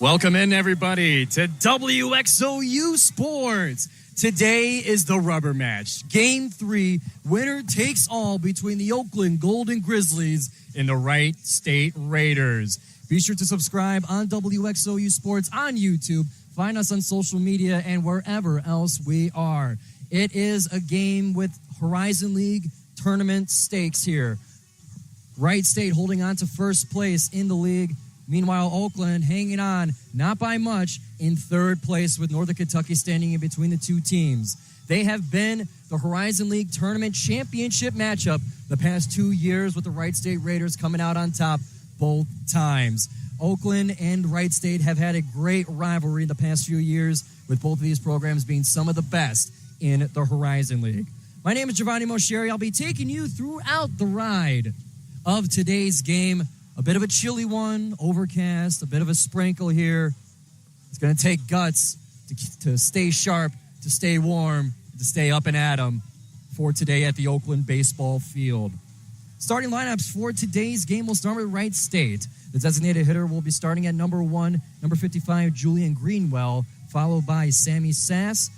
Welcome in, everybody, to WXOU Sports. Today is the rubber match. Game 3, winner takes all between the Oakland Golden Grizzlies and the Wright State Raiders. Be sure to subscribe on WXOU Sports on YouTube. Find us on social media and wherever else we are. It is a game with Horizon League tournament stakes here. Wright State holding on to first place in the league. Meanwhile, Oakland hanging on, not by much, in third place with Northern Kentucky standing in between the two teams. They have been the Horizon League Tournament Championship matchup the past 2 years, with the Wright State Raiders coming out on top both times. Oakland and Wright State have had a great rivalry in the past few years, with both of these programs being some of the best in the Horizon League. My name is Giovanni Moceri. I'll be taking you throughout the ride of today's game. A bit of a chilly one, overcast, a bit of a sprinkle here. It's going to take guts to stay sharp, to stay warm, to stay up and at 'em for today at the Oakland baseball field. Starting lineups for today's game will start with Wright State. The designated hitter will be starting at number 1, number 55, Julian Greenwell, followed by Sammy Sass,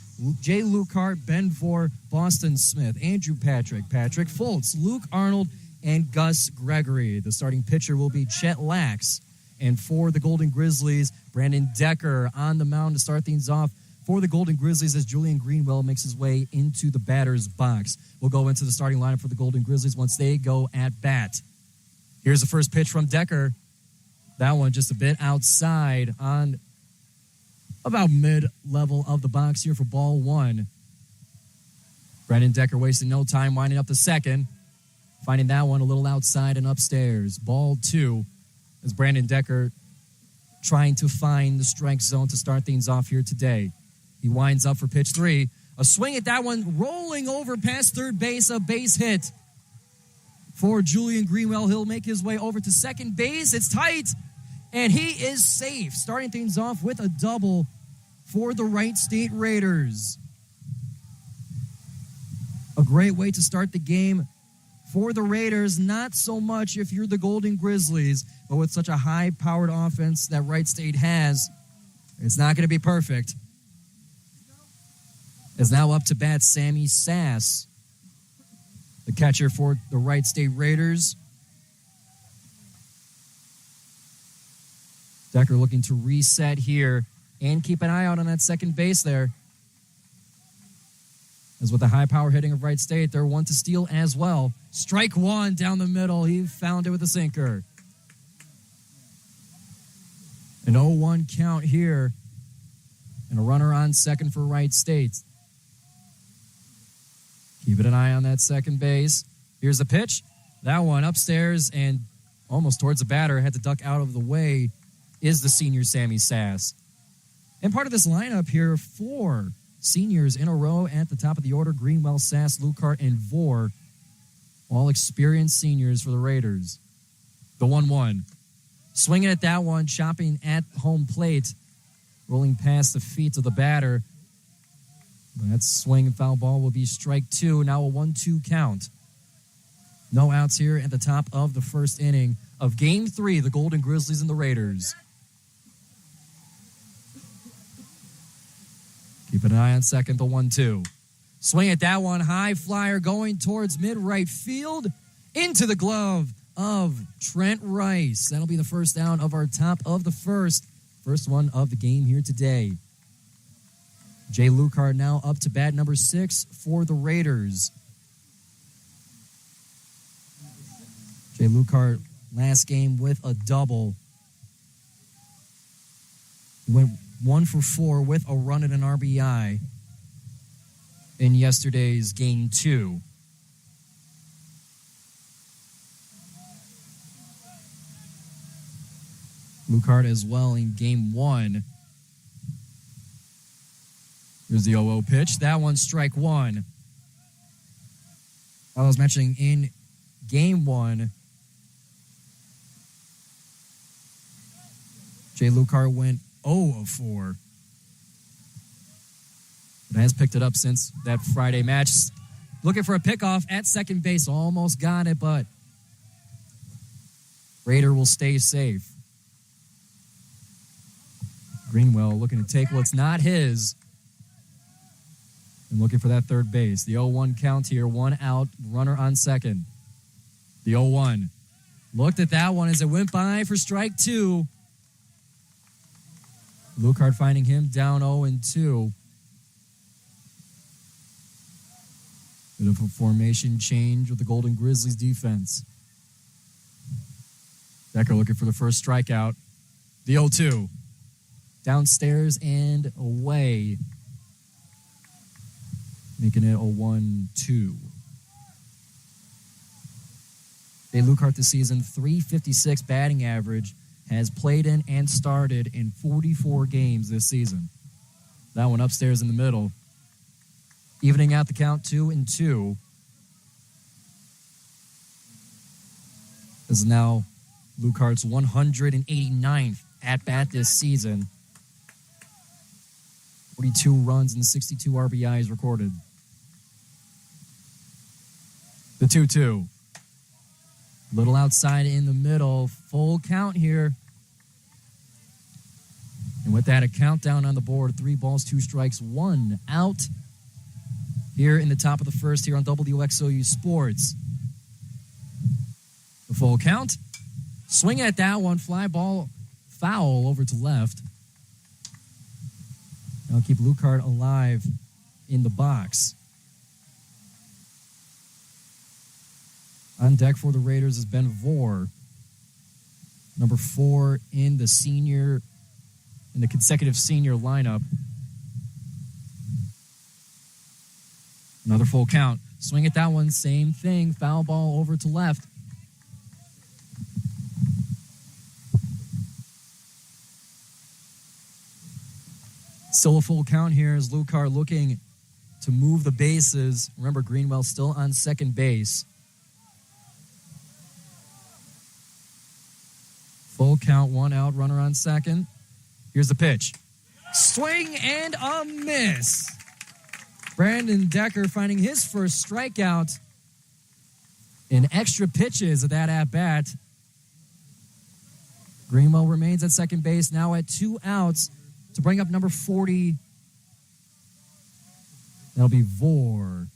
Jay Lukehart, Ben Vore, Boston Smith, Andrew Patrick Fultz, Luke Arnold, and Gus Gregory. The starting pitcher will be Chet Lax. And for the Golden Grizzlies, Brandon Decker on the mound to start things off for the Golden Grizzlies as Julian Greenwell makes his way into the batter's box. We'll go into the starting lineup for the Golden Grizzlies once they go at bat. Here's the first pitch from Decker. That one just a bit outside on about mid-level of the box here for ball 1. Brandon Decker wasting no time, winding up the second. Finding that one a little outside and upstairs. Ball 2 is Brandon Decker trying to find the strike zone to start things off here today. He winds up for pitch 3. A swing at that one, rolling over past third base, a base hit for Julian Greenwell. He'll make his way over to second base. It's tight, and he is safe. Starting things off with a double for the Wright State Raiders. A great way to start the game for the Raiders, not so much if you're the Golden Grizzlies, but with such a high-powered offense that Wright State has, it's not going to be perfect. Is now up to bat Sammy Sass, the catcher for the Wright State Raiders. Decker looking to reset here and keep an eye out on that second base there. As with the high power hitting of Wright State, they're one to steal as well. Strike 1 down the middle. He found it with a sinker. An 0-1 count here. And a runner on second for Wright State. Keeping an eye on that second base. Here's the pitch. That one upstairs and almost towards the batter. Had to duck out of the way is the senior Sammy Sass. And part of this lineup here, 4 seniors in a row at the top of the order: Greenwell, Sass, Lukehart, and Vore. All experienced seniors for the Raiders. The 1-1. Swinging at that one, chopping at home plate, rolling past the feet of the batter. That swing and foul ball will be strike 2. Now a 1-2 count. No outs here at the top of the first inning of Game 3, the Golden Grizzlies and the Raiders. Keep an eye on second, the 1-2. Swing at that one, high flyer going towards mid-right field, into the glove of Trent Rice. That'll be the first down of our top of the first one of the game here today. Jay Lukehart now up to bat number 6 for the Raiders. Jay Lukehart last game with a double. He went 1 for 4 with a run and an RBI in yesterday's Game 2. Lukehart as well in Game 1. Here's the 0-0 pitch. That one's strike 1. I was mentioning in Game 1, Jay Lukehart went 0 of 4. But has picked it up since that Friday match. Looking for a pickoff at second base. Almost got it, but Raider will stay safe. Greenwell looking to take what's not his and looking for that third base. The 0-1 count here, 1 out, runner on second. The 0-1. Looked at that one as it went by for strike 2. Lucard finding him down 0-2. Bit of a formation change with the Golden Grizzlies defense. Decker looking for the first strikeout. The 0-2. Downstairs and away. Making it a 1-2. Dave Lucart this season, .356 batting average, has played in and started in 44 games this season. That one upstairs in the middle. Evening out the count, 2-2. This is now Lucart's 189th at-bat this season. 42 runs and 62 RBIs recorded. The 2-2. Little outside in the middle. Full count here. And with that, a countdown on the board. 3 balls, 2 strikes, 1 out. Here in the top of the first here on WXOU Sports. The full count. Swing at that one. Fly ball foul over to left. Now keep Lucart alive in the box. On deck for the Raiders is Ben Vore, number 4 in the consecutive senior lineup. Another full count. Swing at that one, same thing. Foul ball over to left. Still a full count here as Lucart looking to move the bases. Remember, Greenwell still on second base. Full count, 1 out, runner on second. Here's the pitch. Swing and a miss. Brandon Decker finding his first strikeout in extra pitches of that at-bat. Greenwell remains at second base, now at 2 outs to bring up number 40. That'll be Vore.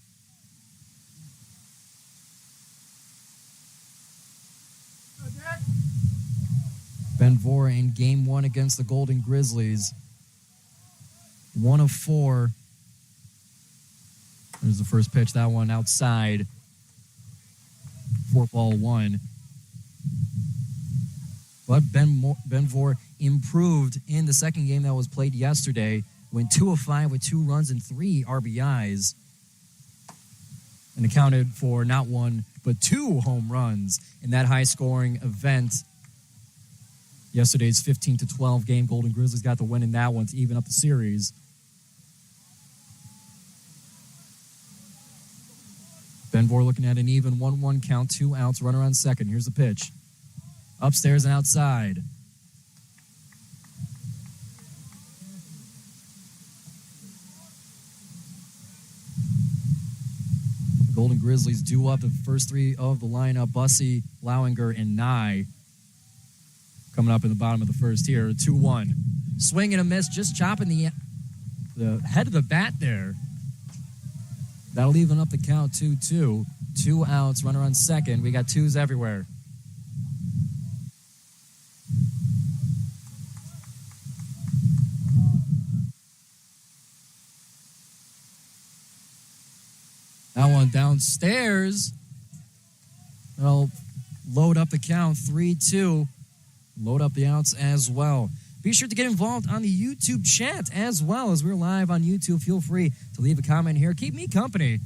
Ben Vore in game 1 against the Golden Grizzlies. 1 of 4. There's the first pitch, that one outside. 4-1. But Ben Vore improved in the second game that was played yesterday. Went 2 of 5 with 2 runs and 3 RBIs. And accounted for not 1, but 2 home runs in that high-scoring event. Yesterday's 15-12 game, Golden Grizzlies got the win in that one to even up the series. Ben Vore looking at an even 1-1 count, 2 outs, runner on second. Here's the pitch. Upstairs and outside. The Golden Grizzlies do up the first 3 of the lineup. Bussey, Lauinger, and Nye. Coming up in the bottom of the first here, 2-1. Swing and a miss, just chopping the head of the bat there. That'll even up the count, 2-2. 2 outs, runner on second. We got 2s everywhere. That one downstairs. That'll load up the count, 3-2. Load up the outs as well. Be sure to get involved on the YouTube chat as well. As we're live on YouTube, feel free to leave a comment here. Keep me company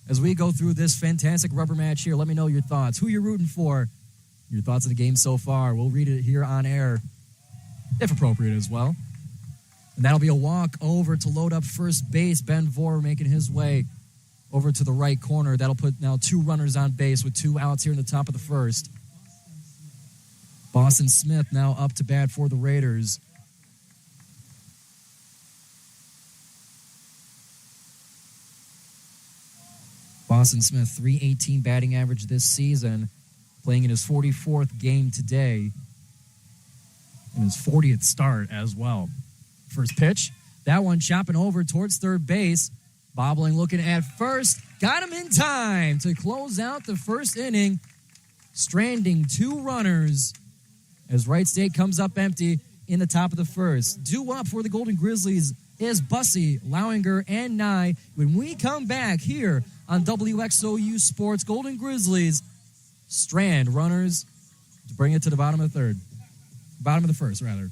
as we go through this fantastic rubber match here. Let me know your thoughts, who you're rooting for, your thoughts of the game so far. We'll read it here on air, if appropriate as well. And that'll be a walk over to load up first base. Ben Vore making his way over to the right corner. That'll put now 2 runners on base with 2 outs here in the top of the first. Boston Smith now up to bat for the Raiders. Boston Smith, .318 batting average this season, playing in his 44th game today, and his 40th start as well. First pitch. That one chopping over towards third base. Bobbling looking at first. Got him in time to close out the first inning. Stranding 2 runners as Wright State comes up empty in the top of the first. Due up for the Golden Grizzlies is Bussey, Lowinger, and Nye. When we come back here on WXOU Sports, Golden Grizzlies strand runners to bring it to the bottom of the first, rather.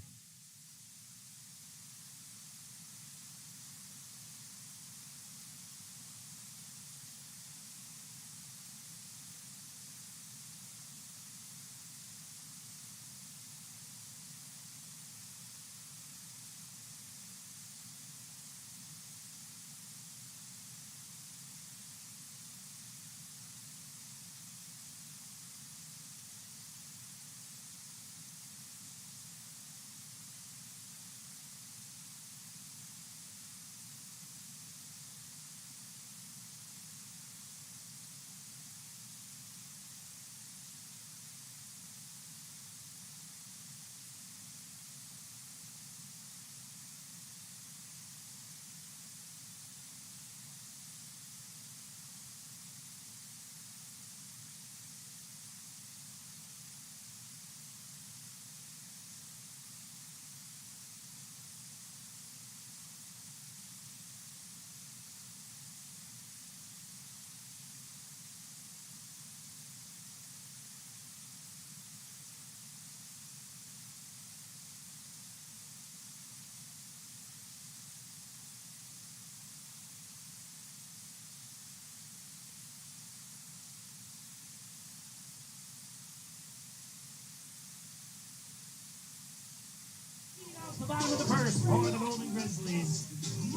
The bottom of the first for the Golden Grizzlies.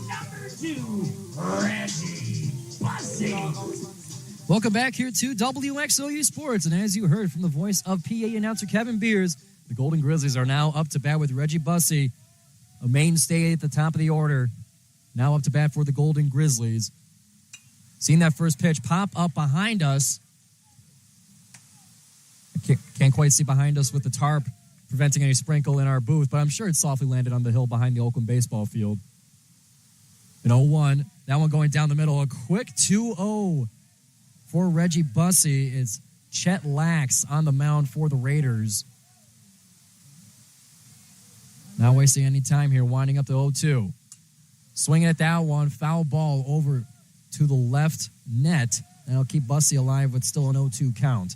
Number 2, Reggie Bussey. Welcome back here to WXOU Sports. And as you heard from the voice of PA announcer Kevin Beers, the Golden Grizzlies are now up to bat with Reggie Bussey, a mainstay at the top of the order. Now up to bat for the Golden Grizzlies. Seeing that first pitch pop up behind us. I can't quite see behind us with the tarp preventing any sprinkle in our booth, but I'm sure it softly landed on the hill behind the Oakland baseball field. An 0-1, that one going down the middle. A quick 2-0 for Reggie Bussey. It's Chet Lax on the mound for the Raiders. Not wasting any time here, winding up the 0-2. Swinging at that one, foul ball over to the left net. That'll keep Bussey alive with still an 0-2 count.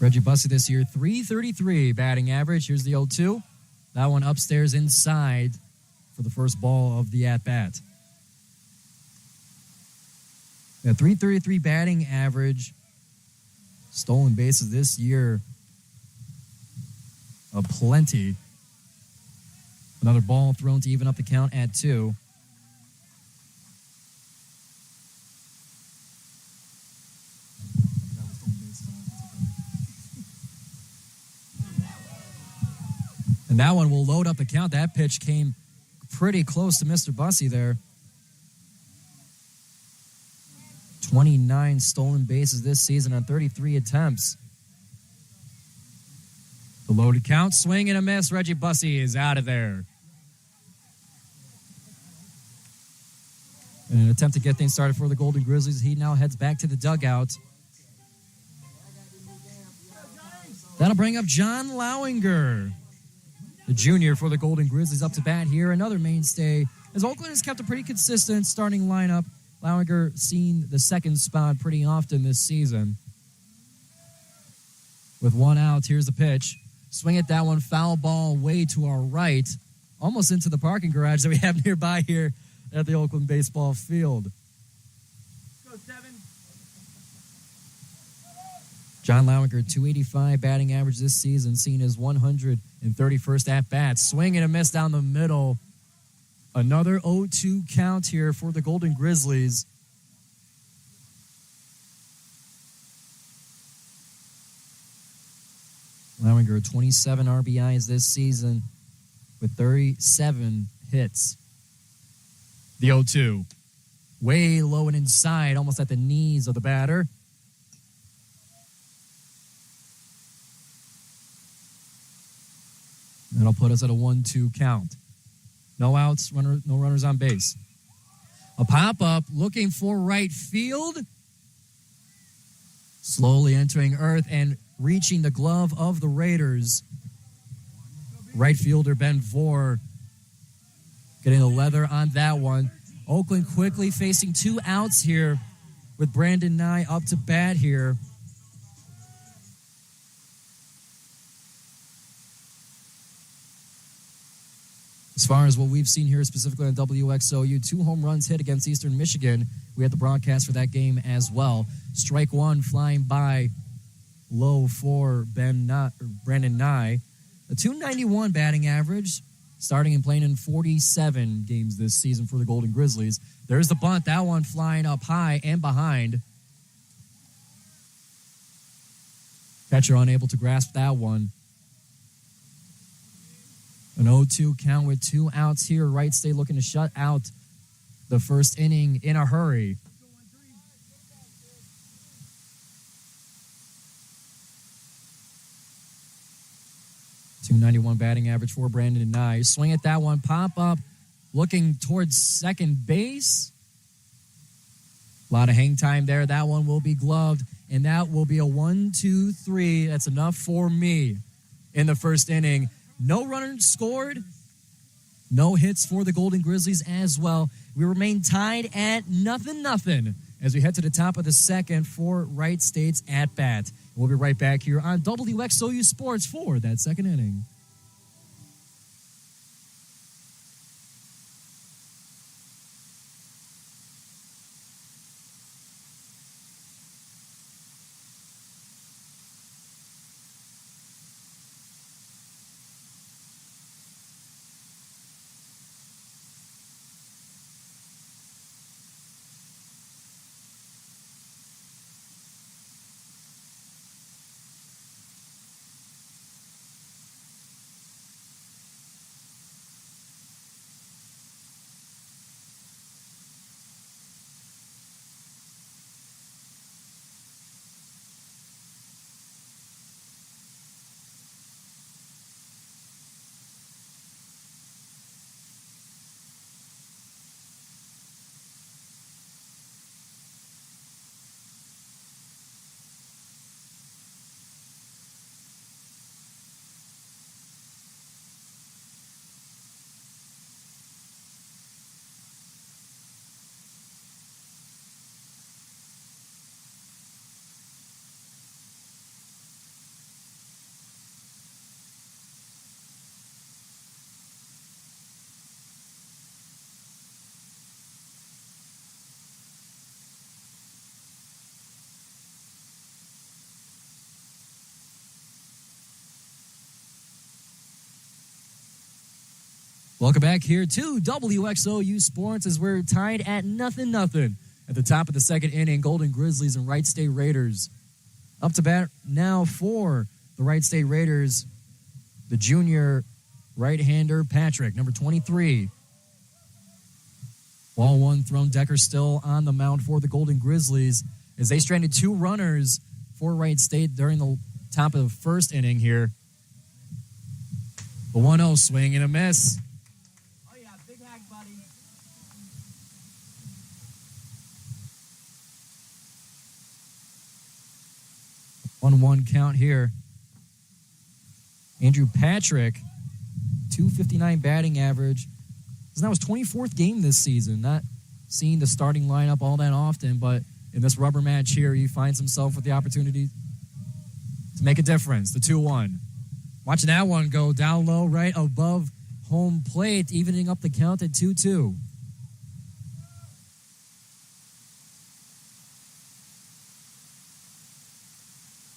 Reggie Bussey this year, .333 batting average. Here's the 0-2. That one upstairs inside for the first ball of the at-bat. Yeah, .333 batting average. Stolen bases this year, plenty. Another ball thrown to even up the count at 2. And that one will load up the count. That pitch came pretty close to Mr. Bussey there. 29 stolen bases this season on 33 attempts. The loaded count, swing and a miss. Reggie Bussey is out of there. In an attempt to get things started for the Golden Grizzlies, he now heads back to the dugout. That'll bring up John Lowinger, the junior for the Golden Grizzlies, up to bat here. Another mainstay, as Oakland has kept a pretty consistent starting lineup. Lowinger seen the second spot pretty often this season. With one out, here's the pitch. Swing at that one, foul ball way to our right, almost into the parking garage that we have nearby here at the Oakland baseball field. Go, 7. John Lowinger, .285 batting average this season, seen his 131st at-bat. Swing and a miss down the middle. Another 0-2 count here for the Golden Grizzlies. Lowinger, 27 RBIs this season with 37 hits. The 0-2. Way low and inside, almost at the knees of the batter. That'll put us at a 1-2 count. No outs, no runners on base. A pop-up looking for right field. Slowly entering earth and reaching the glove of the Raiders. Right fielder Ben Vore getting the leather on that one. Oakland quickly facing 2 outs here with Brandon Nye up to bat here. As far as what we've seen here specifically on WXOU, 2 home runs hit against Eastern Michigan. We had the broadcast for that game as well. Strike 1 flying by low for Brandon Nye. A .291 batting average, starting and playing in 47 games this season for the Golden Grizzlies. There's the bunt. That one flying up high and behind. Catcher unable to grasp that one. An 0-2 count with 2 outs here. Wright State looking to shut out the first inning in a hurry. .291 batting average for Brandon Nye. Swing at that one. Pop up. Looking towards second base. A lot of hang time there. That one will be gloved. And that will be a 1-2-3. That's enough for me in the first inning. No runners scored. No hits for the Golden Grizzlies as well. We remain tied at 0-0 as we head to the top of the second for Wright State's at-bat. We'll be right back here on WXOU Sports for that second inning. Welcome back here to WXOU Sports as we're tied at 0-0 at the top of the second inning. Golden Grizzlies and Wright State Raiders. Up to bat now for the Wright State Raiders, the junior right-hander Patrick, number 23. Ball one thrown. Decker still on the mound for the Golden Grizzlies as they stranded 2 runners for Wright State during the top of the first inning here. The 1-0 swing and a miss. 1-1 count here. Andrew Patrick, .259 batting average. This is now his 24th game this season. Not seeing the starting lineup all that often, but in this rubber match here, he finds himself with the opportunity to make a difference. The 2-1. Watching that one go down low right above home plate, evening up the count at 2-2.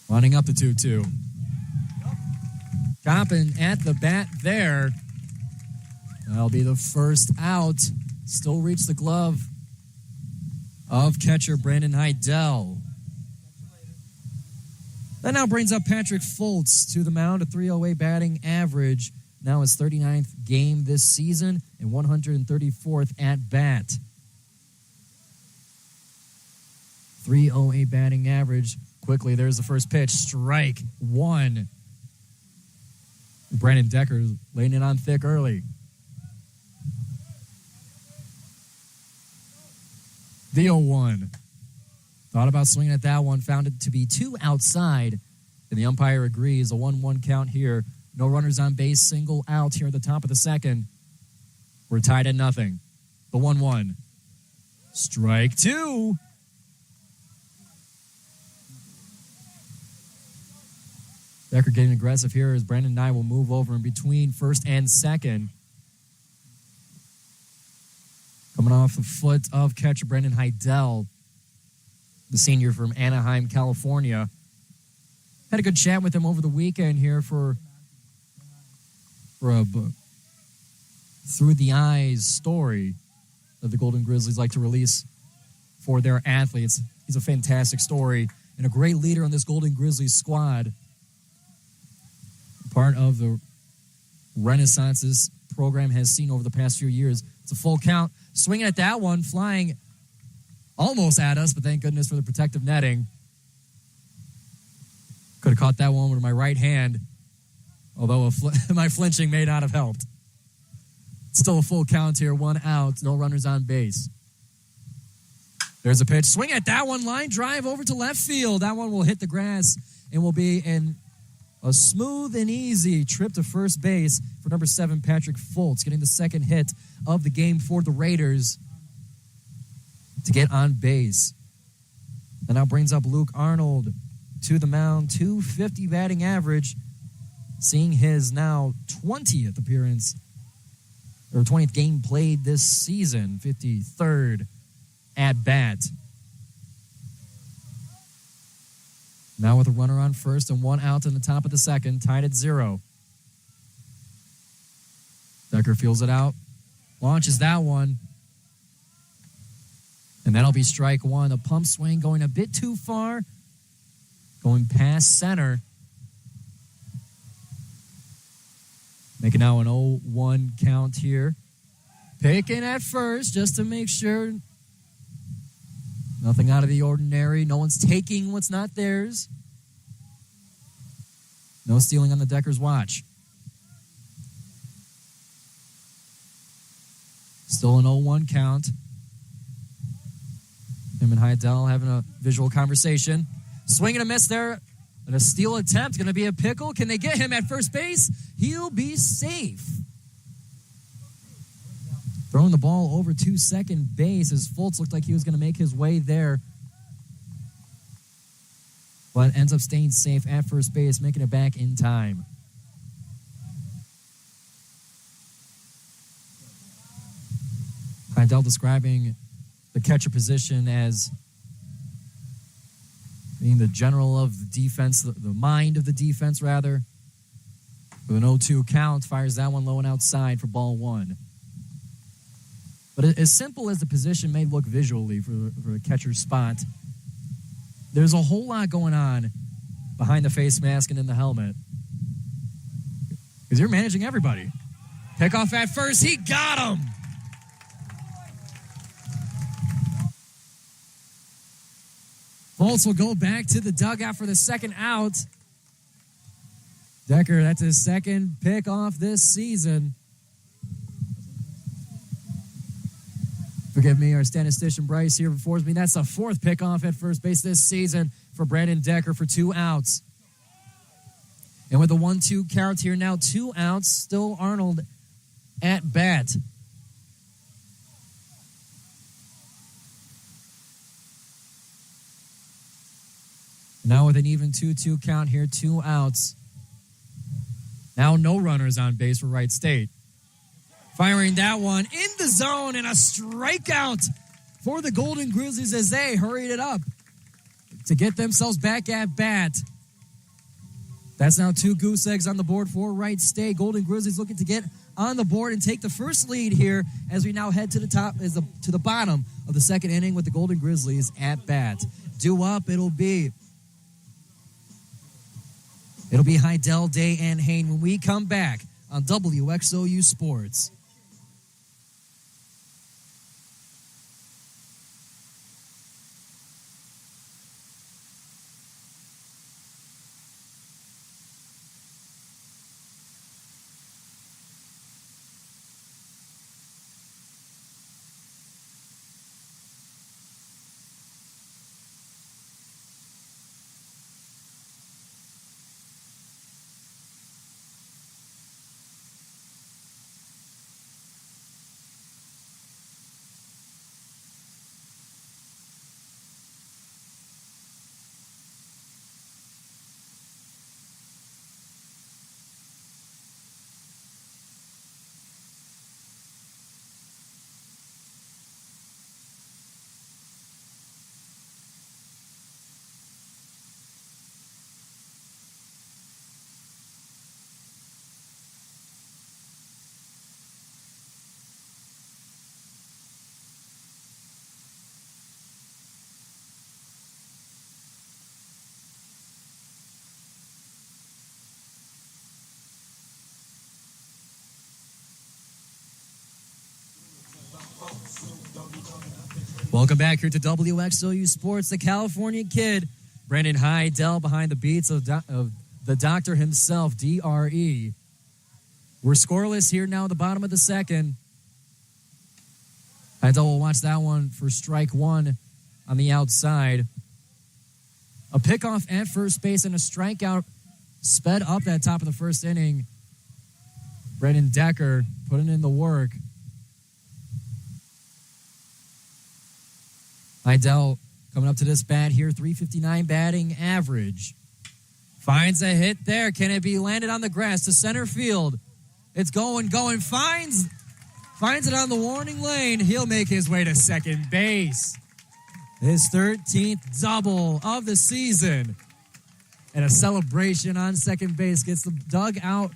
Running up to 2-2. Coppin at the bat there. That'll be the first out. Still reach the glove of catcher Brandon Heidel. That now brings up Patrick Fultz to the mound, a .308 batting average. Now his 39th game this season and 134th at bat. .308 batting average. Quickly, there's the first pitch. Strike 1. Brandon Decker laying it on thick early. The 0-1. Thought about swinging at that one. Found it to be too outside. And the umpire agrees. A 1-1 count here. No runners on base. Single out here at the top of the second. We're tied at nothing. The 1-1. Strike two. Decker getting aggressive here as Brandon Nye will move over in between first and second. Coming off the foot of catcher Brendan Heidel, the senior from Anaheim, California. Had a good chat with him over the weekend here for a through the eyes story that the Golden Grizzlies like to release for their athletes. He's a fantastic story and a great leader on this Golden Grizzlies squad. Part of the renaissance this program has seen over the past few years. It's a full count. Swinging at that one, flying almost at us, but thank goodness for the protective netting. Could have caught that one with my right hand, although my flinching may not have helped. Still a full count here, 1 out, no runners on base. There's a pitch. Swing at that one, line drive over to left field. That one will hit the grass and will be in a smooth and easy trip to first base for number 7, Patrick Fultz, getting the second hit of the game for the Raiders to get on base. That now brings up Luke Arnold to the mound, 250 batting average, seeing his now 20th appearance, or 20th game played this season, 53rd at bat. Now with a runner on first and 1 out in the top of the second, tied at 0. Decker feels it out, launches that one, and that'll be strike one. A pump swing going a bit too far, going past center. Making now an 0-1 count here. Picking at first just to make sure nothing out of the ordinary. No one's taking what's not theirs. No stealing on the Decker's watch. Still an 0-1 count. Him and Heidel having a visual conversation. Swing and a miss there. And a steal attempt. Going to be a pickle. Can they get him at first base? He'll be safe. Throwing the ball over to second base as Fultz looked like he was going to make his way there. But ends up staying safe at first base, making it back in time. Heidel describing the catcher position as being the general of the defense, the mind of the defense, rather. With an 0-2 count, fires that one low and outside for ball one. But as simple as the position may look visually for a catcher's spot, there's a whole lot going on behind the face mask and in the helmet. Because you're managing everybody. Pick off at first. He got him. Fultz will go back to the dugout for the second out. Decker, that's his second pick off this season. Forgive me, our statistician Bryce here informs me that's the fourth pickoff at first base this season for Brandon Decker for 2 outs. And with the 1-2 count here now, 2 outs, still Arnold at bat. Now with an even 2-2 count here, 2 outs. Now no runners on base for Wright State. Firing that one in the zone and a strikeout for the Golden Grizzlies as they hurried it up to get themselves back at bat. That's now 2 goose eggs on the board for Wright State. Golden Grizzlies looking to get on the board and take the first lead here as we now head to the top, to the bottom of the second inning with the Golden Grizzlies at bat. Due up, it'll be Heidel, Day, and Hain when we come back on WXOU Sports. Welcome back here to WXOU Sports. The California kid, Brandon Heidel, behind the beats of the doctor himself, DRE. We're scoreless here now at the bottom of the second. Heidel will watch that one for strike one on the outside. A pickoff at first base and a strikeout sped up that top of the first inning. Brendan Decker putting in the work. Heidel coming up to this bat here, 359 batting average. Finds a hit there. Can it be landed on the grass to center field? It's going, finds it on the warning lane. He'll make his way to second base. His 13th double of the season. And a celebration on second base gets the dugout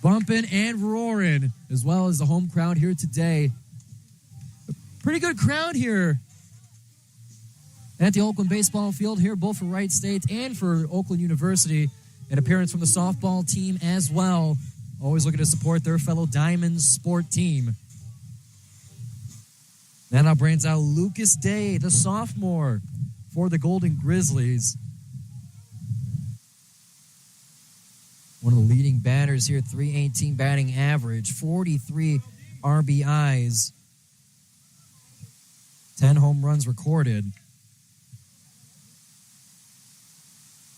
bumping and roaring, as well as the home crowd here today. A pretty good crowd here at the Oakland baseball field here, both for Wright State and for Oakland University. An appearance from the softball team as well. Always looking to support their fellow Diamond sport team. That now brings out Lucas Day, the sophomore for the Golden Grizzlies. One of the leading batters here, 318 batting average, 43 RBIs, 10 home runs recorded.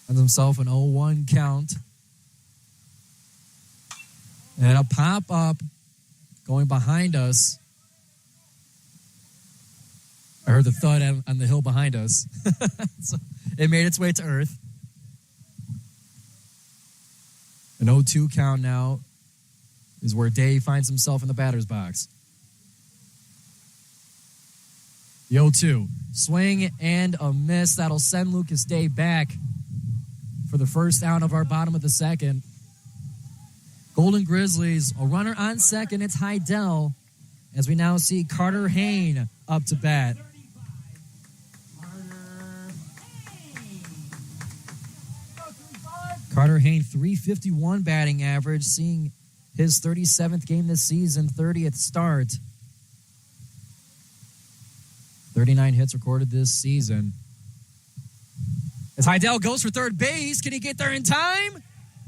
Finds himself an 0-1 count. And a pop-up going behind us. I heard the thud on the hill behind us. So it made its way to earth. An 0-2 count now is where Day finds himself in the batter's box. The 0-2. Swing and a miss. That'll send Lucas Day back for the first out of our bottom of the second. Golden Grizzlies, a runner on second. It's Heidel, as we now see Carter Hain up to bat. Carter Hain, 351 batting average, seeing his 37th game this season, 30th start. 39 hits recorded this season. As Heidel goes for third base, can he get there in time?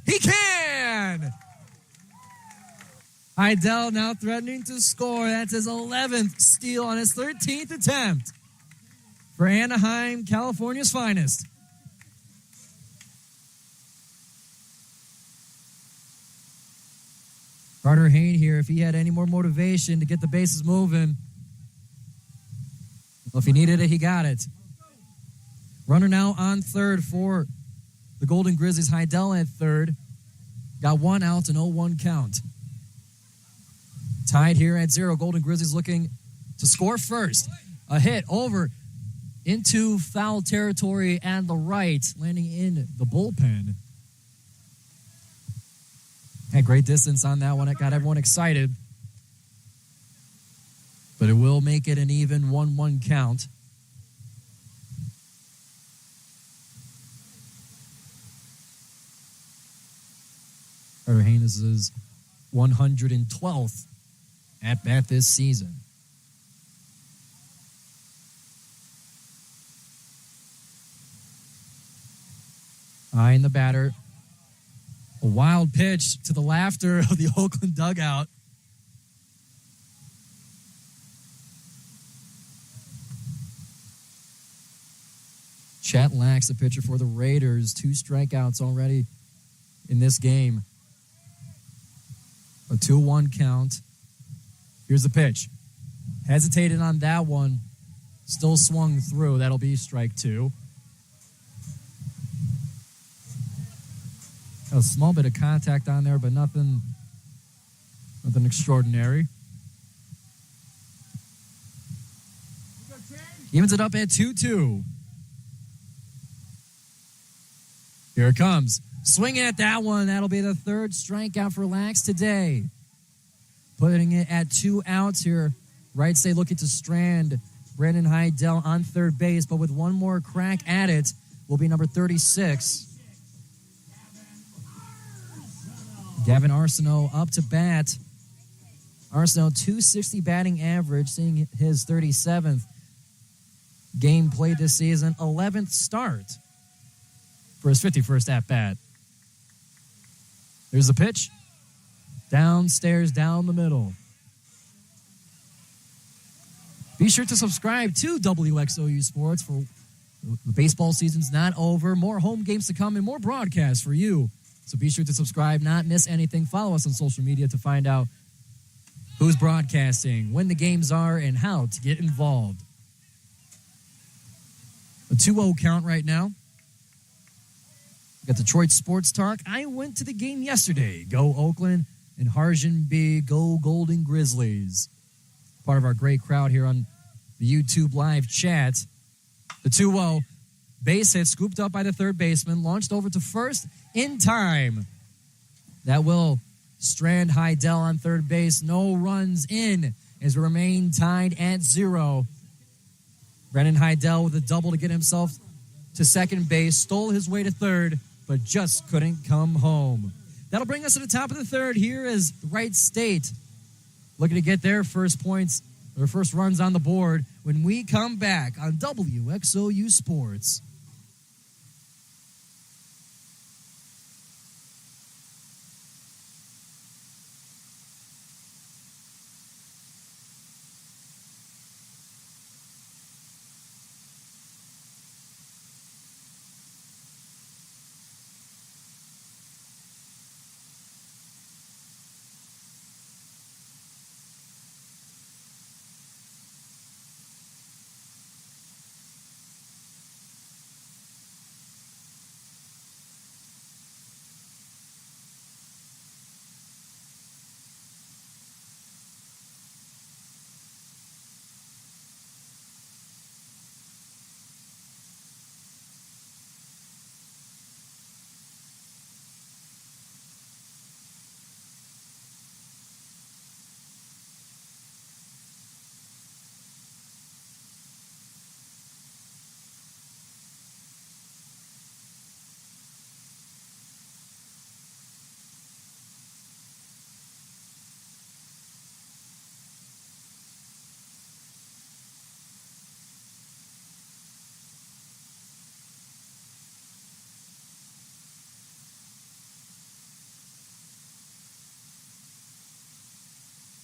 He can! Heidel now threatening to score. That's his 11th steal on his 13th attempt for Anaheim, California's finest. Carter Hain here, if he had any more motivation to get the bases moving, well, if he needed it, he got it. Runner now on third for the Golden Grizzlies. Heidel at third. Got one out, an 0-1 count. Tied here at 0. Golden Grizzlies looking to score first. A hit over into foul territory and the right, landing in the bullpen. Had great distance on that one. It got everyone excited. But it will make it an even 1-1 count. Carter Hain is his 112th at bat this season. Eyeing the batter. A wild pitch to the laughter of the Oakland dugout. Chet Lax, the pitcher for the Raiders. 2 strikeouts already in this game. A 2-1 count. Here's the pitch. Hesitated on that one. Still swung through. That'll be strike 2. A small bit of contact on there, but nothing extraordinary. Evens it up at 2-2. Here it comes. Swinging at that one. That'll be the 3rd strikeout for Lax today. Putting it at 2 outs here. Wright State looking to strand Brandon Heidel on third base, but with one more crack at it will be number 36. Gavin Arsenault up to bat. Arsenal, 260 batting average, seeing his 37th game played this season, 11th start for his 51st at-bat. There's the pitch. Downstairs, down the middle. Be sure to subscribe to WXOU Sports for the baseball season's not over. More home games to come and more broadcasts for you. So be sure to subscribe, not miss anything. Follow us on social media to find out who's broadcasting, when the games are, and how to get involved. A 2-0 count right now. We got Detroit Sports Talk. I went to the game yesterday. Go Oakland and Harjan B. Go Golden Grizzlies. Part of our great crowd here on the YouTube live chat. The 2-0 base hit scooped up by the third baseman, launched over to first in time. That will strand Heidel on third base. No runs in as we remain tied at 0. Brennan Heidel with a double to get himself to second base, stole his way to third, but just couldn't come home. That'll bring us to the top of the third. Here is Wright State looking to get their first points, their first runs on the board when we come back on WXOU Sports.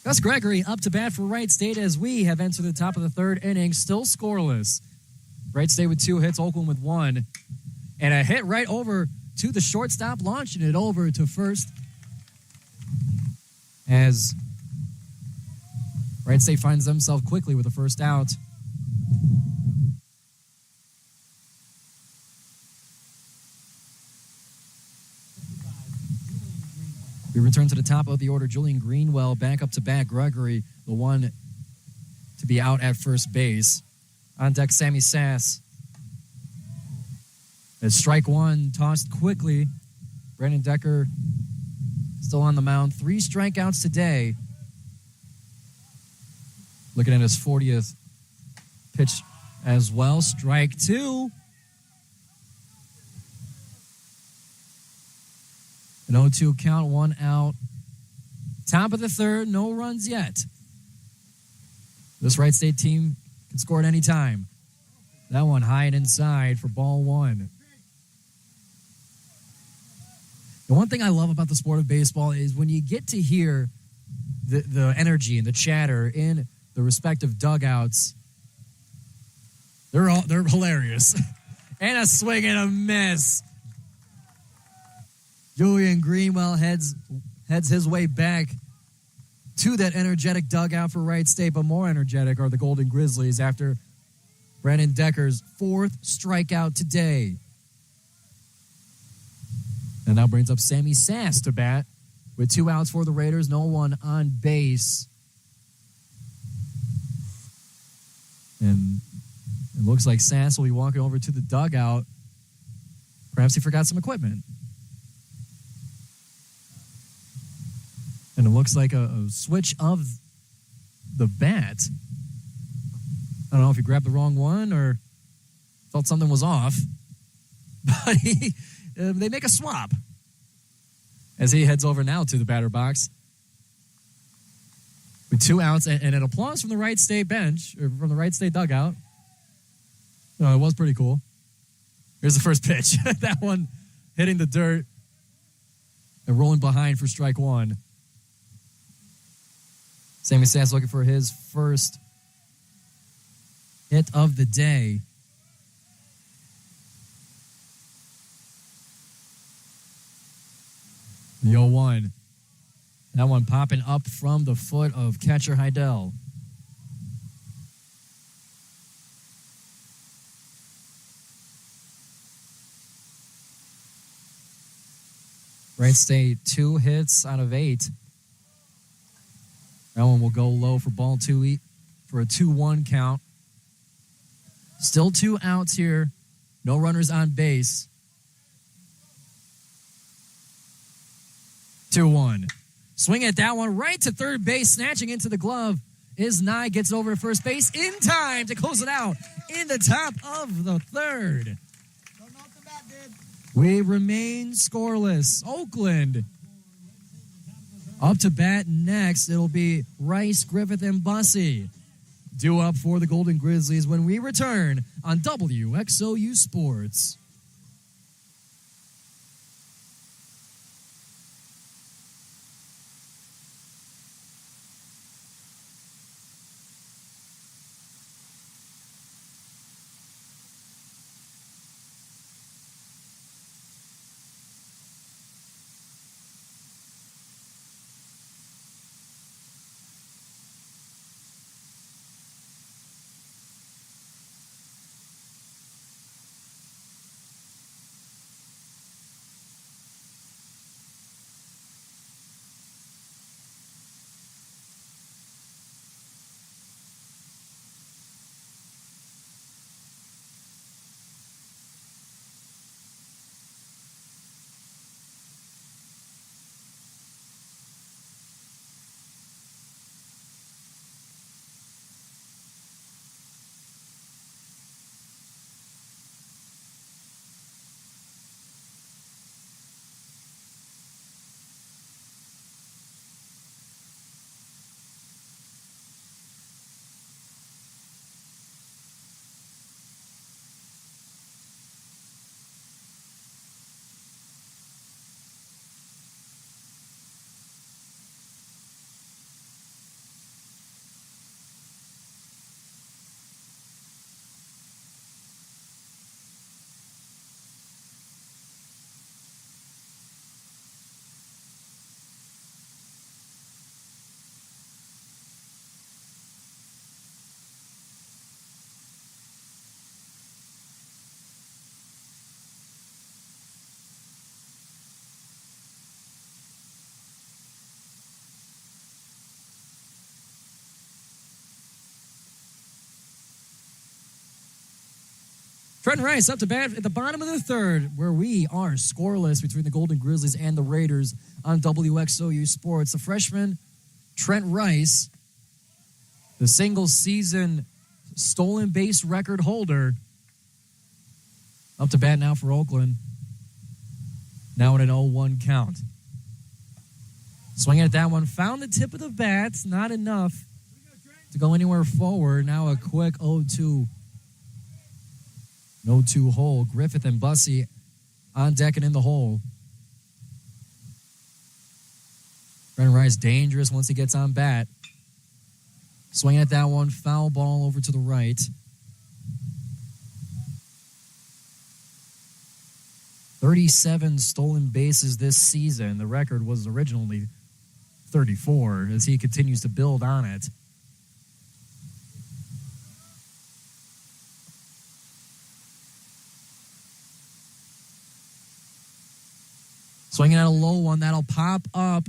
Gus Gregory up to bat for Wright State as we have entered the top of the third inning, still scoreless. Wright State with 2 hits, Oakland with 1. And a hit right over to the shortstop, launching it over to first. As Wright State finds themselves quickly with the first out. We return to the top of the order. Julian Greenwell back up to bat. Gregory, the one to be out at first base. On deck, Sammy Sass. As strike one tossed quickly. Brandon Decker still on the mound. 3 strikeouts today. Looking at his 40th pitch as well. Strike 2. An 0-2 count, 1 out. Top of the third, no runs yet. This Wright State team can score at any time. That one high and inside for ball 1. The one thing I love about the sport of baseball is when you get to hear the energy and the chatter in the respective dugouts, they're hilarious. And a swing and a miss. Julian Greenwell heads his way back to that energetic dugout for Wright State, but more energetic are the Golden Grizzlies after Brandon Decker's 4th strikeout today. And now brings up Sammy Sass to bat with 2 outs for the Raiders, no one on base. And it looks like Sass will be walking over to the dugout. Perhaps he forgot some equipment. And it looks like a switch of the bat. I don't know if he grabbed the wrong one or thought something was off. But they make a swap as he heads over now to the batter box. With 2 outs and an applause from the Wright State bench, or from the Wright State dugout. It was pretty cool. Here's the first pitch. That one hitting the dirt and rolling behind for strike 1. Sammy Sass looking for his first hit of the day. The 0-1. That one popping up from the foot of catcher Heidel. Wright State 2 hits out of 8. That one will go low for ball 2 for a 2-1 count. Still 2 outs here. No runners on base. 2-1. Swing at that one right to third base, snatching into the glove is Nye, gets over to first base in time to close it out in the top of the 3rd. We remain scoreless. Oakland up to bat next. It'll be Rice, Griffith, and Bussey due up for the Golden Grizzlies when we return on WXOU Sports. Trenton Rice up to bat at the bottom of the 3rd, where we are scoreless between the Golden Grizzlies and the Raiders on WXOU Sports. The freshman, Trent Rice, the single-season stolen base record holder, up to bat now for Oakland. Now in an 0-1 count. Swinging at that one, found the tip of the bat, not enough to go anywhere forward. Now a quick 0-2. No 2 hole. Griffith and Bussey on deck and in the hole. Brennan Rice dangerous once he gets on bat. Swinging at that one. Foul ball over to the right. "37 stolen bases this season. The record was originally 34 as he continues to build on it. Swinging at a low one, that'll pop up.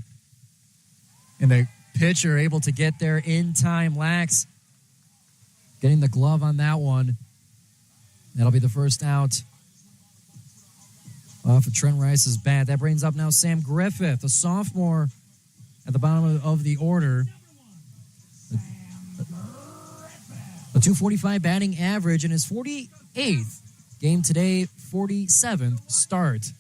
And the pitcher able to get there in time. Lax getting the glove on that one. That'll be the first out off of Trent Rice's bat. That brings up now Sam Griffith, a sophomore at the bottom of the order. A .245 batting average in his 48th game today, 47th start.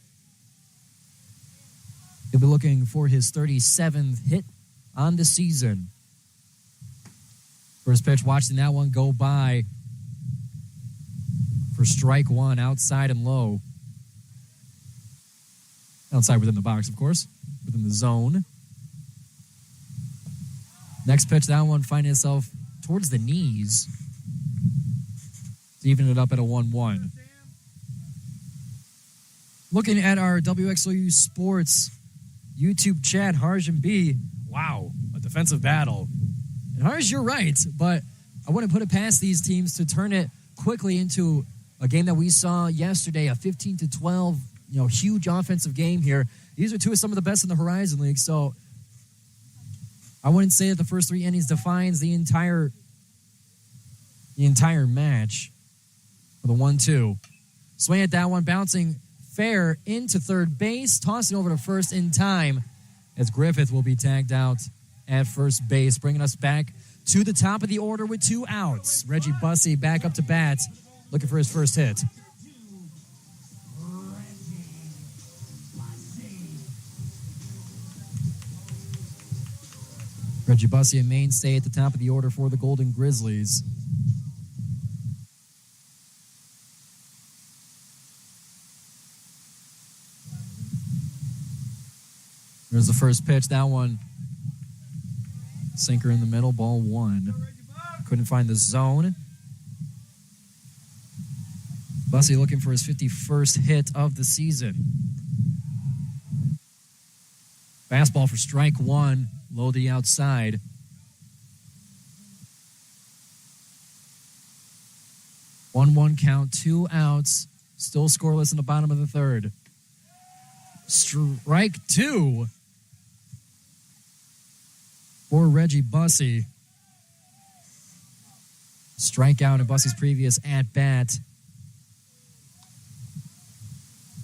He'll be looking for his 37th hit on the season. First pitch, watching that one go by for strike one, outside and low. Outside within the box, of course, within the zone. Next pitch, that one finding itself towards the knees. To even it up at a 1-1. Looking at our WXOU Sports YouTube chat, Harj and B, wow, a defensive battle. And Harj, you're right, but I wouldn't put it past these teams to turn it quickly into a game that we saw yesterday, a 15-12, huge offensive game here. These are two of some of the best in the Horizon League, so I wouldn't say that the first 3 innings defines the entire match. For the 1-2. Swing at that one, bouncing fair into third base, tossing over to first in time as Griffith will be tagged out at first base, bringing us back to the top of the order with 2 outs. Reggie Bussey back up to bat, looking for his first hit. Reggie Bussey, a mainstay at the top of the order for the Golden Grizzlies. There's the first pitch. That one, sinker in the middle, ball 1. Couldn't find the zone. Bussey looking for his 51st hit of the season. Fastball for strike 1, low to the outside. One count, 2 outs, still scoreless in the bottom of the third. Strike 2 for Reggie Bussey. Strikeout in Bussey's previous at-bat.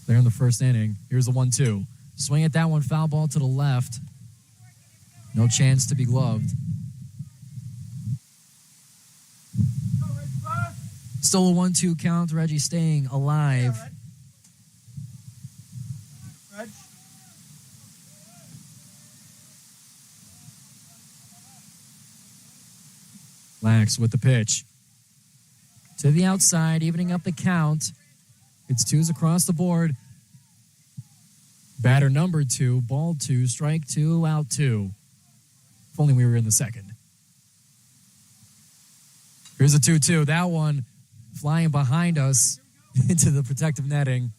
There in the first inning. Here's the 1-2. Swing at that one, foul ball to the left. No chance to be gloved. Still a 1-2 count. Reggie staying alive. Lax with the pitch. To the outside, evening up the count. It's 2s across the board. Batter number 2, ball 2, strike 2, out 2. If only we were in the second. Here's a 2-2. That one flying behind us into the protective netting.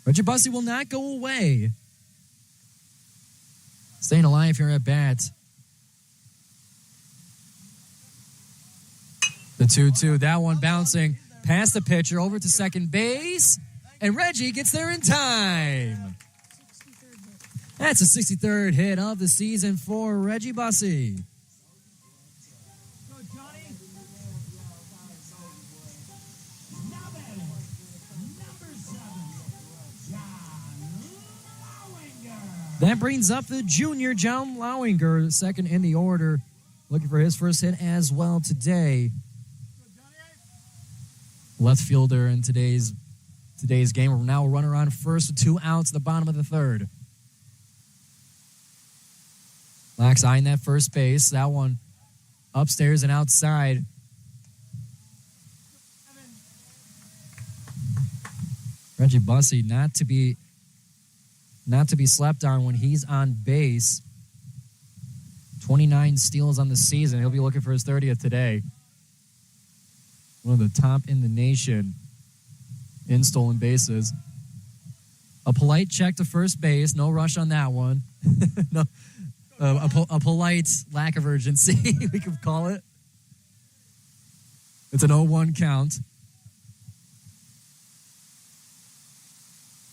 Reggie Bussey will not go away. Staying alive here at bat. The 2-2, that one bouncing past the pitcher over to second base, and Reggie gets there in time. That's a 63rd hit of the season for Reggie Bussey. That brings up the junior, John Lowinger, second in the order, looking for his first hit as well today. Left fielder in today's game. We're now a runner on first with 2 outs at the bottom of the third. Lax eyeing that first base. That one upstairs and outside. Reggie Bussey not to be slept on when he's on base. 29 steals on the season. He'll be looking for his 30th today. One of the top in the nation in stolen bases. A polite check to first base. No rush on that one. No, a polite lack of urgency, we could call it. It's an 0-1 count.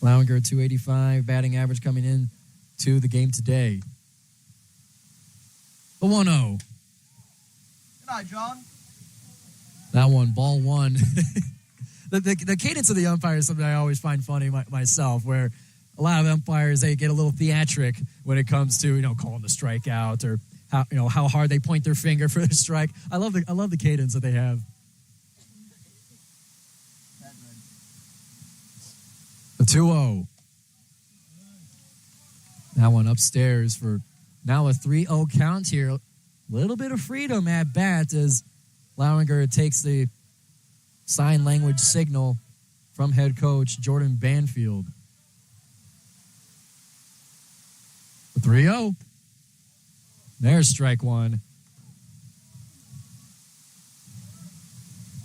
Lowinger, 285 batting average coming in to the game today. The 1-0. Good night, John. That one, ball 1. the cadence of the umpire is something I always find funny myself, where a lot of umpires, they get a little theatric when it comes to, calling the strikeout or how hard they point their finger for the strike. I love the cadence that they have. The 2-0. That one upstairs for now a 3-0 count here. little bit of freedom at bat as Lowinger takes the sign language signal from head coach Jordan Banfield. The 3-0. There's strike one.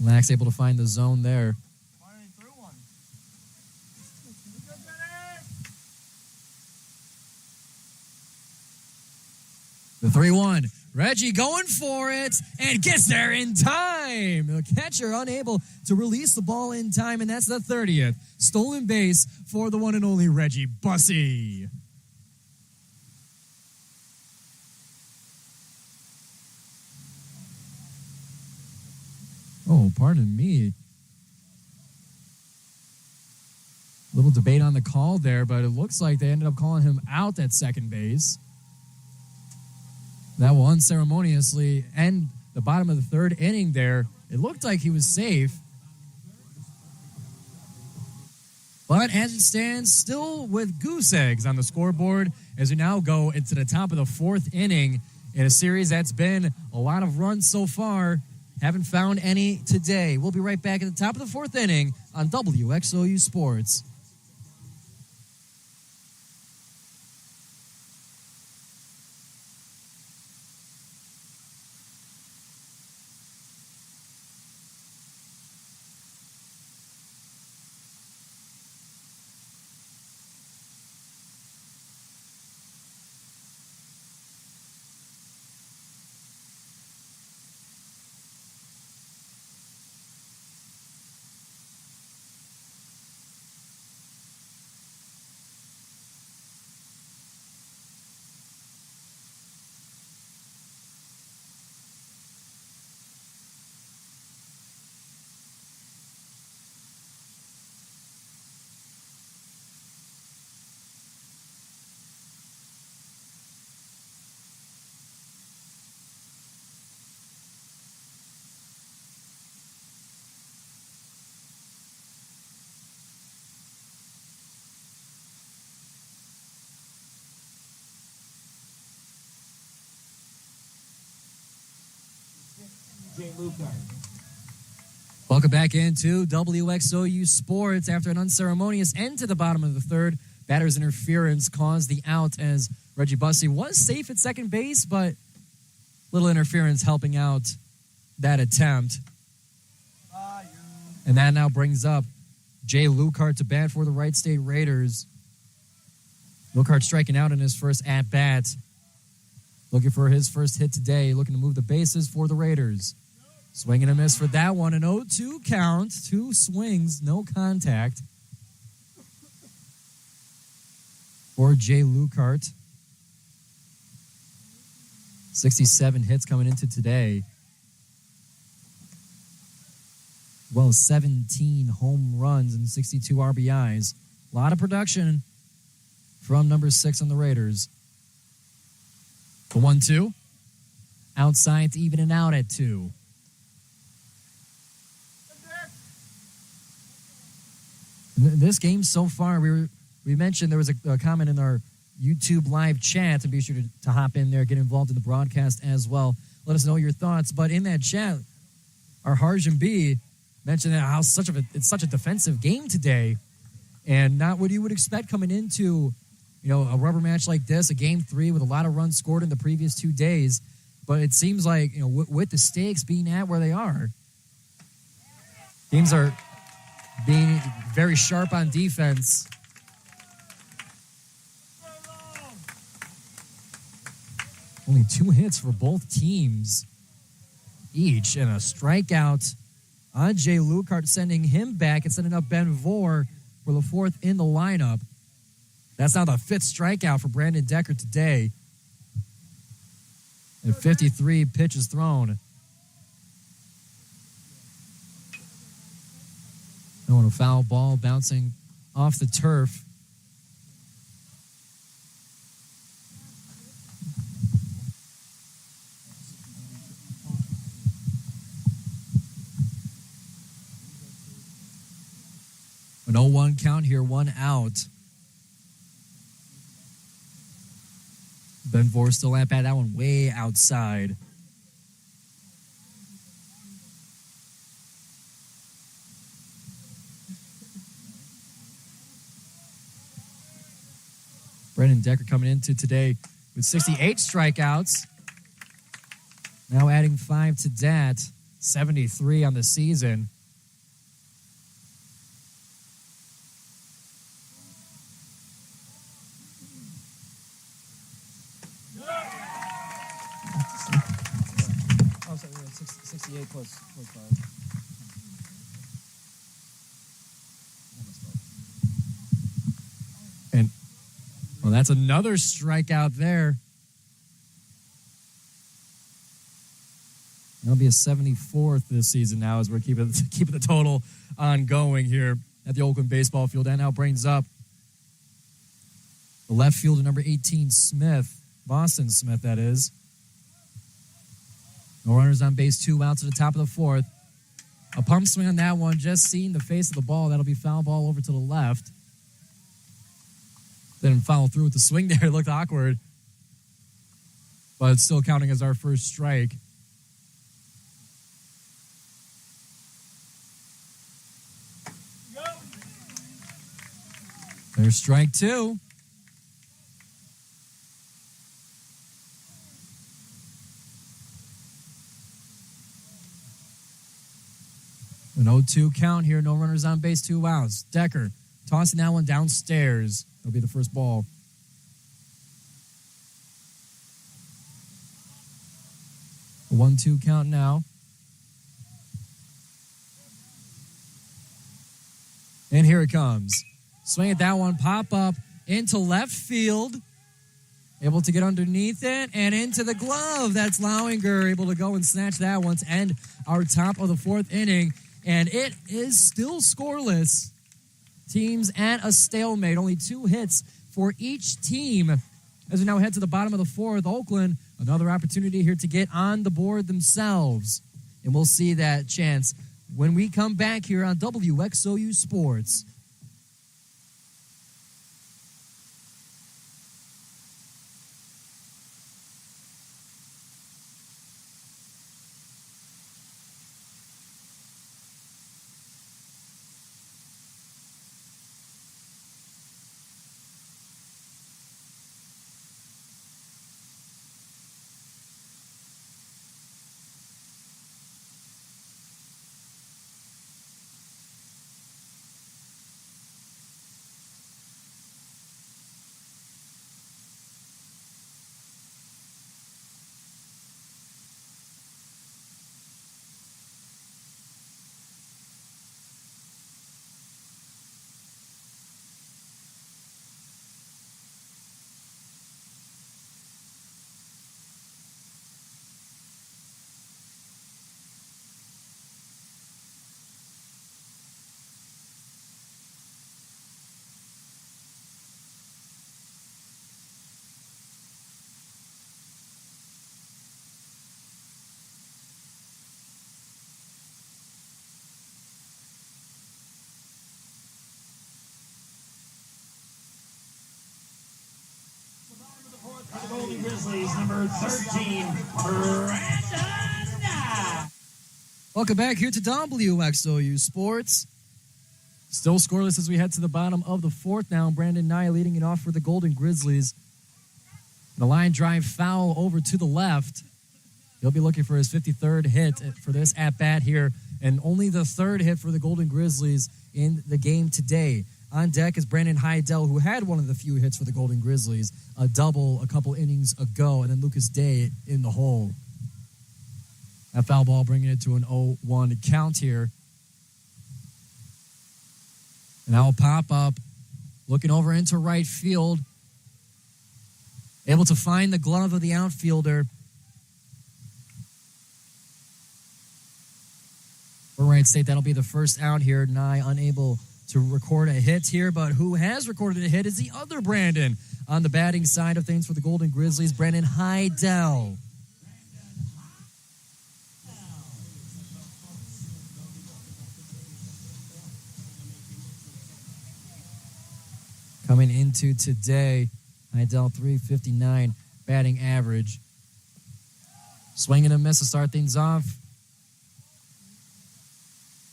Lax able to find the zone there. The 3-1. Reggie going for it and gets there in time. The catcher unable to release the ball in time, and that's the 30th stolen base for the one and only Reggie Bussey. Oh, pardon me. Little debate on the call there, but it looks like they ended up calling him out at second base. That will unceremoniously end the bottom of the third inning there. It looked like he was safe. But as it stands, still with goose eggs on the scoreboard as we now go into the top of the fourth inning in a series that's been a lot of runs so far. Haven't found any today. We'll be right back at the top of the fourth inning on WXOU Sports. Welcome back into WXOU Sports. After an unceremonious end to the bottom of the third, batter's interference caused the out as Reggie Bussey was safe at second base, but little interference helping out that attempt. And that now brings up Jay Lucart to bat for the Wright State Raiders. Lucart striking out in his first at-bat. Looking for his first hit today, looking to move the bases for the Raiders. Swing and a miss for that one. An 0-2 count. 2 swings, no contact. For Jay Lucart. 67 hits coming into today. Well, 17 home runs and 62 RBIs. A lot of production from number 6 on the Raiders. The 1-2. Outside to even it out at 2. This game so far, we mentioned there was a comment in our YouTube live chat, and be sure to hop in there, get involved in the broadcast as well. Let us know your thoughts. But in that chat, our Harjan B mentioned how it's such a defensive game today, and not what you would expect coming into a rubber match like this, a game 3 with a lot of runs scored in the previous 2 days. But it seems like with the stakes being at where they are, teams are being very sharp on defense. Only 2 hits for both teams each, and a strikeout on Jay Lucart, sending him back and sending up Ben Vore for the 4th in the lineup. That's now the 5th strikeout for Brandon Decker today. And 53 pitches thrown. No, a foul ball bouncing off the turf. An 0-1 count here, 1 out. Ben Vore still at bat. That one way outside. Brendan Decker coming into today with 68 strikeouts. Now adding 5 to that, 73 on the season. Oh, sorry, 68 plus 5. And, well, that's another strikeout there. That'll be a 74th this season now as we're keeping the total ongoing here at the Oakland baseball field. And now brings up the left fielder, number 18, Smith. Boston Smith, that is. No runners on base, 2 outs to the top of the 4th. A pump swing on that one, just seeing the face of the ball. That'll be foul ball over to the left. Didn't follow through with the swing there. It looked awkward. But it's still counting as our first strike. There's strike 2. An 0-2 count here. No runners on base, 2 outs. Decker tossing that one downstairs. That'll be the first ball. A 1-2 count now. And here it comes. Swing at that one, pop up into left field. Able to get underneath it and into the glove. That's Lowinger, able to go and snatch that one to end our top of the 4th inning. And it is still scoreless. Teams at a stalemate. Only 2 hits for each team. As we now head to the bottom of the 4th, Oakland, another opportunity here to get on the board themselves. And we'll see that chance when we come back here on WXOU Sports. The Golden Grizzlies, number 13, Brandon. Welcome back here to WXOU Sports. Still scoreless as we head to the bottom of the 4th now. Brandon Nye leading it off for the Golden Grizzlies. The line drive foul over to the left. He'll be looking for his 53rd hit for this at-bat here, and only the 3rd hit for the Golden Grizzlies in the game today. On deck is Brandon Heidel, who had one of the few hits for the Golden Grizzlies, a double a couple innings ago, and then Lucas Day in the hole. That foul ball bringing it to an 0-1 count here. And now pop up, looking over into right field, able to find the glove of the outfielder. For Wright State, that'll be the first out here. Nye unable to record a hit here, but who has recorded a hit is the other Brandon on the batting side of things for the Golden Grizzlies, Brandon Heidel. Coming into today, Heidel 359 batting average. Swing and a miss to start things off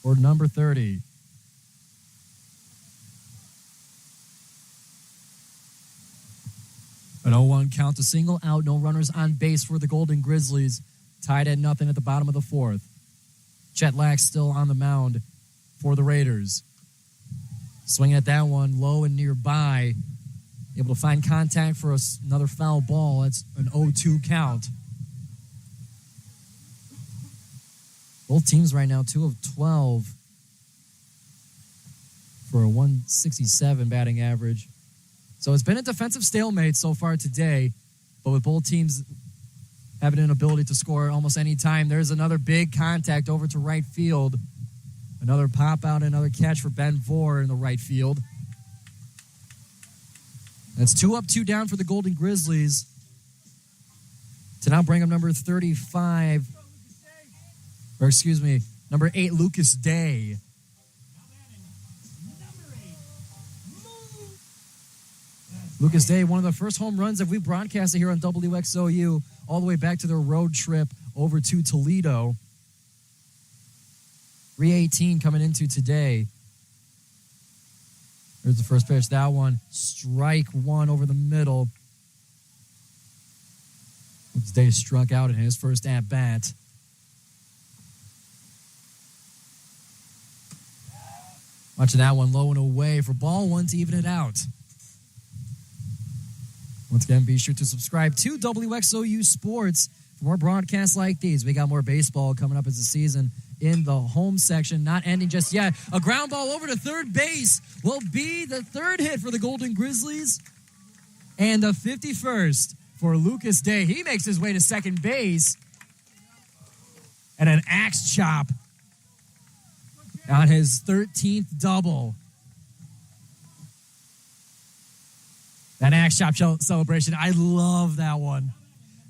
for number 30. An 0-1 count, a single out, no runners on base for the Golden Grizzlies. Tied at nothing at the bottom of the fourth. Chet Lax still on the mound for the Raiders. Swinging at that one, low and nearby. Able to find contact for another foul ball. That's an 0-2 count. Both teams right now, 2 of 12 for a 167 batting average. So it's been a defensive stalemate so far today, but with both teams having an ability to score almost any time, there's another big contact over to right field. Another pop out, another catch for Ben Vore in the right field. That's 2 up, 2 down for the Golden Grizzlies to now bring up number 35, or excuse me, number 8, Lucas Day. Lucas Day, one of the first home runs that we broadcasted here on WXOU, all the way back to their road trip over to Toledo. 3:18 coming into today. There's the first pitch. That one, strike one over the middle. Lucas Day struck out in his first at-bat. Watching that one low and away for ball one to even it out. Once again, be sure to subscribe to WXOU Sports for more broadcasts like these. We got more baseball coming up as the season in the home section, not ending just yet. A ground ball over to third base will be the third hit for the Golden Grizzlies. And the 51st for Lucas Day. He makes his way to second base. And an axe chop on his 13th double. That axe chop celebration, I love that one.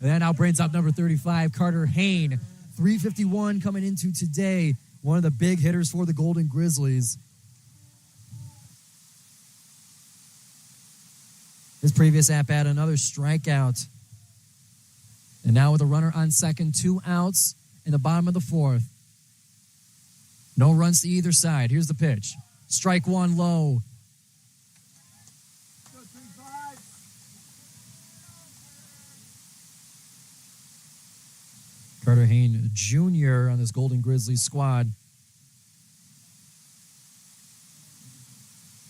And that now brings up number 35, Carter Hayne. 351 coming into today. One of the big hitters for the Golden Grizzlies. His previous at-bat, another strikeout. And now with a runner on second, 2 outs in the bottom of the fourth. No runs to either side. Here's the pitch. Strike one low. Carter Hayne Jr. on this Golden Grizzlies squad.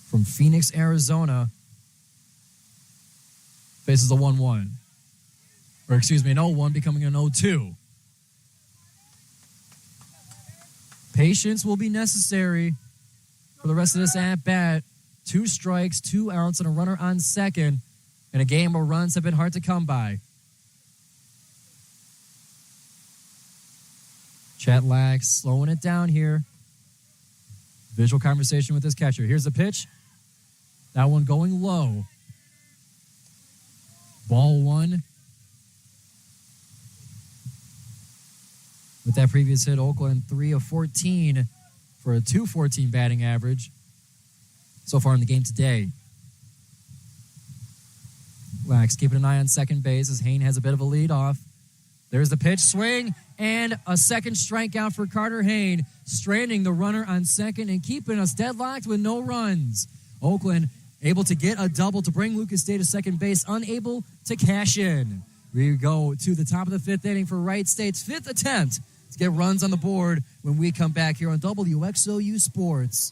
From Phoenix, Arizona. Faces a 1-1. Or excuse me, an 0-1 becoming an 0-2. Patience will be necessary for the rest of this at-bat. 2 strikes, 2 outs, and a runner on second in a game where runs have been hard to come by. Chet Lax slowing it down here. Visual conversation with his catcher. Here's the pitch. That one going low. Ball one. With that previous hit, Oakland 3 of 14 for a 214 batting average so far in the game today. Lax keeping an eye on second base as Hayne has a bit of a lead off. There's the pitch, swing, and a second strikeout for Carter Hayne, stranding the runner on second and keeping us deadlocked with no runs. Oakland able to get a double to bring Lucas Day to second base, unable to cash in. We go to the top of the 5th inning for Wright State's 5th attempt to get runs on the board when we come back here on WXOU Sports.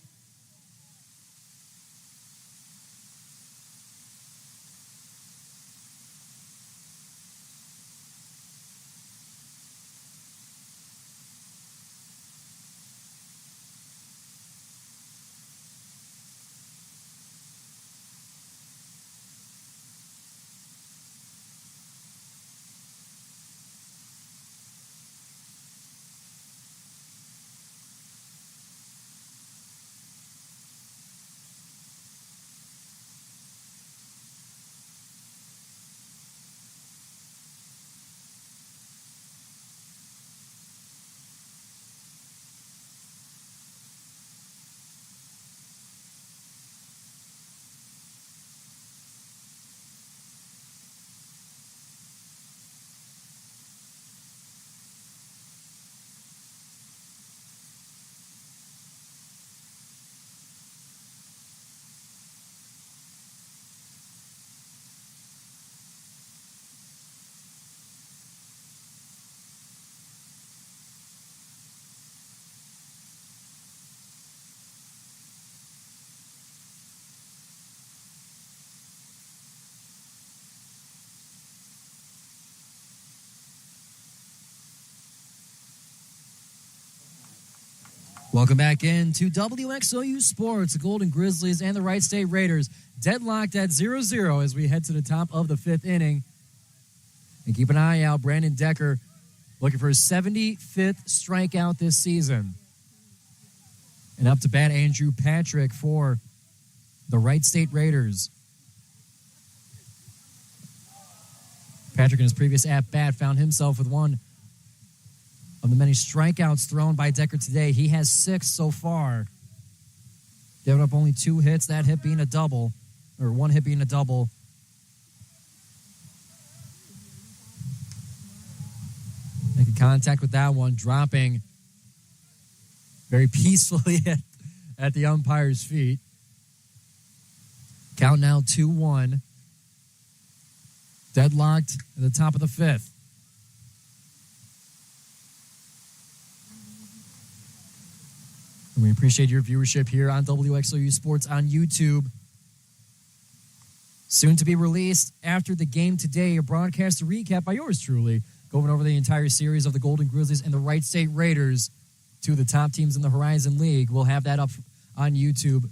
Welcome back into WXOU Sports. The Golden Grizzlies and the Wright State Raiders deadlocked at 0-0 as we head to the top of the fifth inning. And keep an eye out, Brandon Decker looking for his 75th strikeout this season. And up to bat, Andrew Patrick for the Wright State Raiders. Patrick in his previous at-bat found himself with one of the many strikeouts thrown by Decker today. He has 6 so far. Giving up only 2 hits, that hit being a double, or 1 hit being a double. Making contact with that one, dropping very peacefully at the umpire's feet. Count now 2-1. Deadlocked at the top of the fifth. And we appreciate your viewership here on WXOU Sports on YouTube. Soon to be released after the game today, a broadcast recap by yours truly, going over the entire series of the Golden Grizzlies and the Wright State Raiders, two of the top teams in the Horizon League. We'll have that up on YouTube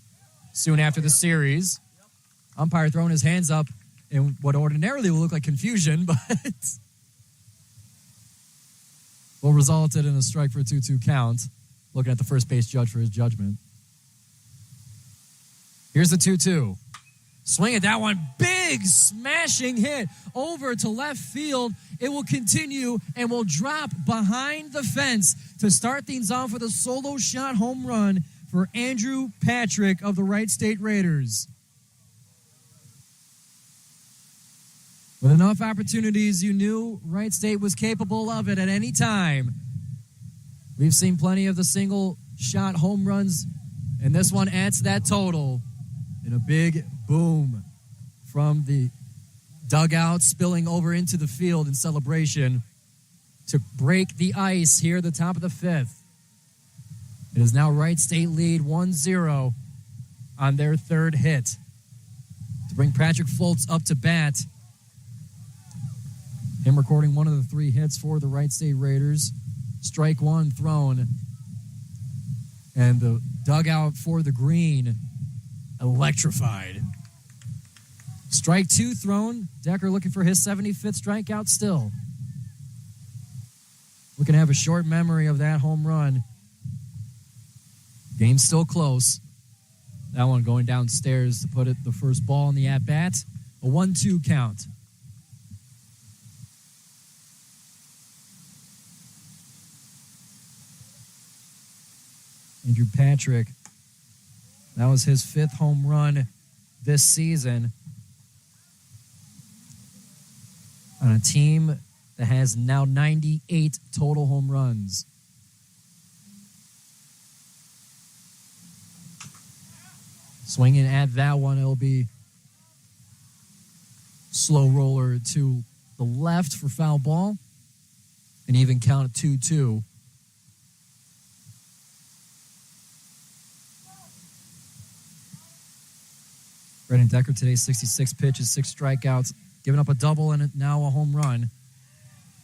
soon after the series. Umpire throwing his hands up in what ordinarily will look like confusion, but will result in a strike for a 2-2 count. Looking at the first base judge for his judgment. Here's the 2-2. Swing at that one. Big smashing hit over to left field. It will continue and will drop behind the fence to start things off with a solo shot home run for Andrew Patrick of the Wright State Raiders. With enough opportunities, you knew Wright State was capable of it at any time. We've seen plenty of the single-shot home runs, and this one adds to that total in a big boom from the dugout spilling over into the field in celebration to break the ice here at the top of the fifth. It is now Wright State lead 1-0 on their third hit. To bring Patrick Fultz up to bat, him recording one of the 3 hits for the Wright State Raiders. Strike 1 thrown. And the dugout for the green electrified. Strike 2 thrown. Decker looking for his 75th strikeout still. We can have a short memory of that home run. Game's still close. That one going downstairs to put it the first ball in the at-bat. A 1-2 count. Andrew Patrick, that was his 5th home run this season on a team that has now 98 total home runs. Swinging at that one, it'll be slow roller to the left for foul ball, and even count at 2-2. Brandon Decker today, 66 pitches, 6 strikeouts, giving up a double and now a home run.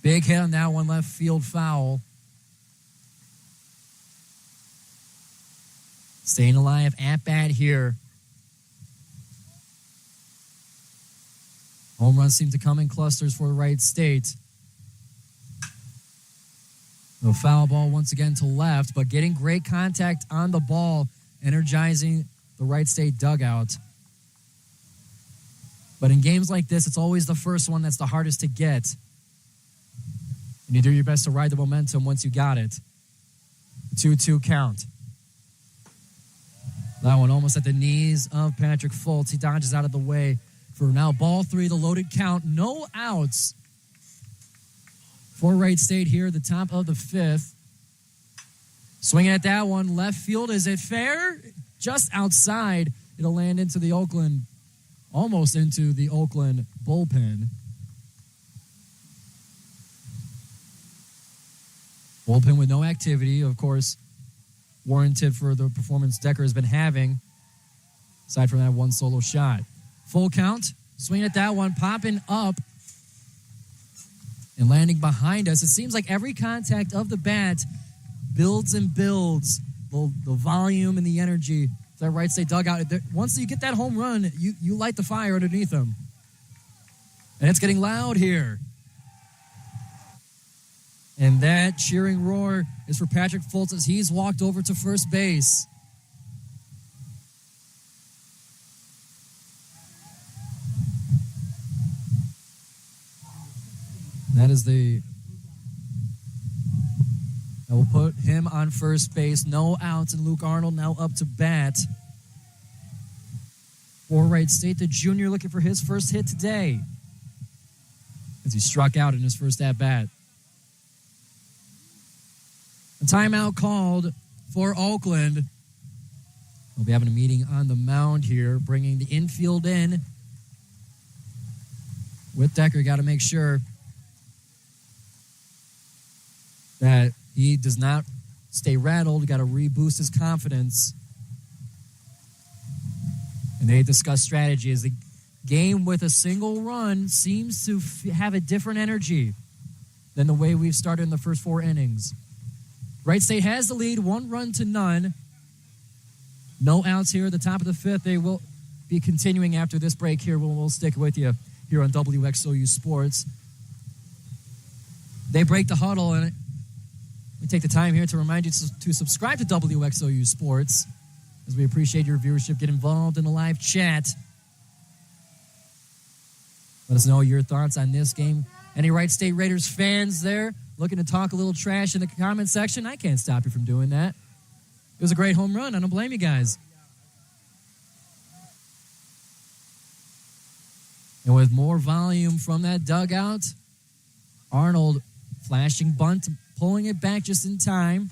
Big hit on that one, left field foul. Staying alive at bat here. Home runs seem to come in clusters for the Wright State. The foul ball once again to left, but getting great contact on the ball, energizing the Wright State dugout. But in games like this, it's always the first one that's the hardest to get. And you do your best to ride the momentum once you got it. 2-2 count. That one almost at the knees of Patrick Fultz. He dodges out of the way for now ball 3, the loaded count. No outs for Wright State here at the top of the 5th. Swinging at that one, left field. Is it fair? Just outside. It'll land into the Oakland, almost into the Oakland bullpen. Bullpen with no activity, of course, warranted for the performance Decker has been having, aside from that one solo shot. Full count, swing at that one, popping up and landing behind us. It seems like every contact of the bat builds and builds the volume and the energy that Wright State dugout. Once you get that home run, you light the fire underneath them. And it's getting loud here. And that cheering roar is for Patrick Fultz as he's walked over to first base. That will put him on first base. No outs, and Luke Arnold now up to bat. For Wright State, the junior looking for his first hit today as he struck out in his first at-bat. A timeout called for Oakland. We'll be having a meeting on the mound here, bringing the infield in. With Decker, got to make sure that he does not stay rattled. Got to reboost his confidence. And they discuss strategy as the game with a single run seems to have a different energy than the way we've started in the first 4 innings. Wright State has the lead, 1-0. No outs here at the top of the 5th. They will be continuing after this break here. We'll stick with you here on WXOU Sports. They break the huddle, and we take the time here to remind you to subscribe to WXOU Sports, as we appreciate your viewership. Get involved in the live chat. Let us know your thoughts on this game. Any Wright State Raiders fans there looking to talk a little trash in the comment section? I can't stop you from doing that. It was a great home run. I don't blame you guys. And with more volume from that dugout, Arnold flashing bunt, pulling it back just in time.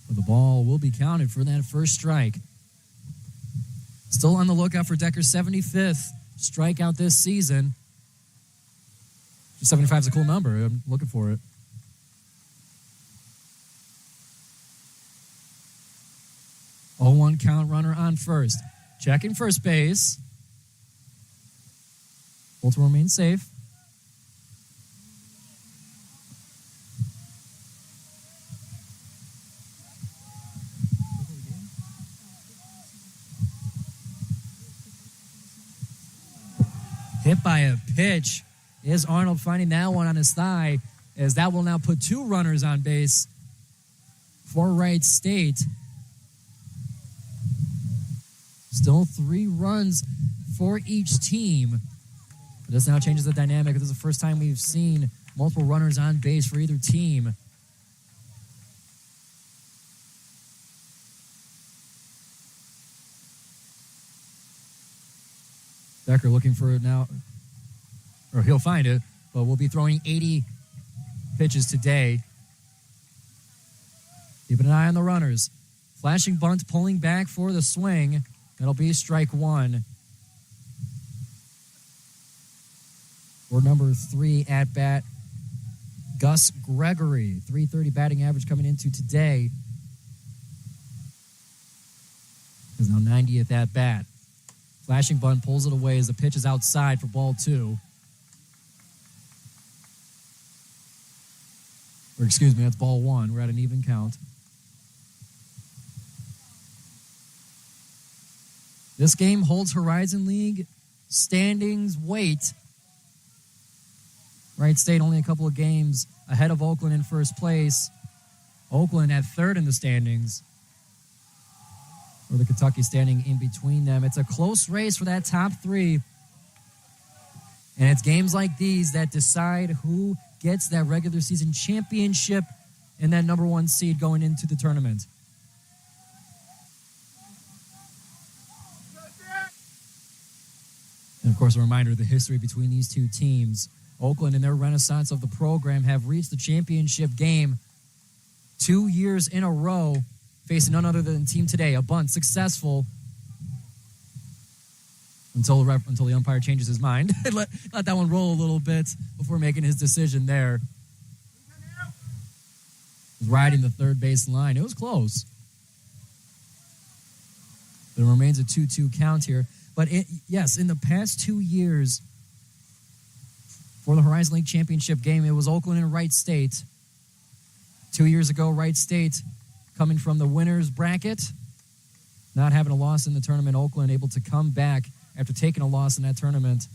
But the ball will be counted for that first strike. Still on the lookout for Decker's 75th strikeout this season. 75 is a cool number. I'm looking for it. Oh, 1 count, runner on first. Checking first base. Both will remain safe. Hit by a pitch. Is Arnold finding that one on his thigh, as that will now put 2 runners on base for Wright State. Still 3 runs for each team. But this now changes the dynamic. This is the first time we've seen multiple runners on base for either team. Decker looking for it now, or he'll find it, but we'll be throwing 80 pitches today. Keeping an eye on the runners. Flashing bunt, pulling back for the swing. That'll be strike 1. For number 3 at bat, Gus Gregory. .330 batting average coming into today. Is now 90th at bat. Flashing bunt pulls it away as the pitch is outside for ball 2. Or excuse me, that's ball 1. We're at an even count. This game holds Horizon League standings weight. Wright State only a couple of games ahead of Oakland in first place. Oakland at 3rd in the standings. Or the Kentucky standing in between them. It's a close race for that top 3. And it's games like these that decide who gets that regular season championship and that number 1 seed going into the tournament. And, of course, a reminder of the history between these 2 teams. Oakland, in their renaissance of the program, have reached the championship game 2 years in a row, facing none other than Team Today. A bunt, successful, until the umpire changes his mind. let that one roll a little bit before making his decision there. He was riding the third base line. It was close. There remains a 2-2 count here. But yes, in the past 2 years for the Horizon League Championship game, it was Oakland and Wright State. 2 years ago, Wright State coming from the winner's bracket. Not having a loss in the tournament, Oakland able to come back after taking a loss in that tournament.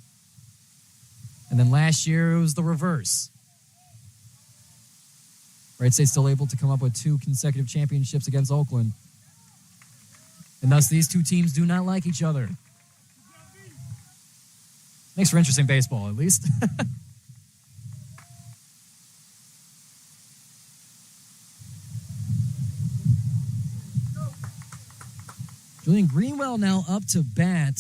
And then last year, it was the reverse. Wright State still able to come up with 2 consecutive championships against Oakland. And thus, these two teams do not like each other. Makes for interesting baseball, at least. Julian Greenwell now up to bat.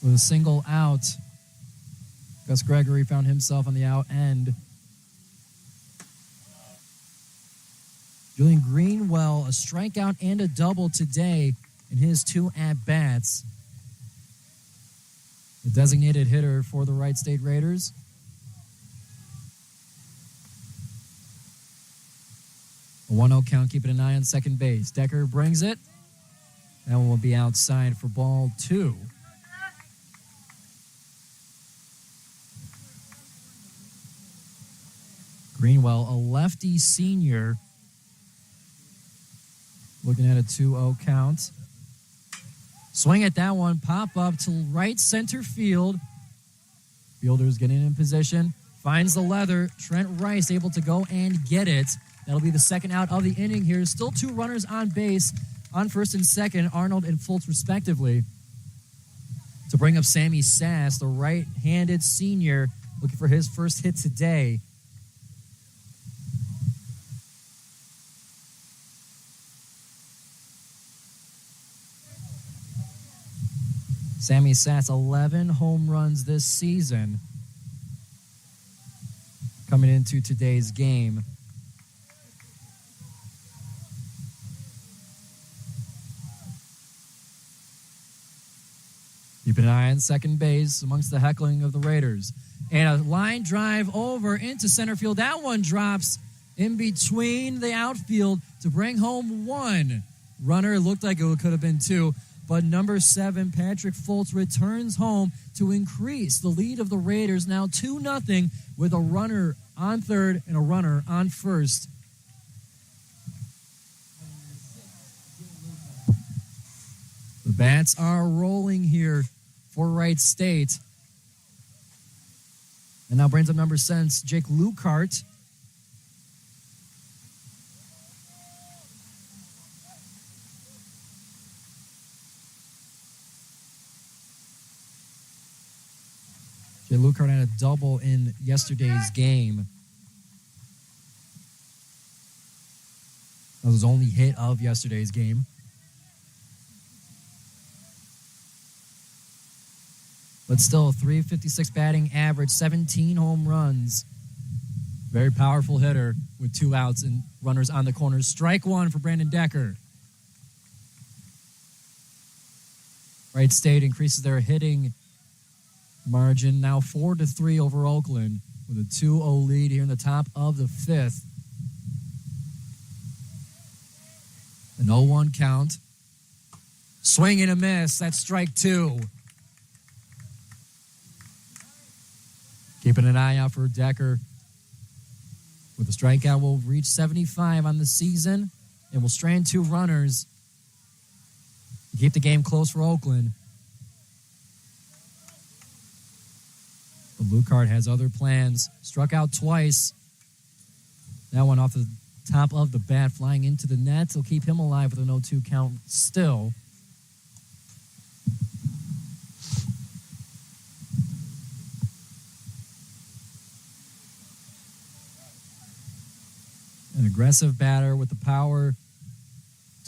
With a single out, Gus Gregory found himself on the out end. Julian Greenwell, a strikeout and a double today in his 2 at-bats. The designated hitter for the Wright State Raiders. A 1-0 count, keeping an eye on second base. Decker brings it. That one will be outside for ball 2. Greenwell, a lefty senior. Looking at a 2-0 count. Swing at that one, pop up to right center field. Fielder's getting in position, finds the leather. Trent Rice able to go and get it. That'll be the second out of the inning here. Still 2 runners on base on first and second, Arnold and Fultz respectively. To bring up Sammy Sass, the right-handed senior, looking for his first hit today. Sammy Sass, 11 home runs this season. Coming into today's game. Keeping an eye on second base amongst the heckling of the Raiders. And a line drive over into center field. That one drops in between the outfield to bring home 1. Runner, it looked like it could have been 2. But number 7, Patrick Fultz, returns home to increase the lead of the Raiders, now 2-0, with a runner on third and a runner on first. The bats are rolling here for Wright State. And now brings up number 7, Jake Lukart. Lukart had a double in yesterday's game. That was his only hit of yesterday's game. But still, a .356 batting average, 17 home runs. Very powerful hitter with 2 outs and runners on the corners. Strike 1 for Brandon Decker. Wright State increases their hitting margin, now 4-3 over Oakland, with a 2-0 lead here in the top of the 5th. An 0-1 count. Swing and a miss. That's strike 2. Keeping an eye out for Decker. With a strikeout, will reach 75 on the season and will strand 2 runners to keep the game close for Oakland. But Lukart has other plans. Struck out twice. That one off the top of the bat, flying into the net. Will keep him alive with an 0-2 count still. An aggressive batter with the power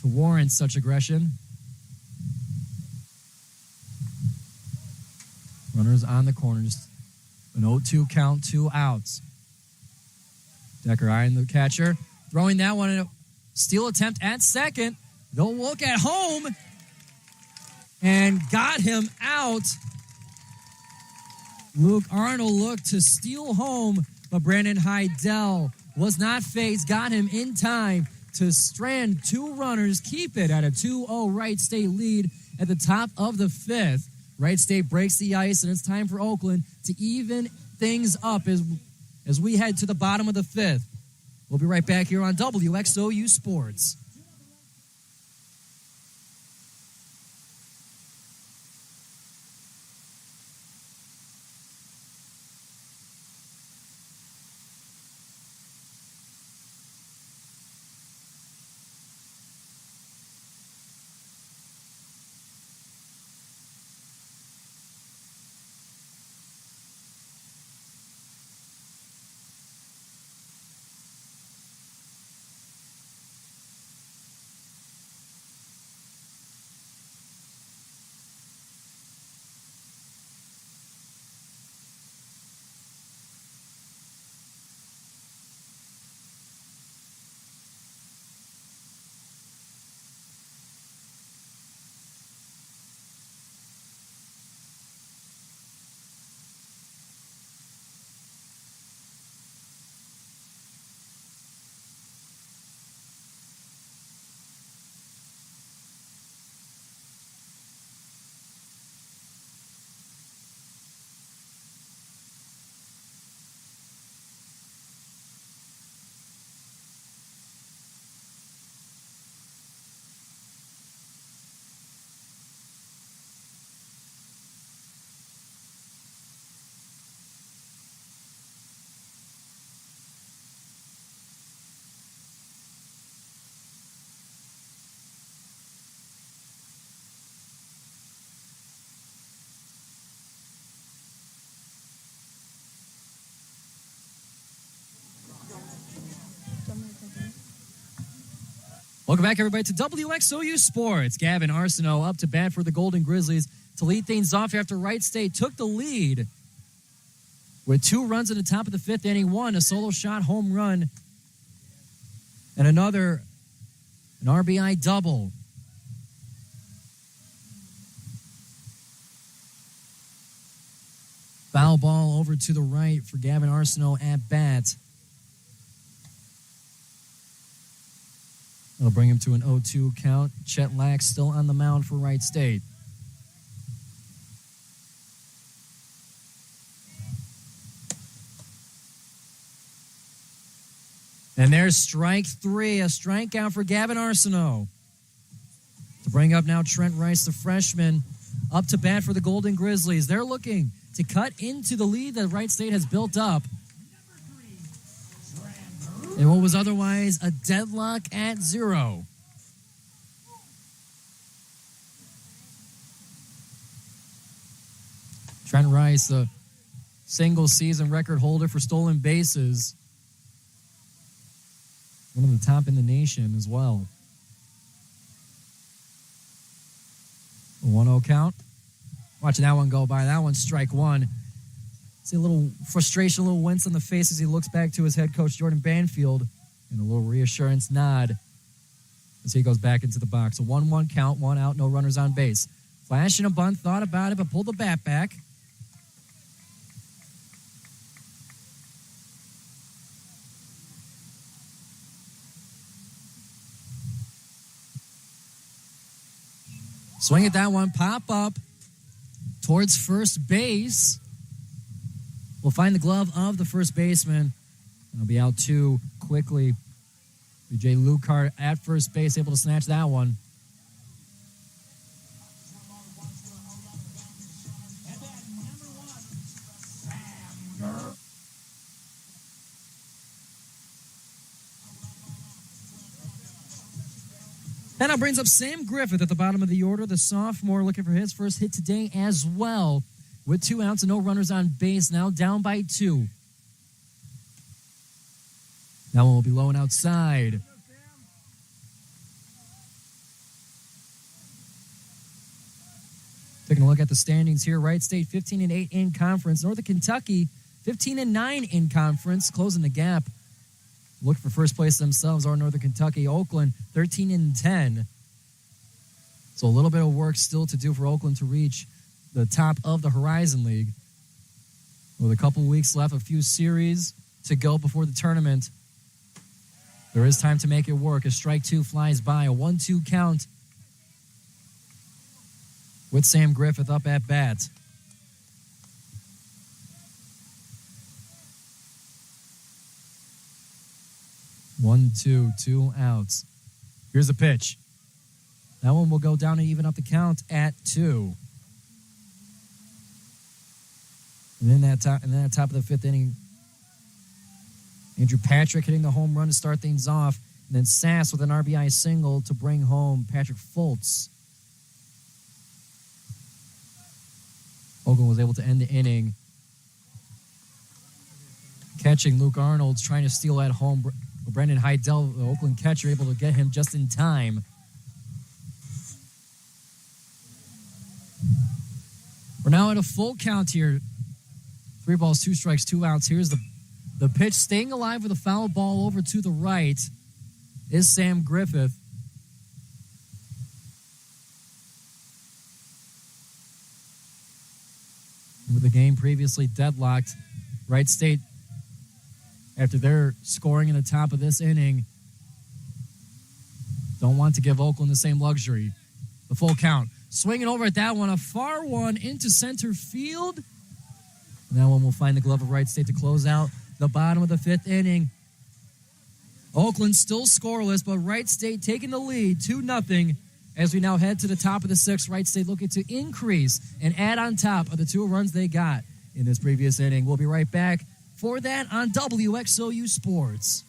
to warrant such aggression. Runners on the corners. An 0-2 count, 2 outs. Decker eyeing the catcher. Throwing that one in a steal attempt at second. They'll look at home. And got him out. Luke Arnold looked to steal home, but Brandon Heidel was not phased. Got him in time to strand 2 runners, keep it at a 2-0 Wright State lead at the top of the 5th. Wright State breaks the ice, and it's time for Oakland to even things up as we head to the bottom of the fifth. We'll be right back here on WXOU Sports. Welcome back, everybody, to WXOU Sports. Gavin Arsenault up to bat for the Golden Grizzlies to lead things off after Wright State took the lead with 2 runs at the top of the fifth inning. One, a solo shot home run, and another, an RBI double. Foul ball over to the right for Gavin Arsenault at bat. It'll bring him to an 0-2 count. Chet Lack still on the mound for Wright State. And there's strike 3, a strikeout for Gavin Arsenault. To bring up now Trent Rice, the freshman, up to bat for the Golden Grizzlies. They're looking to cut into the lead that Wright State has built up. And what was otherwise a deadlock at 0. Trent Rice, a single-season record holder for stolen bases. One of the top in the nation as well. A 1-0 count. Watching that one go by. That one's strike 1. See a little frustration, a little wince on the face as he looks back to his head coach, Jordan Banfield, and a little reassurance nod as he goes back into the box. A 1-1 count, 1 out, no runners on base. Flashing a bunt, thought about it, but pulled the bat back. Swing at that one, pop up towards first base. We'll find the glove of the first baseman. It'll be out 2 quickly. B.J. Lucart at first base, able to snatch that one. And that brings up Sam Griffith at the bottom of the order, the sophomore, looking for his first hit today as well. With 2 outs and no runners on base, now down by 2. That one will be low and outside. Taking a look at the standings here. Wright State 15-8 in conference. Northern Kentucky 15-9 in conference, closing the gap. Look for first place themselves or Northern Kentucky. Oakland 13-10. So a little bit of work still to do for Oakland to reach the top of the Horizon League. With a couple weeks left, a few series to go before the tournament. There is time to make it work as strike 2 flies by. A 1-2 count with Sam Griffith up at bat. One, two outs. Here's a pitch. That one will go down and even up the count at 2. And then that top of the 5th inning, Andrew Patrick hitting the home run to start things off. And then Sass with an RBI single to bring home Patrick Fultz. Oakland was able to end the inning. Catching Luke Arnold's trying to steal at home. Brendan Heidel, the Oakland catcher, able to get him just in time. We're now at a full count here. 3 balls, 2 strikes, 2 outs. Here's the pitch. Staying alive with a foul ball over to the right is Sam Griffith. With the game previously deadlocked, Wright State, after their scoring in the top of this inning, don't want to give Oakland the same luxury. The full count. Swinging over at that one, a far one into center field. And that one will find the glove of Wright State to close out the bottom of the 5th inning. Oakland still scoreless, but Wright State taking the lead 2-0 as we now head to the top of the 6th. Wright State looking to increase and add on top of the 2 runs they got in this previous inning. We'll be right back for that on WXOU Sports.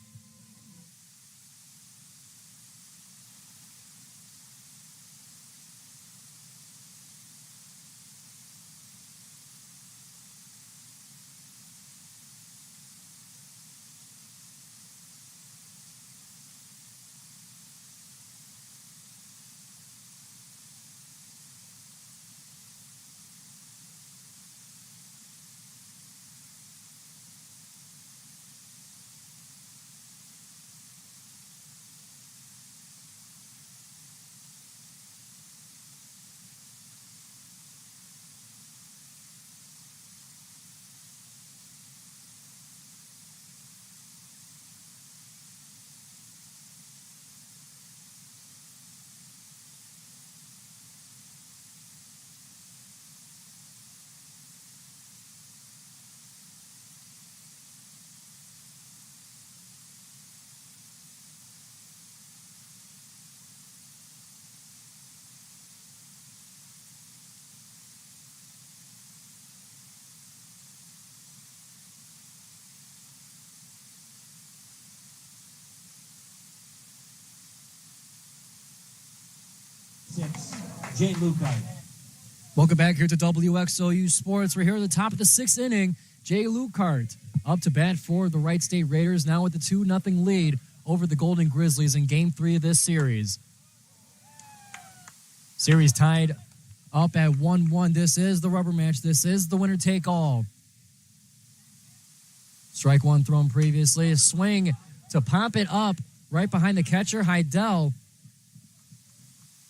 Jay Lucart. Welcome back here to WXOU Sports. We're here at the top of the 6th inning. Jay Lucart up to bat for the Wright State Raiders, now with the 2-0 lead over the Golden Grizzlies in Game 3 of this series. Series tied up at 1-1. This is the rubber match. This is the winner-take-all. Strike one thrown previously. A swing to pop it up right behind the catcher, Heidel.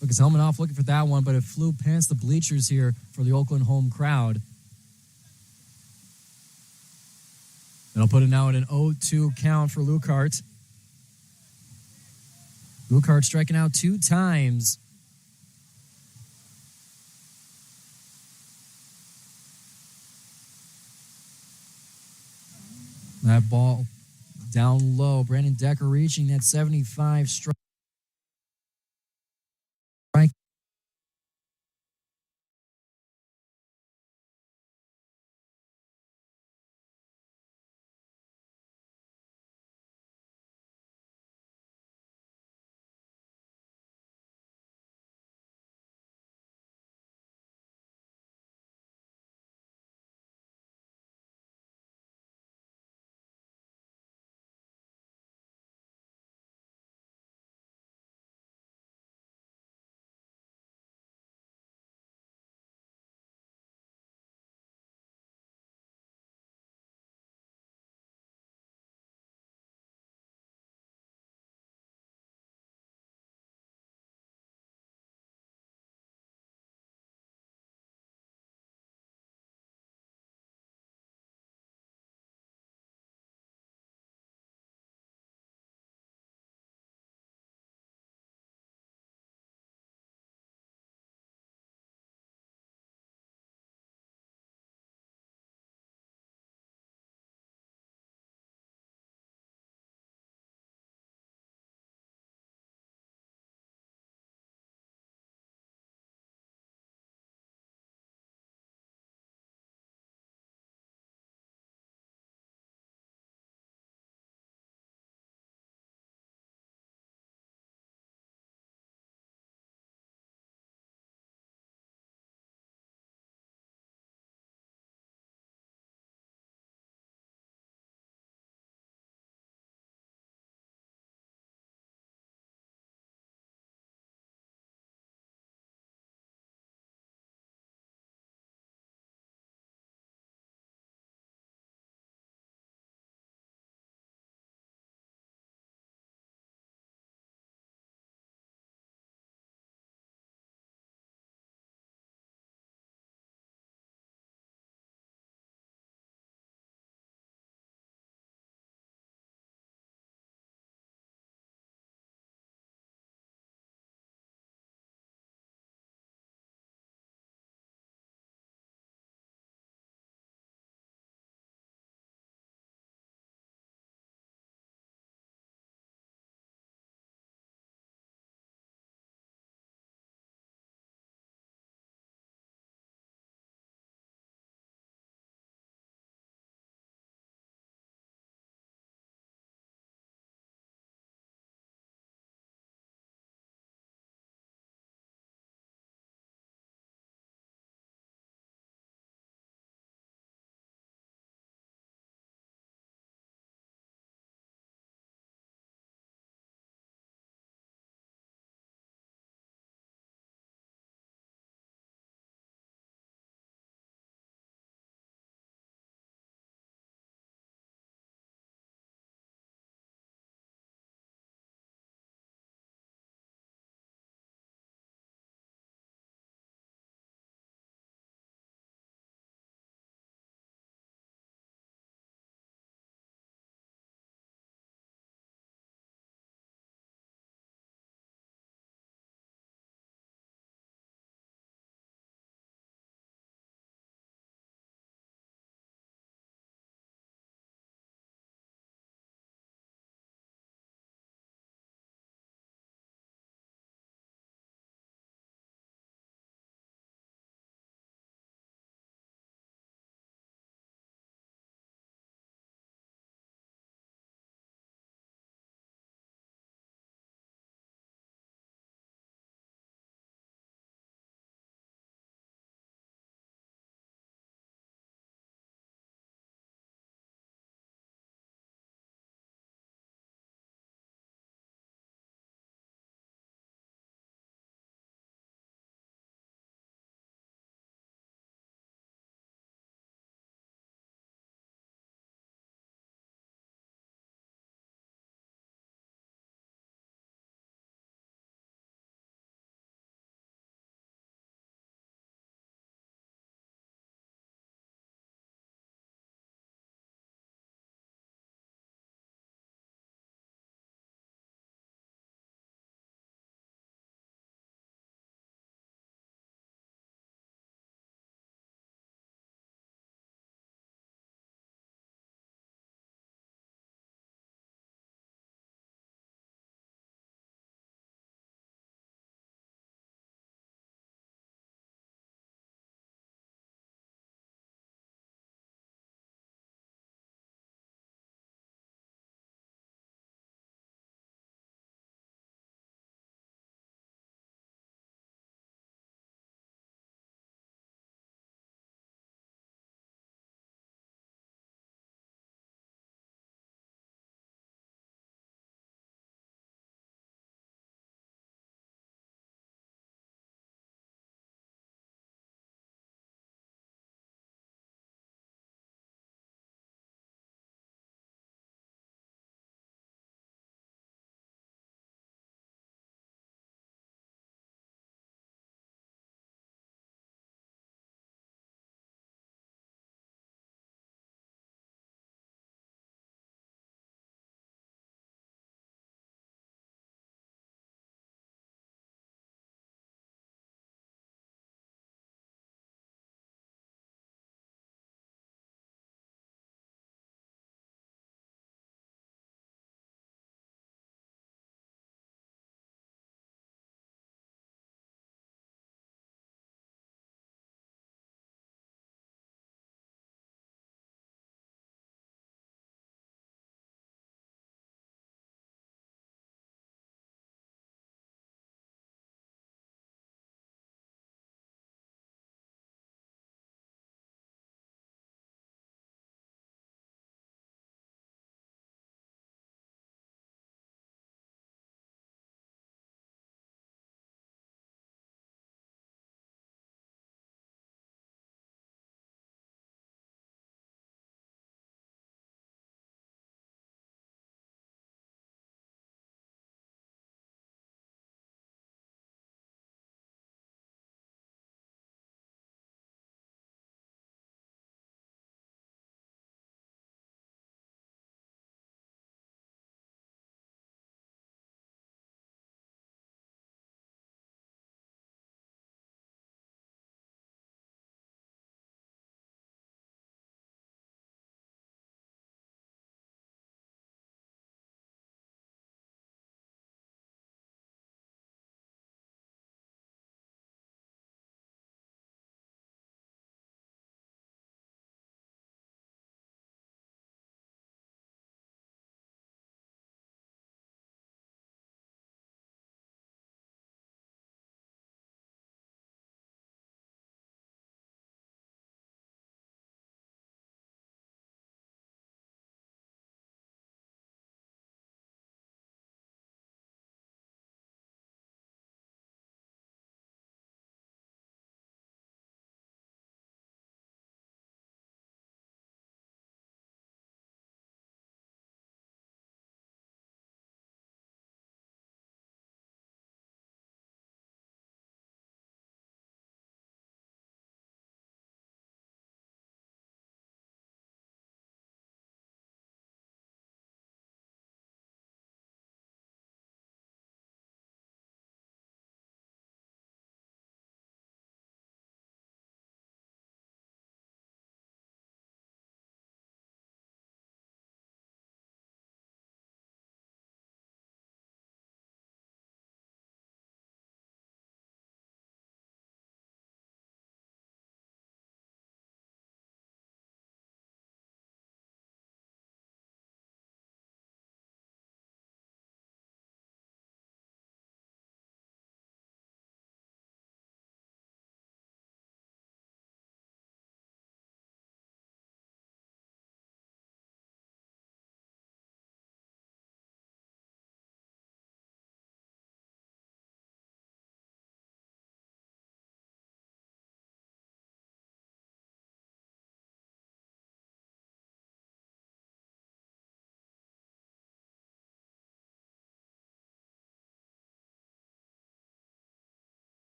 Took his helmet off looking for that one, but it flew past the bleachers here for the Oakland home crowd. That'll put it now at an 0-2 count for Lucart. Lucart striking out 2 times. That ball down low. Brandon Decker reaching that 75 strike.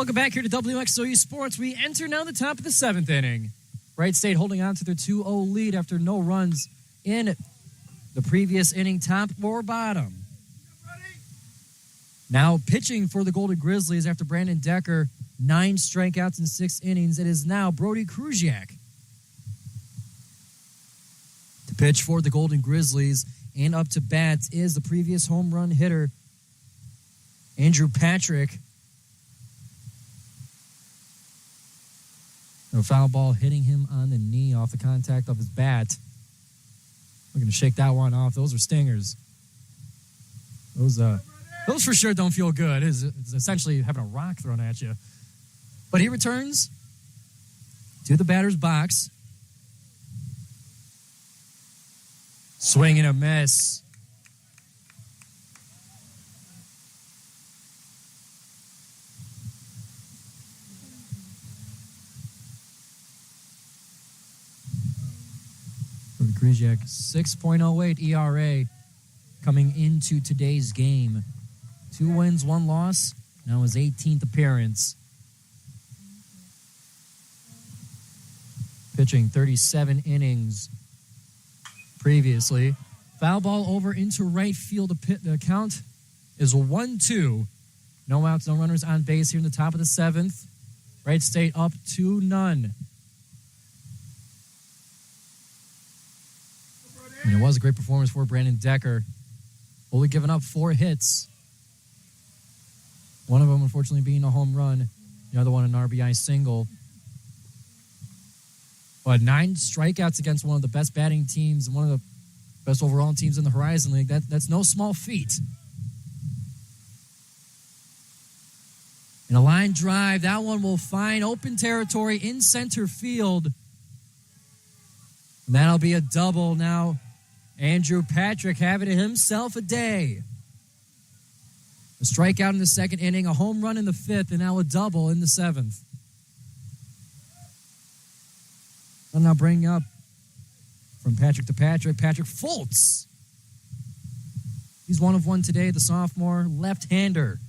Welcome back here to WXOU Sports. We enter now the top of the 7th inning. Wright State holding on to their 2-0 lead after no runs in the previous inning, top or bottom. Now pitching for the Golden Grizzlies after Brandon Decker, 9 strikeouts in 6 innings. It is now Brody Kruziak to pitch for the Golden Grizzlies. And up to bat is the previous home run hitter, Andrew Patrick. A foul ball hitting him on the knee off the contact of his bat. We're going to shake that one off. Those are stingers. Those for sure don't feel good. It's essentially having a rock thrown at you. But he returns to the batter's box. Swing and a miss. For the Kruziak, 6.08 ERA coming into today's game. 2 wins, 1 loss. Now his 18th appearance. Pitching 37 innings previously. Foul ball over into right field. The count is 1-2. No outs, no runners on base here in the top of the 7th. Wright State up 2-0. And it was a great performance for Brandon Decker. Only giving up 4 hits. One of them, unfortunately, being a home run. The other one, an RBI single. But 9 strikeouts against one of the best batting teams and one of the best overall teams in the Horizon League. That's no small feat. And a line drive. That one will find open territory in center field. And that'll be a double now. Andrew Patrick having himself a day. A strikeout in the 2nd inning, a home run in the 5th, and now a double in the 7th. I'll now bring up from Patrick to Patrick, Patrick Fultz. He's 1 of 1 today, the sophomore left-hander.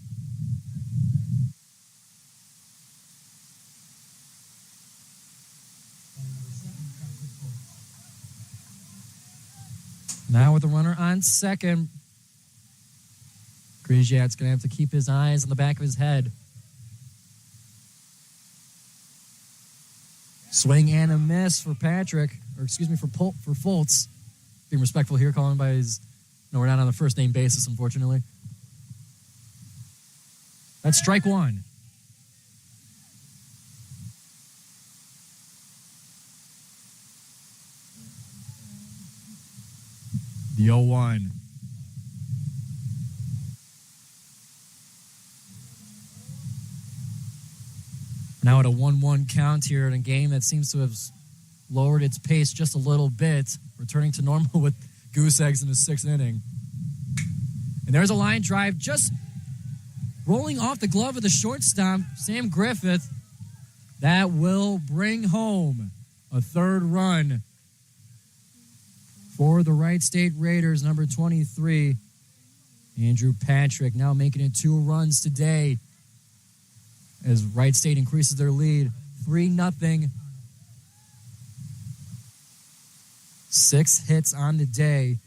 Now with the runner on second, Kruziak's going to have to keep his eyes on the back of his head. Swing and a miss for Patrick, for Fultz. Being respectful here, calling him by his... No, we're not on the first name basis, unfortunately. That's strike 1. The 0-1. Now at a 1-1 count here in a game that seems to have lowered its pace just a little bit, returning to normal with goose eggs in the 6th inning. And there's a line drive just rolling off the glove of the shortstop, Sam Griffith. That will bring home a 3rd run for the Wright State Raiders, number 23, Andrew Patrick, now making it 2 runs today as Wright State increases their lead, 3-0. 6 hits on the day.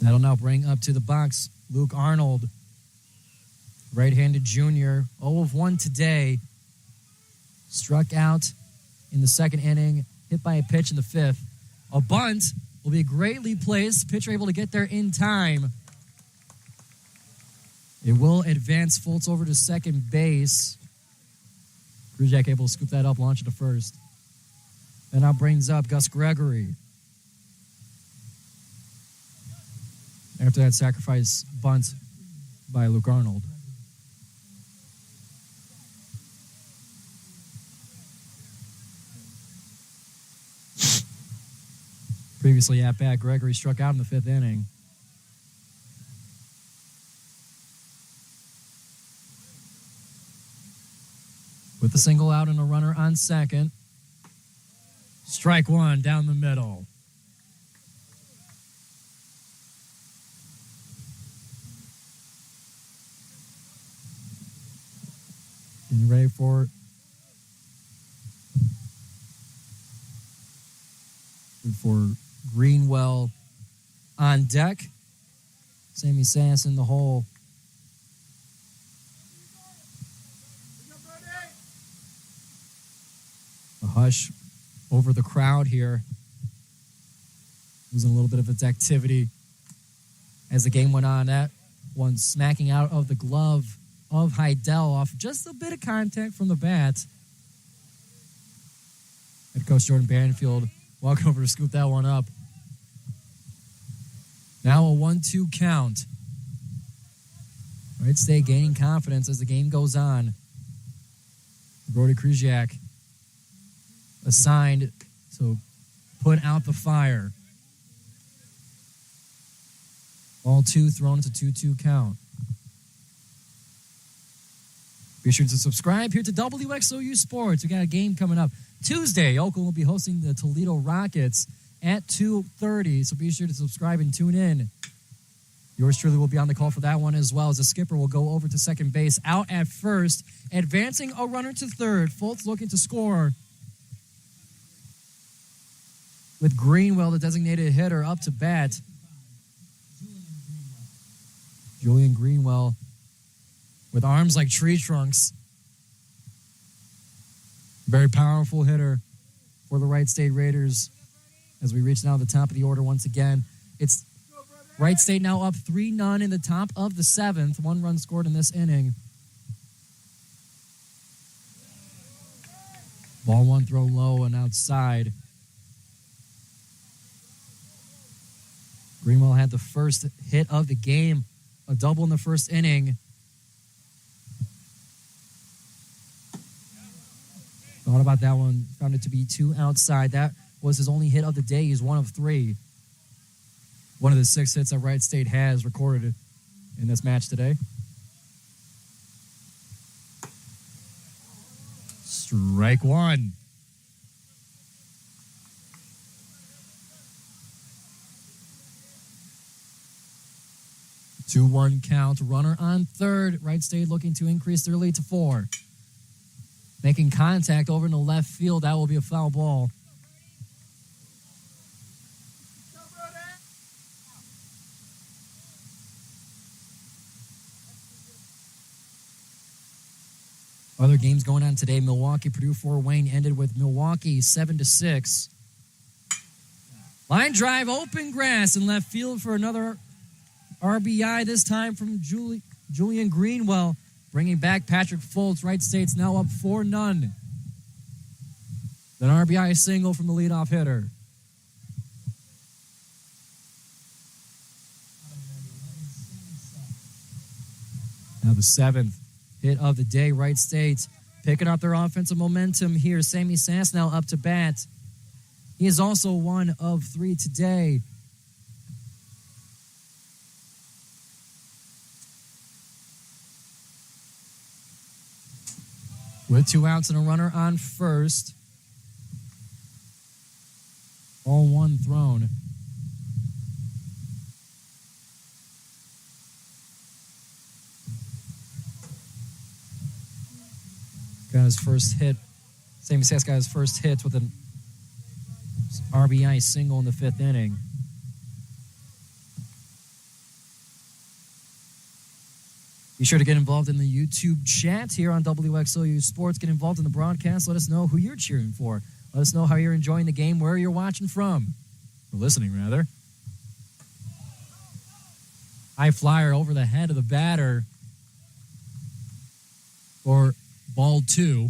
That'll now bring up to the box Luke Arnold, right-handed junior, 0 of 1 today. Struck out in the 2nd inning, hit by a pitch in the 5th. A bunt will be greatly placed. Pitcher able to get there in time. It will advance Fultz over to second base. Kruziak able to scoop that up, launch it to first. That now brings up Gus Gregory. After that sacrifice bunt by Luke Arnold. Previously at bat, Gregory struck out in the 5th inning. With a single out and a runner on second. Strike 1 down the middle. Getting ready for Greenwell on deck. Sammy Sass in the hole. A hush over the crowd here. Losing a little bit of its activity as the game went on. That one smacking out of the glove of Heidel off just a bit of contact from the bat. Head coach Jordan Banfield walking over to scoop that one up. Now a 1-2 count. Wright State gaining confidence as the game goes on. Brody Krzyzak assigned to put out the fire. Ball 2 thrown into 2-2 count. Be sure to subscribe here to WXOU Sports. We got a game coming up Tuesday. Oakland will be hosting the Toledo Rockets at 2:30, so be sure to subscribe and tune in. Yours truly will be on the call for that one as well, as the skipper will go over to second base, out at first, advancing a runner to third. Fultz looking to score with Greenwell, the designated hitter, up to bat. Julian Greenwell with arms like tree trunks. Very powerful hitter for the Wright State Raiders as we reach now the top of the order once again. It's Wright State now up 3-0 in the top of the seventh. 1 run scored in this inning. Ball 1 thrown low and outside. Greenwell had the first hit of the game, a double in the first inning. Thought about that one, found it to be 2 outside. That was his only hit of the day. He's 1 of 3. One of the 6 hits that Wright State has recorded in this match today. Strike 1. Two 2-1 count. Runner on third. Wright State looking to increase their lead to 4. Making contact over in the left field. That will be a foul ball. Other games going on today. Milwaukee, Purdue, Fort Wayne ended with Milwaukee 7-6. Line drive, open grass in left field for another RBI, this time from Julian Greenwell, bringing back Patrick Fultz. Wright State's now up 4-0. An RBI single from the leadoff hitter. Now the 7th hit of the day. Wright State picking up their offensive momentum here. Sammy Sass now up to bat. He is also 1 of 3 today. With 2 outs and a runner on first. All 1 thrown. Got his first hit. Sammy Sass got his first hit with an RBI single in the 5th inning. Be sure to get involved in the YouTube chat here on WXOU Sports. Get involved in the broadcast. Let us know who you're cheering for. Let us know how you're enjoying the game, where you're watching from. Or listening, rather. High flyer over the head of the batter for ball 2.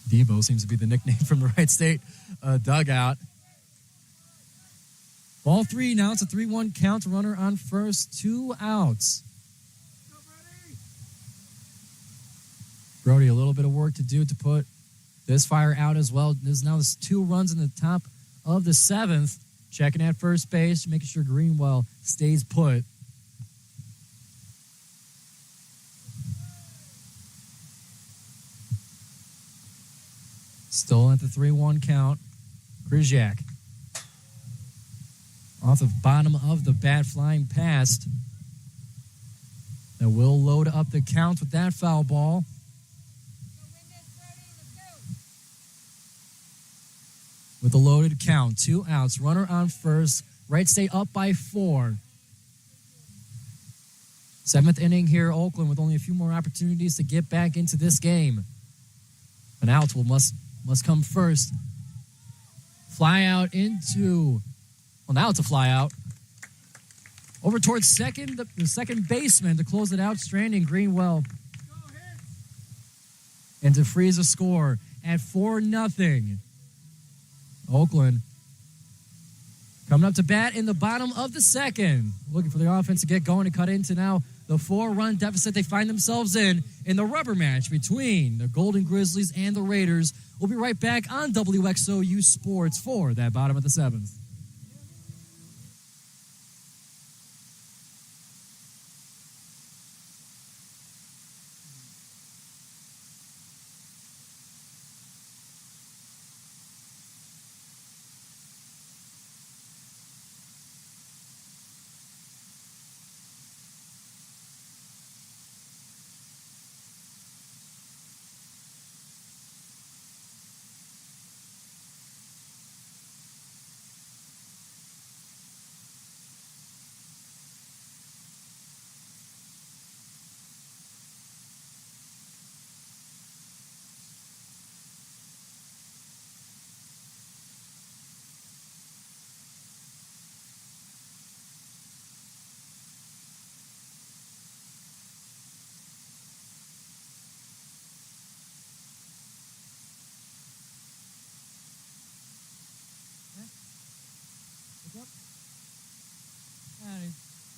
Debo seems to be the nickname from the Wright State dugout. Ball 3 now. It's a 3-1 count. Runner on first. 2 outs. Brody, a little bit of work to do to put this fire out as well. There's now 2 runs in the top of the 7th. Checking at first base, making sure Greenwell stays put. Still at the 3-1 count. Krysiak. Off the bottom of the bat, flying past. That will load up the count with that foul ball. With a loaded count, 2 outs, runner on first. Wright State up by 4. 7th inning here, Oakland with only a few more opportunities to get back into this game. An out must come first. Fly out into, well, now it's a fly out. Over towards second, the second baseman to close it out, Stranding Greenwell. And to freeze a score at 4-0. Oakland coming up to bat in the bottom of the second. Looking for the offense to get going to cut into now the 4-run deficit they find themselves in the rubber match between the Golden Grizzlies and the Raiders. We'll be right back on WXOU Sports for that bottom of the 7th.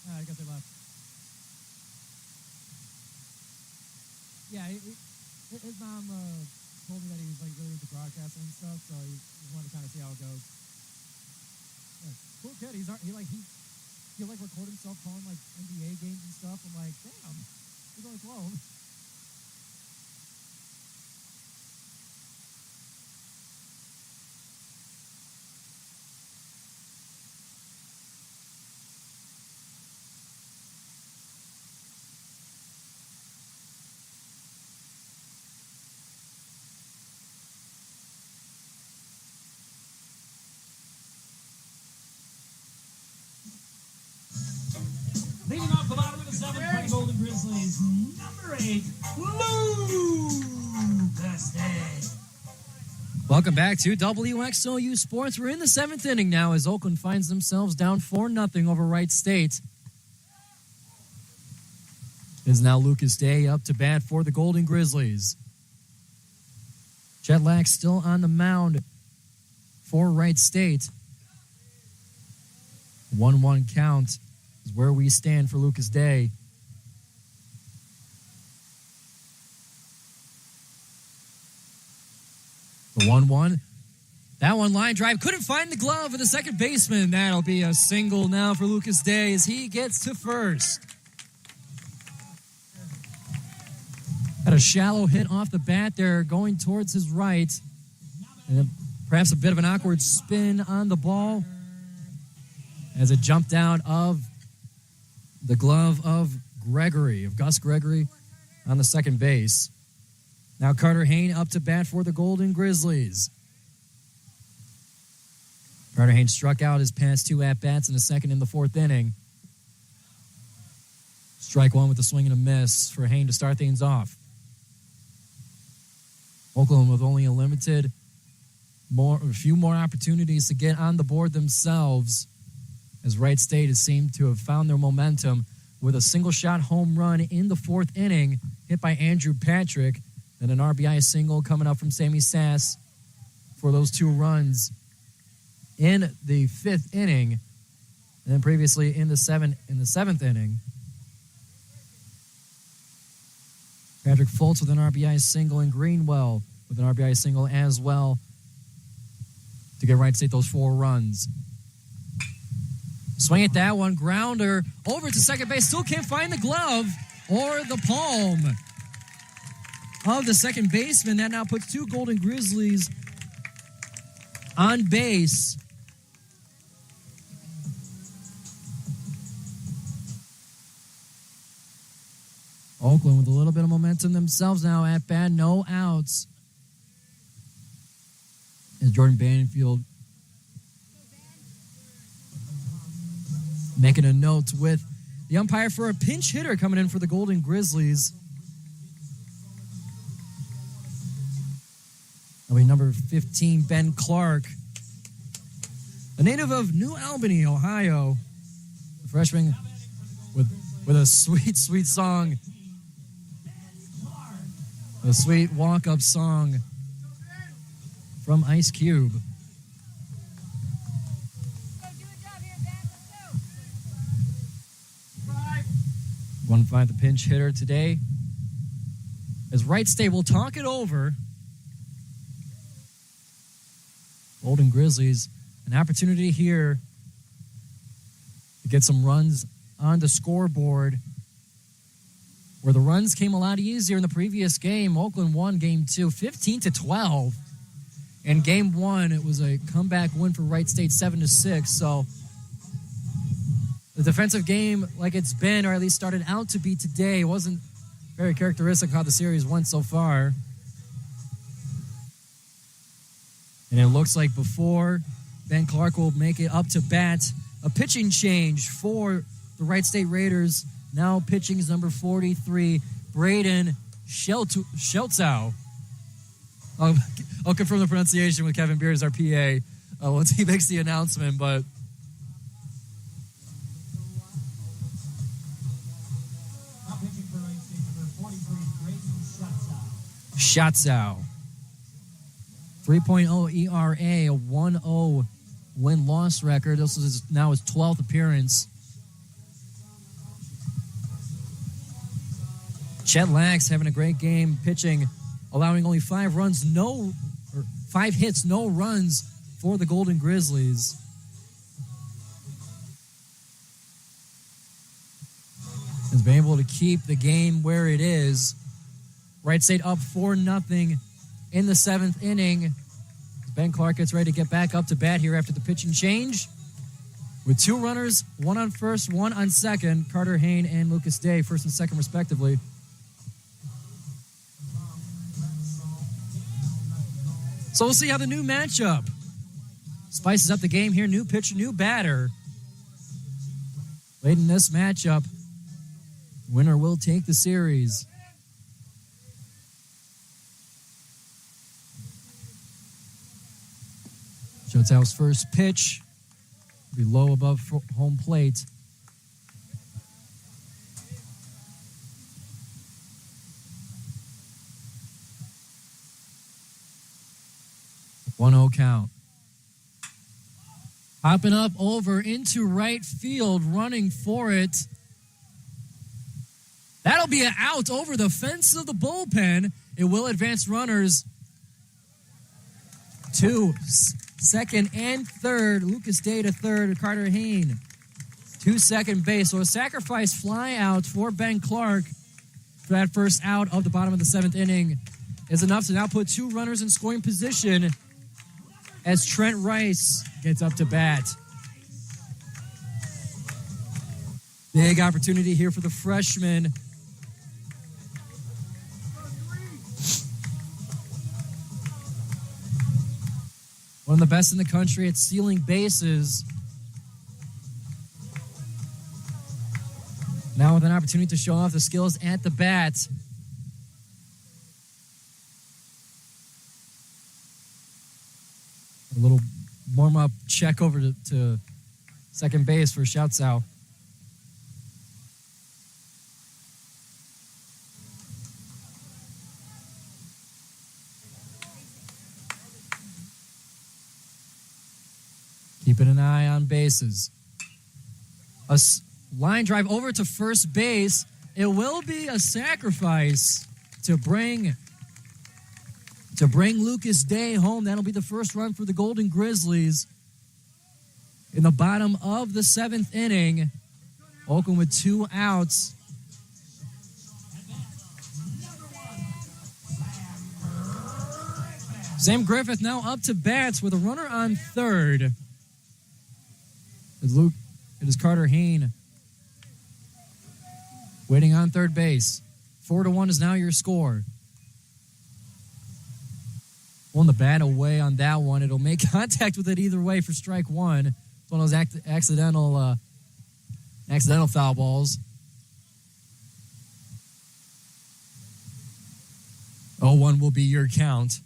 I guess they left. Yeah, his mom told me that he was like really into broadcasting and stuff, so he just wanted to kind of see how it goes. Yeah, cool kid. He'll like record himself calling like NBA games and stuff. I'm like, damn, he's only 12. Leading off the bottom of the 7th for the Golden Grizzlies, number 8, Lucas Day. Welcome back to WXOU Sports. We're in the 7th inning now as Oakland finds themselves down 4-0 over Wright State. It is now Lucas Day up to bat for the Golden Grizzlies. Jet Lack still on the mound for Wright State. 1-1 count is where we stand for Lucas Day. The 1-1. That one line drive. Couldn't find the glove of the second baseman. That'll be a single now for Lucas Day as he gets to first. Had a shallow hit off the bat there going towards his right. And then perhaps a bit of an awkward spin on the ball as it jumped out of the glove of Gus Gregory on the second base. Now Carter Hayne up to bat for the Golden Grizzlies. Carter Hayne struck out his past 2 at-bats in the second and the 4th inning. Strike 1 with a swing and a miss for Hayne to start things off. Oakland with only a few more opportunities to get on the board themselves, as Wright State has seemed to have found their momentum with a single-shot home run in the 4th inning, hit by Andrew Patrick, and an RBI single coming up from Sammy Sass for those 2 runs in the 5th inning, and then previously in the 7th inning. Patrick Fultz with an RBI single and Greenwell with an RBI single as well to get Wright State those 4 runs. Swing at that one, grounder over to second base. Still can't find the glove or the palm of the second baseman. That now puts 2 Golden Grizzlies on base. Oakland with a little bit of momentum themselves now at bat. No outs. As Jordan Banfield making a note with the umpire for a pinch hitter coming in for the Golden Grizzlies. That'll be number 15, Ben Clark. A native of New Albany, Ohio. A freshman with a sweet, sweet song. A sweet walk-up song from Ice Cube. Going to find the pinch hitter today. As Wright State will talk it over. Golden Grizzlies, an opportunity here to get some runs on the scoreboard. Where the runs came a lot easier in the previous game. Oakland won game 2, 15-12. In game 1, it was a comeback win for Wright State, 7-6. So the defensive game, like it's been, or at least started out to be today, wasn't very characteristic of how the series went so far. And it looks like before Ben Clark will make it up to bat, a pitching change for the Wright State Raiders. Now pitching is number 43, Braden WXOU. I'll confirm the pronunciation with Kevin Beers, our PA, once he makes the announcement. But WXOU. 3.0 ERA, a 1-0 win-loss record. This is now his 12th appearance. Chet Lax having a great game pitching, allowing only 5 hits, no runs for the Golden Grizzlies. Has been able to keep the game where it is. Wright State up 4-0 in the 7th inning. Ben Clark gets ready to get back up to bat here after the pitching change. With 2 runners, 1 on first, 1 on second. Carter Hayne and Lucas Day, first and second respectively. So we'll see how the new matchup spices up the game here. New pitcher, new batter. Late in this matchup, winner will take the series. WXOU's first pitch will be low above home plate. One 1-0 count. Hopping up over into right field, running for it. That'll be an out over the fence of the bullpen. It will advance runners to second and third. Lucas Day to third. Carter Hayne to second base. So a sacrifice fly out for Ben Clark for that first out of the bottom of the 7th inning is enough to now put 2 runners in scoring position as Trent Rice gets up to bat. Big opportunity here for the freshman. One of the best in the country at stealing bases. Now with an opportunity to show off the skills at the bat. A little warm-up check over to second base for WXOU. Keeping an eye on bases. A line drive over to first base. It will be a sacrifice to bring Lucas Day home. That'll be the first run for the Golden Grizzlies in the bottom of the 7th inning. Oakland with 2 outs. Sam Griffith now up to bat with a runner on third. It is Carter Hayne waiting on third base. 4-1 is now your score. Pulling the bat away on that one. It'll make contact with it either way for strike one. It's one of those accidental foul balls. 0-1 will be your count.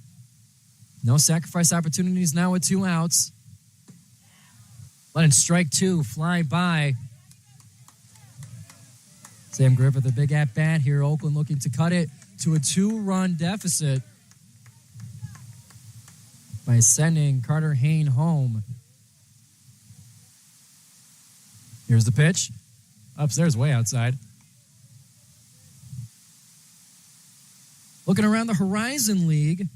No sacrifice opportunities now with 2 outs. Letting strike 2 fly by. Sam Griffith, a big at-bat here. Oakland looking to cut it to a 2-run deficit by sending Carter Hayne home. Here's the pitch. Upstairs, way outside. Looking around the Horizon League,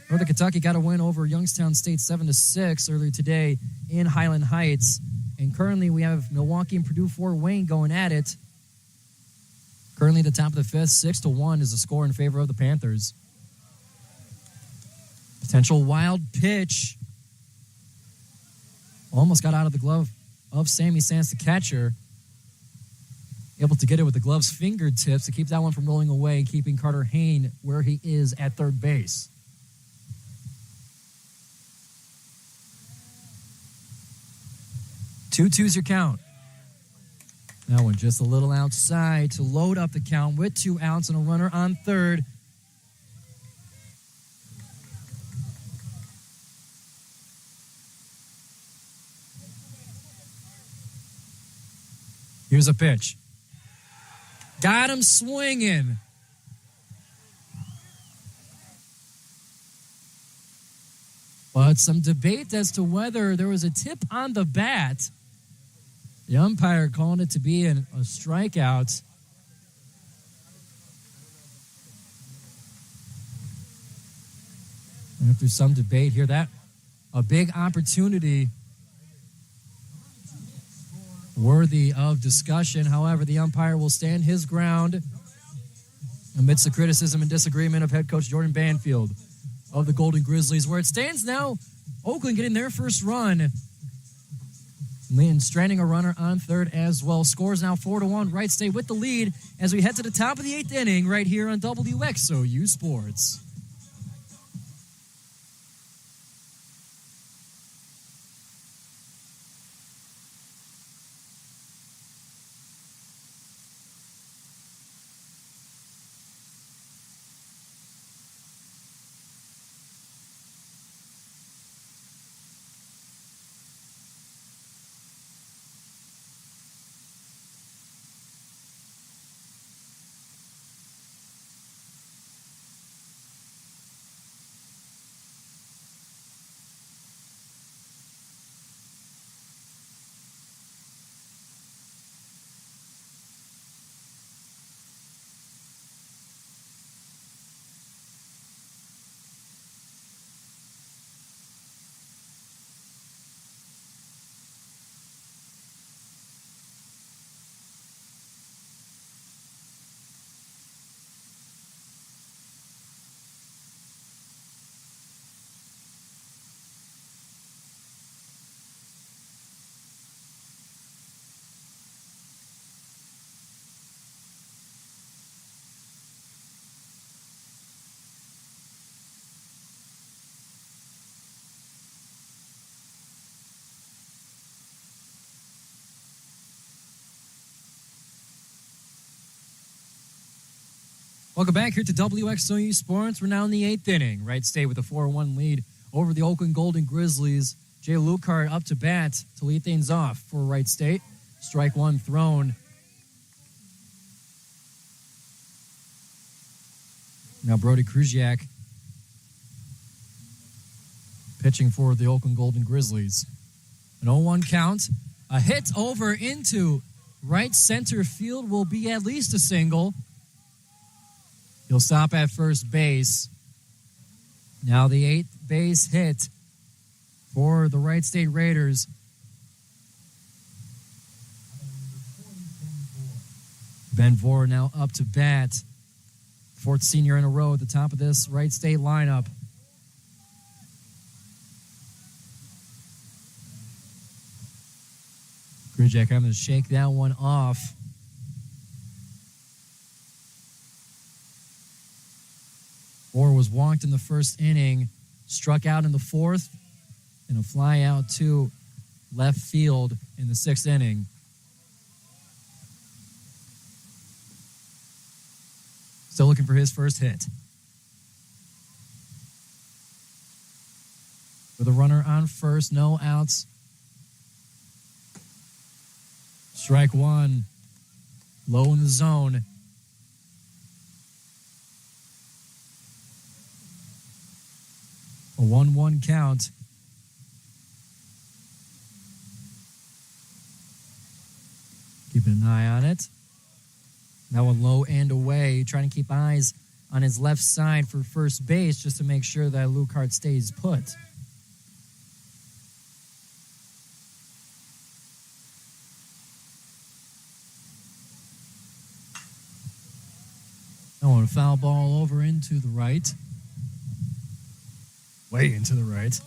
Northern Kentucky got a win over Youngstown State 7-6 earlier today in Highland Heights. And currently we have Milwaukee and Purdue Fort Wayne going at it. Currently at the top of the fifth, 6-1 is the score in favor of the Panthers. Potential wild pitch. Almost got out of the glove of Sammy Sands, the catcher. Able to get it with the glove's fingertips to keep that one from rolling away, keeping Carter Hayne where he is at third base. Two-two's your count. That one just a little outside to load up the count with 2 outs and a runner on third. Here's a pitch. Got him swinging. But some debate as to whether there was a tip on the bat. The umpire calling it to be a strikeout. After some debate here, that a big opportunity worthy of discussion. However, the umpire will stand his ground amidst the criticism and disagreement of head coach Jordan Banfield of the Golden Grizzlies. Where it stands now, Oakland getting their first run and stranding a runner on third as well. Scores now 4-1. Wright State with the lead as we head to the top of the 8th inning right here on WXOU Sports. Welcome back here to WXOU Sports. We're now in the 8th inning. Wright State with a 4-1 lead over the Oakland Golden Grizzlies. Jay Lucart up to bat to lead things off for Wright State. Strike one thrown. Now Brody Kruziak pitching for the Oakland Golden Grizzlies. An 0-1 count. A hit over into right center field will be at least a single. He'll stop at first base. Now the 8th base hit for the Wright State Raiders. Ben Vore now up to bat. 4th senior in a row at the top of this Wright State lineup. Kruziak having to shake that one off. Moore was walked in the first inning, struck out in the fourth, and a fly out to left field in the sixth inning. Still looking for his first hit. With a runner on first, no outs. Strike one, low in the zone. A 1-1 count. Keeping an eye on it. That one low and away, trying to keep eyes on his left side for first base just to make sure that Lukart stays put. That one, foul ball over into the right. Way into the right.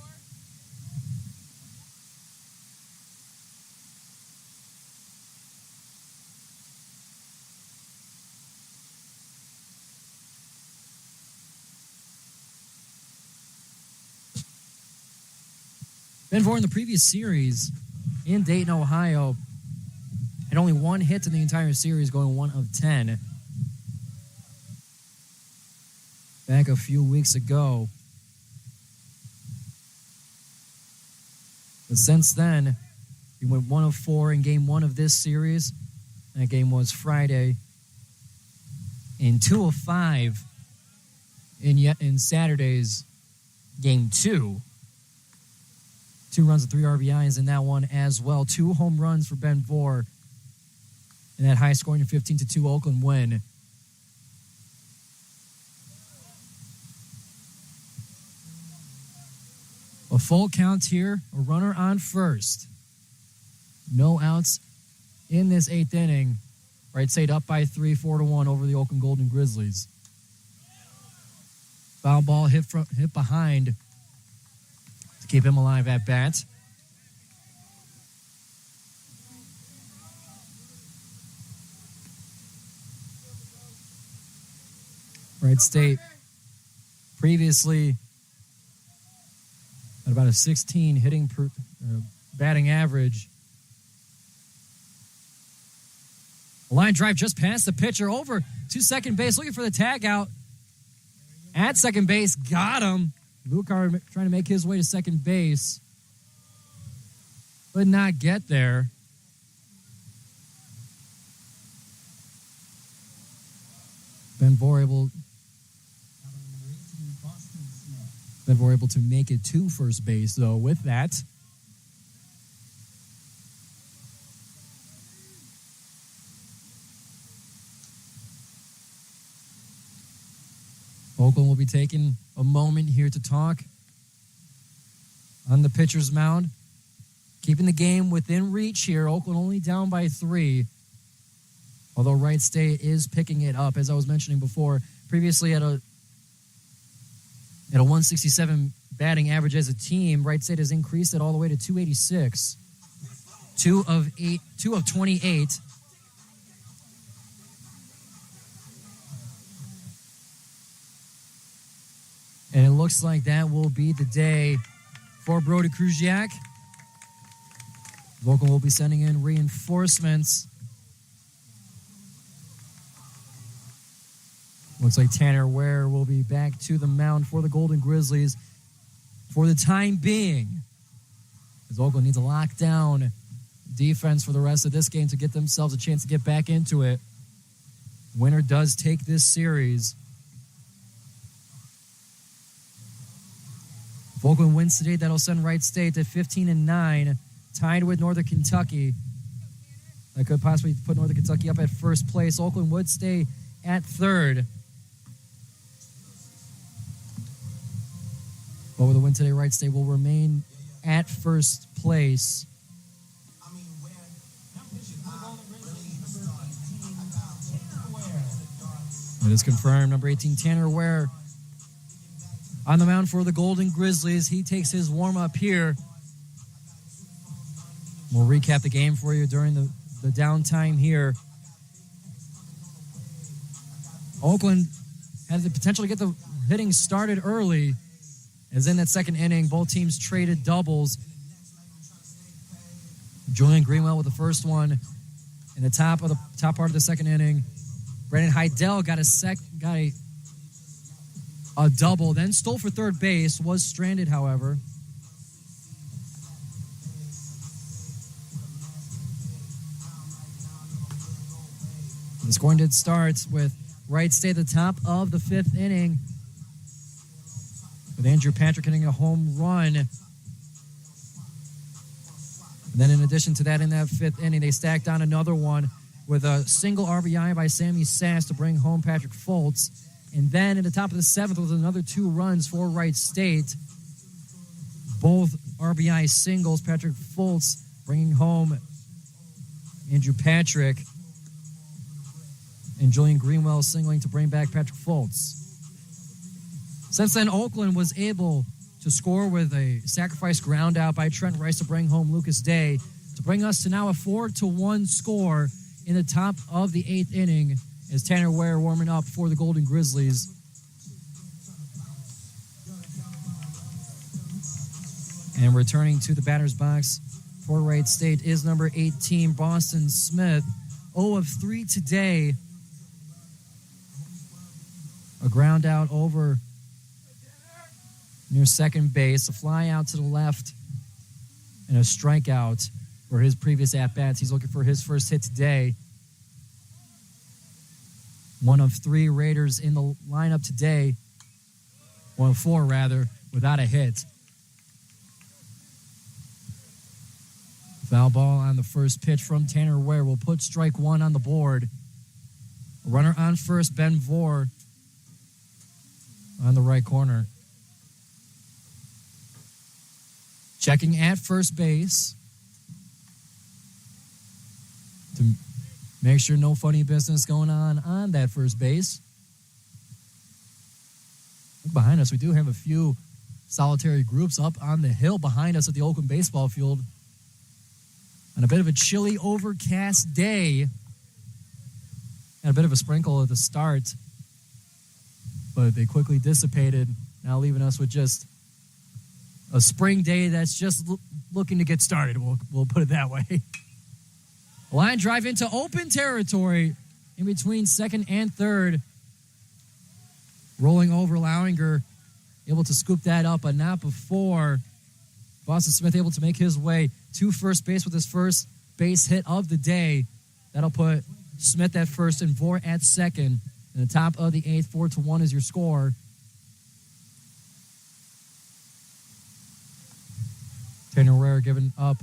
Benvor in the previous series in Dayton, Ohio, had only one hit in the entire series, going 1 of 10. Back a few weeks ago. But since then, he went 1 of 4 in game 1 of this series. That game was Friday. And 2 of 5 in Saturday's game 2. 2 runs and 3 RBIs in that one as well. 2 home runs for Benvor in that high-scoring 15-2 Oakland win. A full count here, a runner on first. No outs in this 8th inning. Wright State up by 3, 4-1 over the Oakland Golden Grizzlies. Foul ball hit behind to keep him alive at bat. Wright State previously at about a 16 hitting per batting average. A line drive just past the pitcher over to second base, looking for the tag out. At second base, got him. Lukar trying to make his way to second base. Could not get there. Benvor able to make it to first base, though, with that. Oakland will be taking a moment here to talk on the pitcher's mound. Keeping the game within reach here. Oakland only down by 3. Although Wright State is picking it up, as I was mentioning before. Previously at a 167 batting average as a team, Wright State has increased it all the way to 286. 2 of 28. And it looks like that will be the day for Brody Kruziak. Oakland will be sending in reinforcements. Looks like Tanner Ware will be back to the mound for the Golden Grizzlies for the time being, as Oakland needs a lockdown defense for the rest of this game to get themselves a chance to get back into it. Winner does take this series. If Oakland wins today, that'll send Wright State to 15-9, tied with Northern Kentucky. That could possibly put Northern Kentucky up at first place. Oakland would stay at third. But with a win today, Wright State will remain at first place. It is confirmed. Number 18, Tanner Ware, on the mound for the Golden Grizzlies. He takes his warm-up here. We'll recap the game for you during the downtime here. Oakland had the potential to get the hitting started early, as in that second inning, both teams traded doubles. Julian Greenwell with the first one in the top part of the second inning. Brandon Heidel got a double, then stole for third base, was stranded, however. The scoring did start with Wright State at the top of the fifth inning, with Andrew Patrick hitting a home run. And then in addition to that, in that fifth inning, they stacked on another one with a single RBI by Sammy Sass to bring home Patrick Foltz. And then in the top of the seventh was another 2 runs for Wright State. Both RBI singles, Patrick Foltz bringing home Andrew Patrick, and Julian Greenwell singling to bring back Patrick Foltz. Since then, Oakland was able to score with a sacrifice ground out by Trent Rice to bring home Lucas Day, to bring us to now a 4-1 score in the top of the 8th inning, as Tanner Ware warming up for the Golden Grizzlies. And returning to the batter's box for Wright State is number 18, Boston Smith. 0 of 3 today. A ground out over near second base, a fly out to the left, and a strikeout for his previous at-bats. He's looking for his first hit today. 1 of 3 Raiders in the lineup today. 1 of 4, rather, without a hit. Foul ball on the first pitch from Tanner Ware will put strike 1 on the board. A runner on first, Ben Vore, on the right corner. Checking at first base to make sure no funny business going on that first base. Look behind us, we do have a few solitary groups up on the hill behind us at the Oakland baseball field. On a bit of a chilly, overcast day. And a bit of a sprinkle at the start. But they quickly dissipated, now leaving us with just a spring day that's just looking to get started. We'll put it that way. Line drive into open territory in between second and third. Rolling over Lowinger, able to scoop that up, but not before Boston Smith able to make his way to first base with his first base hit of the day. That'll put Smith at first and Vore at second. In the top of the 8th, 4-1 is your score. Tanner Ware giving up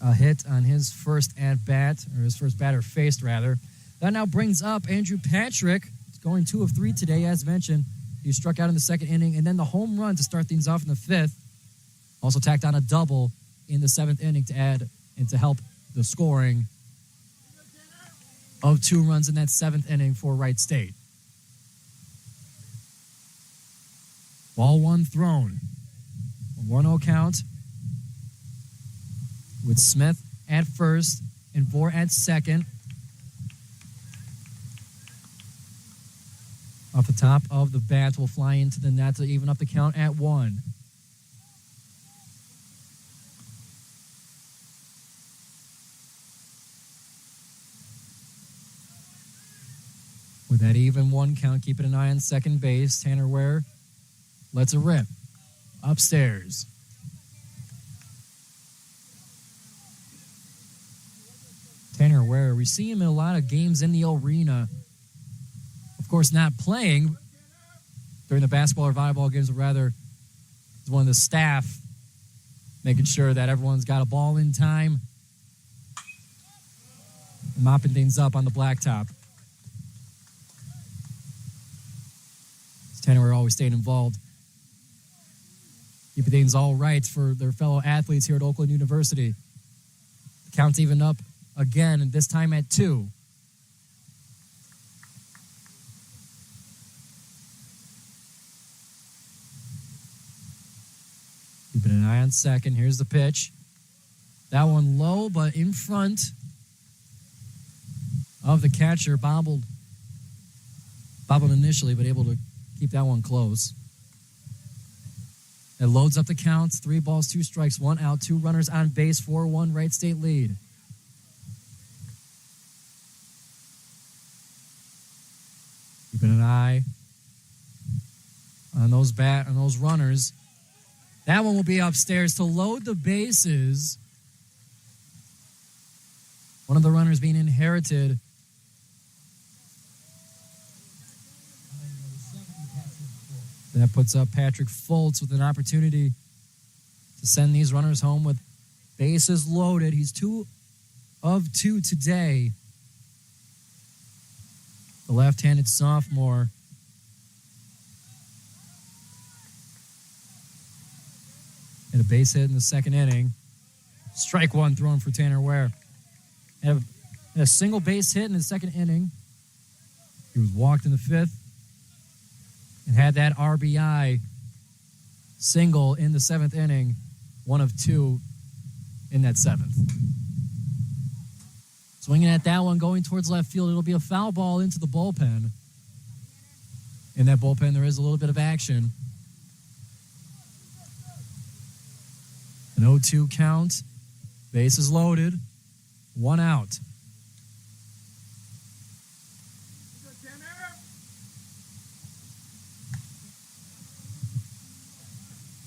a hit on his first at-bat, or his first batter faced, rather. That now brings up Andrew Patrick. He's going 2 of 3 today, as mentioned. He struck out in the second inning, and then the home run to start things off in the 5th. Also tacked on a double in the 7th inning to add and to help the scoring of 2 runs in that 7th inning for Wright State. Ball 1 thrown. A 1-0 count with Smith at first and Vore at second. Off the top of the bat will fly into the net to even up the count at 1. With that even 1 count, keeping an eye on second base, Tanner Ware lets it rip. Upstairs. Tanner Ware, we see him in a lot of games in the arena. Of course, not playing during the basketball or volleyball games, but rather as one of the staff, making sure that everyone's got a ball in time, and mopping things up on the blacktop. Tanner Ware always staying involved. Keeping things all right for their fellow athletes here at Oakland University. The count's even up again, and this time at 2. Keeping an eye on second. Here's the pitch. That one low, but in front of the catcher. Bobbled initially, but able to keep that one close. It loads up the counts. 3 balls, 2 strikes, 1 out, 2 runners on base, 4-1 Wright State lead. Keeping an eye on those runners. That one will be upstairs to load the bases. One of the runners being inherited. That puts up Patrick Foltz with an opportunity to send these runners home with bases loaded. He's 2 of 2 today. The left-handed sophomore. Had a base hit in the second inning. Strike 1 thrown for Tanner Ware. Had a single base hit in the second inning. He was walked in the 5th. And had that RBI single in the 7th inning. 1 of 2 in that 7th. Swinging at that one, going towards left field. It'll be a foul ball into the bullpen. In that bullpen, there is a little bit of action. An 0-2 count. Bases loaded. 1 out.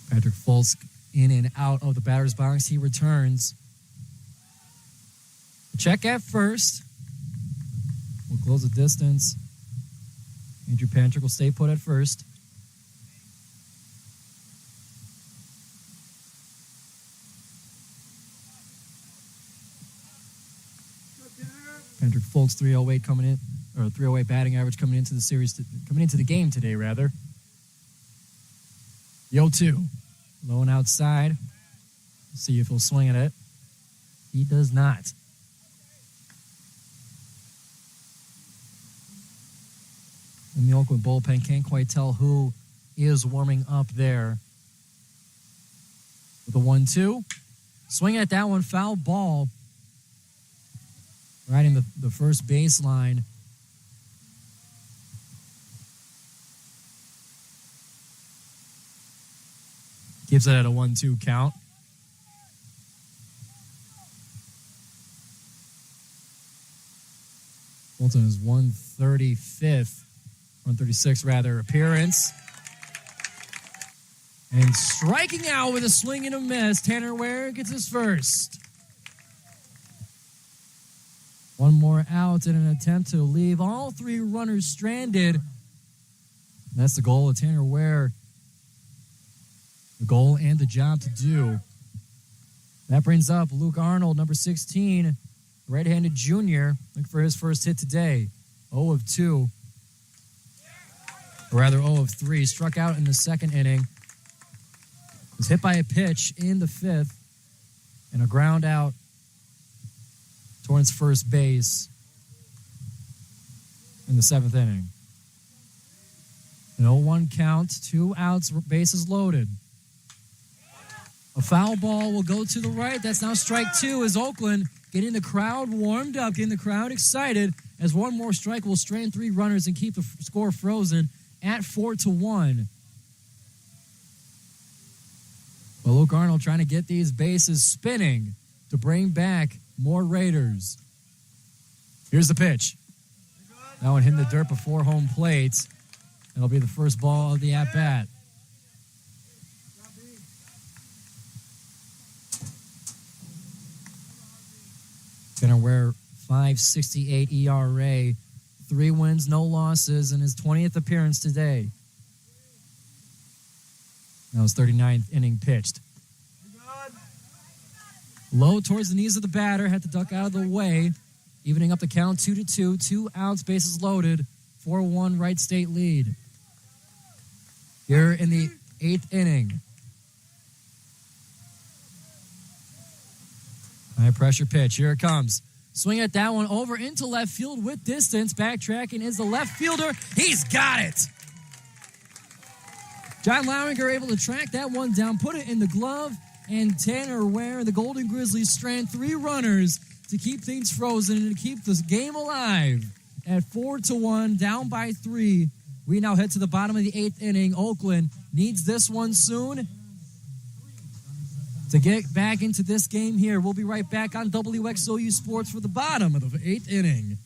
Patrick Foltz in and out of the batter's box. He returns. Check at first. We'll close the distance. Andrew Patrick will stay put at first. Patrick Foltz 308 coming in, or 308 batting average coming into the game today rather. The 0-2. Low and outside. See if he'll swing at it. He does not. And the Oakland bullpen can't quite tell who is warming up there. With a 1-2. Swinging at that one, foul ball. Right in the first baseline. Keeps it at a 1-2 count. Fulton is 136th appearance. And striking out with a swing and a miss, Tanner Ware gets his first. One more out in an attempt to leave all 3 runners stranded. And that's the goal of Tanner Ware. The goal and the job to do. That brings up Luke Arnold, number 16, right-handed junior, looking for his first hit today. 0 of 2. Or rather 0 of 3. Struck out in the second inning. Was hit by a pitch in the 5th. And a ground out towards first base in the 7th inning. An 0-1 count, 2 outs, bases loaded. A foul ball will go to the right. That's now strike 2 as Oakland getting the crowd warmed up, getting the crowd excited as one more strike will strand 3 runners and keep the score frozen at 4-1. But Luke Arnold trying to get these bases spinning to bring back more Raiders. Here's the pitch. That one hitting the dirt before home plate. That'll be the first ball of the at-bat. Gonna wear 5.68 ERA, 3 wins, no losses, in his 20th appearance today. That was 39th inning pitched. Low towards the knees of the batter, had to duck out of the way, evening up the count 2-2, 2 outs, bases loaded, 4-1 Wright State lead. Here in the 8th inning. High pressure pitch. Here it comes. Swing at that one over into left field with distance. Backtracking is the left fielder. He's got it. John Lowinger able to track that one down, put it in the glove, and Tanner Ware. The Golden Grizzlies strand 3 runners to keep things frozen and to keep this game alive. At 4-1, down by 3. We now head to the bottom of the 8th inning. Oakland needs this one soon to get back into this game here. We'll be right back on WXOU Sports for the bottom of the 8th inning.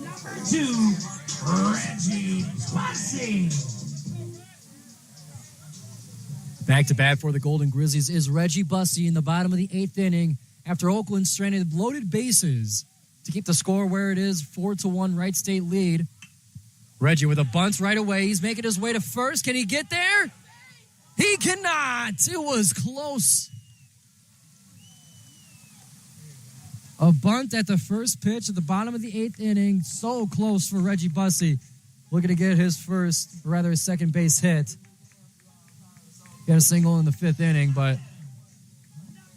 Number 2, Reggie Bussey. Back to bat for the Golden Grizzlies is Reggie Bussey in the bottom of the 8th inning after Oakland stranded loaded bases to keep the score where it is, 4-1 Wright State lead. Reggie with a bunt right away. He's making his way to first. Can he get there? He cannot. It was close. A bunt at the first pitch at the bottom of the 8th inning. So close for Reggie Bussey. Looking to get his his second base hit. Got a single in the 5th inning, but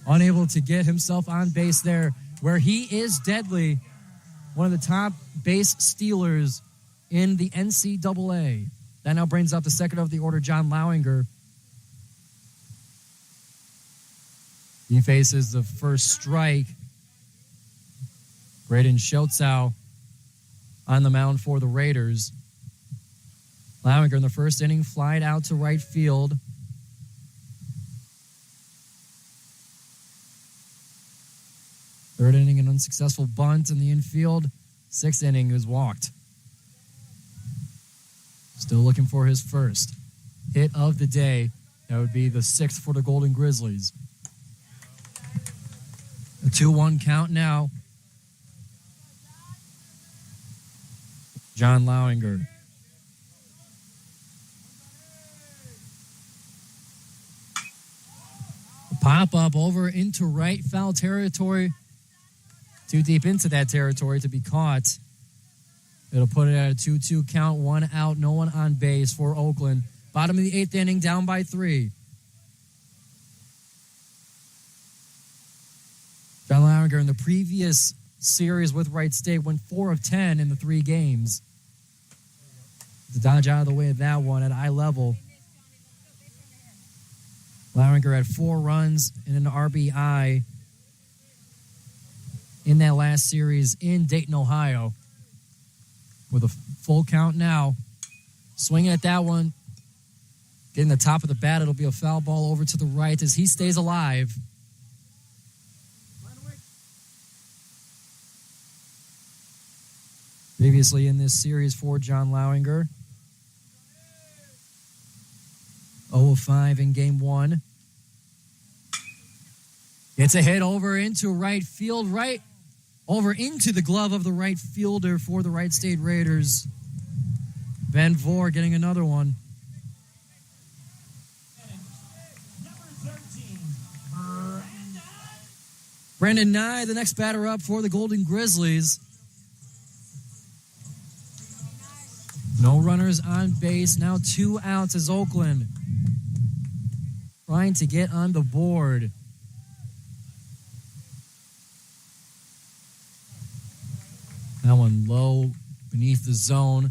unable to get himself on base there, where he is deadly. One of the top base stealers in the NCAA. That now brings up the second of the order, John Lowinger. He faces the first strike. Braden Schultzau on the mound for the Raiders. Lowinger in the first inning flied out to right field. Third inning, an unsuccessful bunt in the infield. 6th inning, he was walked. Still looking for his first hit of the day. That would be the 6th for the Golden Grizzlies. A 2-1 count now. John Lowinger. Pop up over into right foul territory. Too deep into that territory to be caught. It'll put it at a 2-2 count, 1 out, no one on base for Oakland. Bottom of the 8th inning, down by 3. John Lowinger in the previous series with Wright State went 4 of 10 in the 3 games. To dodge out of the way of that one at eye level. Lowinger had 4 runs and an RBI in that last series in Dayton, Ohio. With a full count now. Swinging at that one. Getting the top of the bat. It'll be a foul ball over to the right as he stays alive. Previously in this series for John Lowinger. 0-5 in game 1. It's a hit over into right field, right over into the glove of the right fielder for the Wright State Raiders. Ben Vore getting another one. Number 13, Brendan Nye, the next batter up for the Golden Grizzlies. No runners on base. Now 2 outs as Oakland trying to get on the board. That one low beneath the zone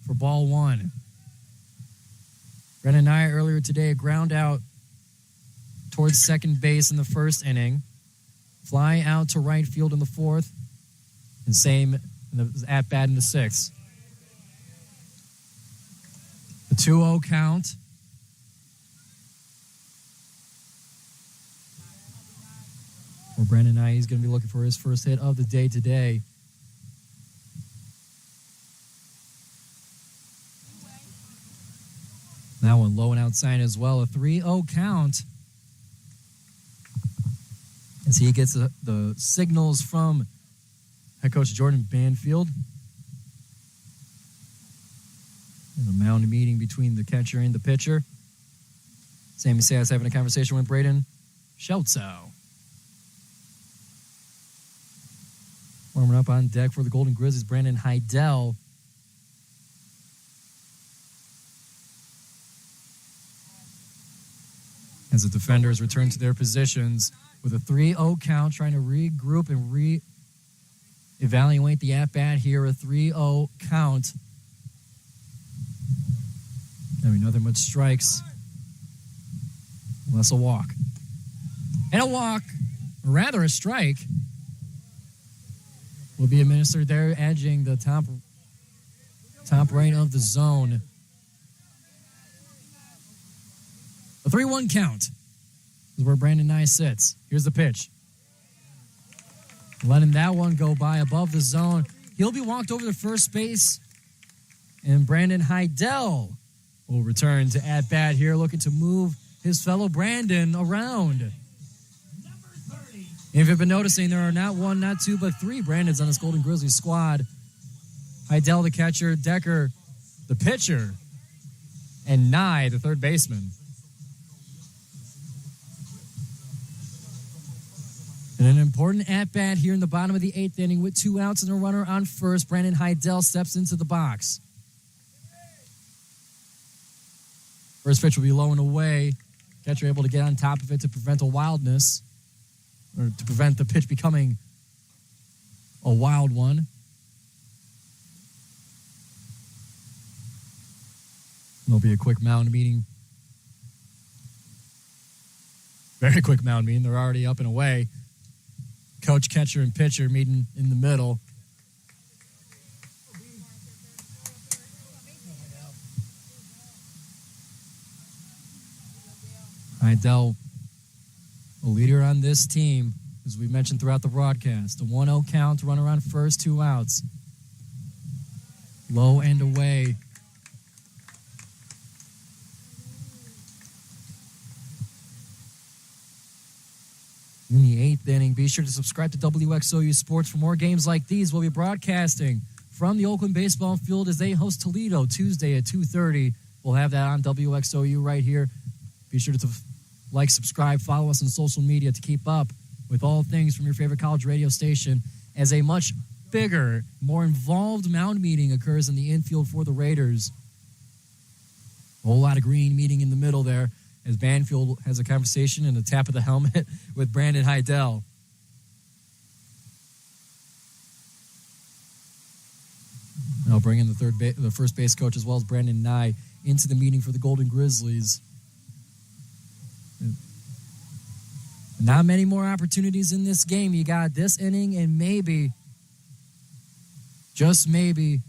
for ball 1. Brendan Nye earlier today, a ground out towards second base in the first inning. fly out to right field in the 4th, and same in the at-bat in the 6th. The 2-0 count. Where Brandon Nye is going to be looking for his first hit of the day today. That one low and outside as well. A 3-0 count. As he gets the signals from head coach Jordan Banfield. And a mound meeting between the catcher and the pitcher. Sammy Sass having a conversation with Braden WXOU. Warming up on deck for the Golden Grizzlies, Brandon Heidel. As the defenders return to their positions with a 3-0 count, trying to regroup and re-evaluate the at-bat here. A 3-0 count. I mean, nothing but strikes. Unless a walk. And a walk, or rather a strike, will be administered there, edging the top right of the zone. A 3-1 count is where Brandon Nye sits. Here's the pitch. Letting that one go by above the zone. He'll be walked over to first base. And Brandon Heidel will return to at-bat here, looking to move his fellow Brandon around. If you've been noticing, there are not one, not two, but three Brandons on this Golden Grizzlies squad. Heidel, the catcher, Decker, the pitcher, and Nye, the third baseman. And an important at-bat here in the bottom of the 8th inning with 2 outs and a runner on first. Brandon Heidel steps into the box. First pitch will be low and away. Catcher able to get on top of it to prevent a wildness, or to prevent the pitch becoming a wild one. There'll be a quick mound meeting. Very quick mound meeting. They're already up and away. Coach, catcher, and pitcher meeting in the middle. Heidel, a leader on this team, as we mentioned throughout the broadcast. A 1-0 count, runner on first, 2 outs. Low and away. In the 8th inning, be sure to subscribe to WXOU Sports for more games like these. We'll be broadcasting from the Oakland baseball field as they host Toledo Tuesday at 2:30. We'll have that on WXOU right here. Be sure to like, subscribe, follow us on social media to keep up with all things from your favorite college radio station as a much bigger, more involved mound meeting occurs in the infield for the Raiders. A whole lot of green meeting in the middle there as Banfield has a conversation and a tap of the helmet with Brandon Heidel. I'll bring in the first base coach as well as Brandon Nye into the meeting for the Golden Grizzlies. Not many more opportunities in this game. You got this inning and maybe, just maybe,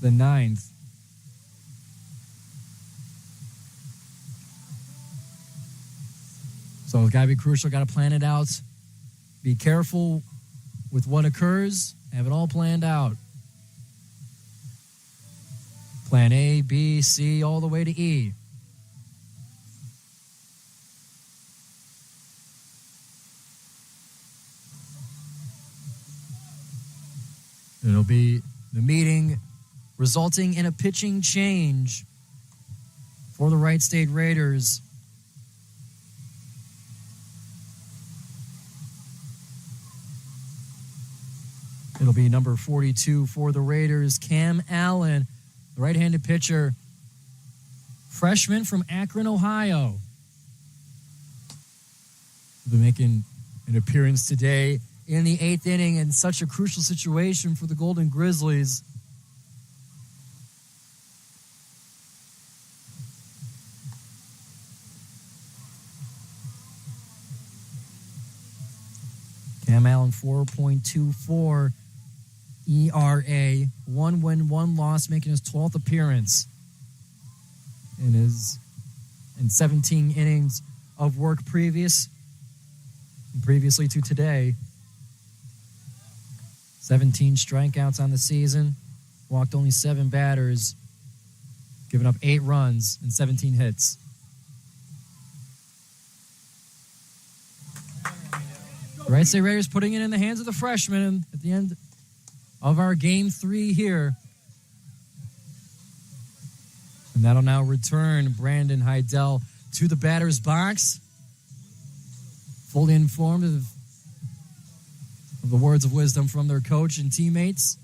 the 9th. So it's got to be crucial. Got to plan it out. Be careful with what occurs. Have it all planned out. Plan A, B, C, all the way to E. It'll be the meeting resulting in a pitching change for the Wright State Raiders. It'll be number 42 for the Raiders, Cam Allen, the right-handed pitcher, freshman from Akron, Ohio. He'll be making an appearance today in the 8th inning in such a crucial situation for the Golden Grizzlies. around 4.24 ERA. 1 win, 1 loss, making his 12th appearance in 17 innings of work previously to today. 17 strikeouts on the season. Walked only 7 batters. Giving up 8 runs and 17 hits. Wright State Raiders putting it in the hands of the freshman at the end of our game 3 here. And that'll now return Brandon Heidel to the batter's box. Fully informed of the words of wisdom from their coach and teammates.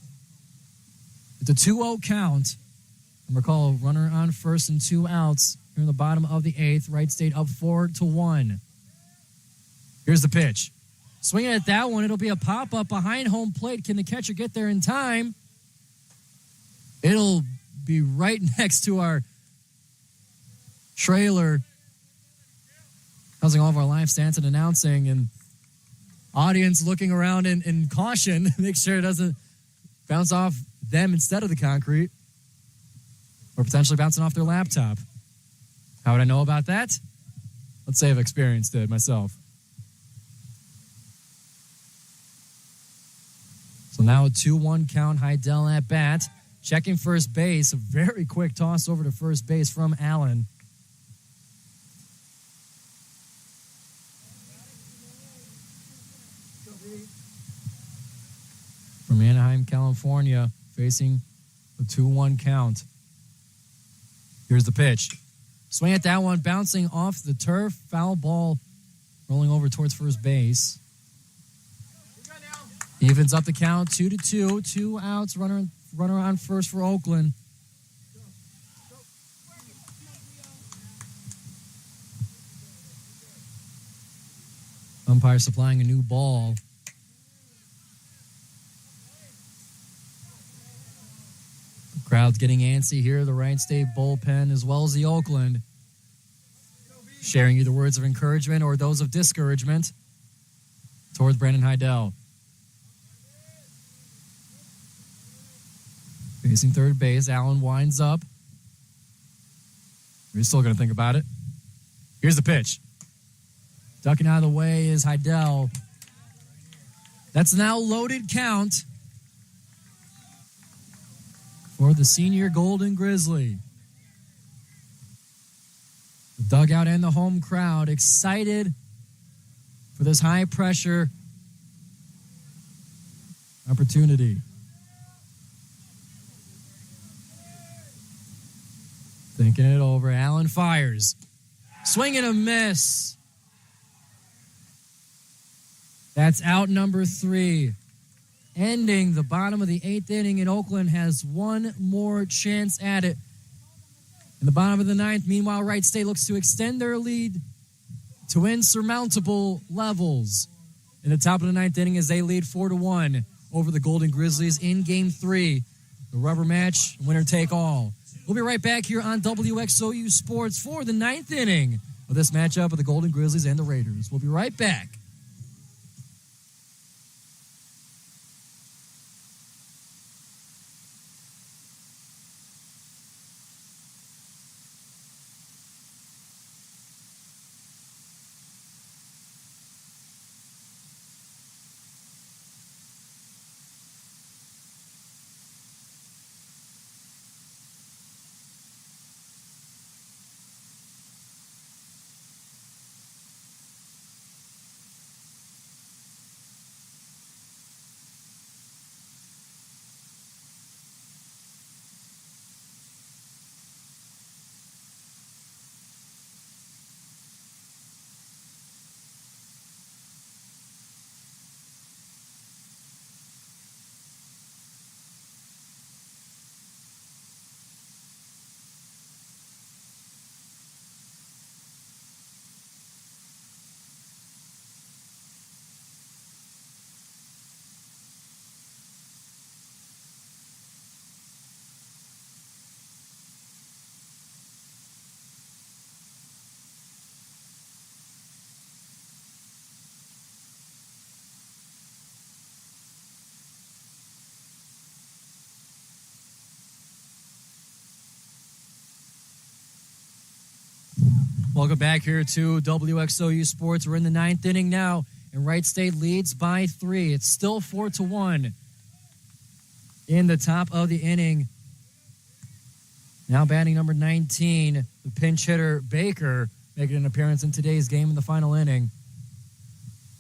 It's a 2-0 count. And recall, runner on first and 2 outs here in the bottom of the 8th. Wright State up 4-1. Here's the pitch. Swinging at that one, it'll be a pop-up behind home plate. Can the catcher get there in time? It'll be right next to our trailer, housing all of our live stats and announcing, and audience looking around in caution, make sure it doesn't bounce off them instead of the concrete, or potentially bouncing off their laptop. How would I know about that? Let's say I've experienced it myself. So now a 2-1 count, Heidel at bat. Checking first base, a very quick toss over to first base from Allen. From Anaheim, California, facing a 2-1 count. Here's the pitch. Swing at that one, bouncing off the turf. Foul ball rolling over towards first base. Evens up the count, 2-2. 2 outs, runner on first for Oakland. Umpire supplying a new ball. The crowd's getting antsy here. The Wright State bullpen as well as the Oakland, sharing either words of encouragement or those of discouragement towards Brandon Heidel. Facing third base, Allen winds up. He's still going to think about it. Here's the pitch. Ducking out of the way is Heidel. That's now loaded count for the senior Golden Grizzly. The dugout and the home crowd excited for this high-pressure opportunity. Thinking it over, Allen fires. Swing and a miss. That's out number 3. Ending the bottom of the 8th inning, and Oakland has one more chance at it. In the bottom of the 9th, meanwhile, Wright State looks to extend their lead to insurmountable levels. In the top of the 9th inning as they lead 4-1 over the Golden Grizzlies in Game 3. The rubber match, winner take all. We'll be right back here on WXOU Sports for the 9th inning of this matchup of the Golden Grizzlies and the Raiders. We'll be right back. Welcome back here to WXOU Sports. We're in the ninth inning now, and Wright State leads by 3. It's still 4-1 in the top of the inning. Now batting number 19, the pinch hitter Baker, making an appearance in today's game in the final inning.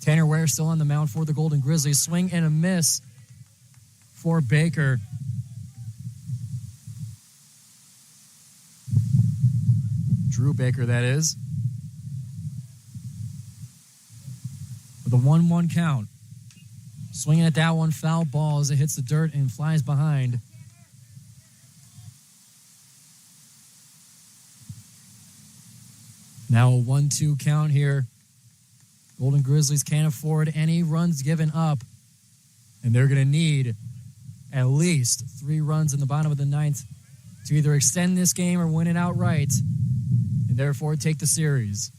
Tanner Ware still on the mound for the Golden Grizzlies. Swing and a miss for Baker. Drew Baker, that is. With a 1-1 count. Swinging at that one, foul ball as it hits the dirt and flies behind. Now a 1-2 count here. Golden Grizzlies can't afford any runs given up. And they're going to need at least 3 runs in the bottom of the ninth to either extend this game or win it outright, and therefore take the series.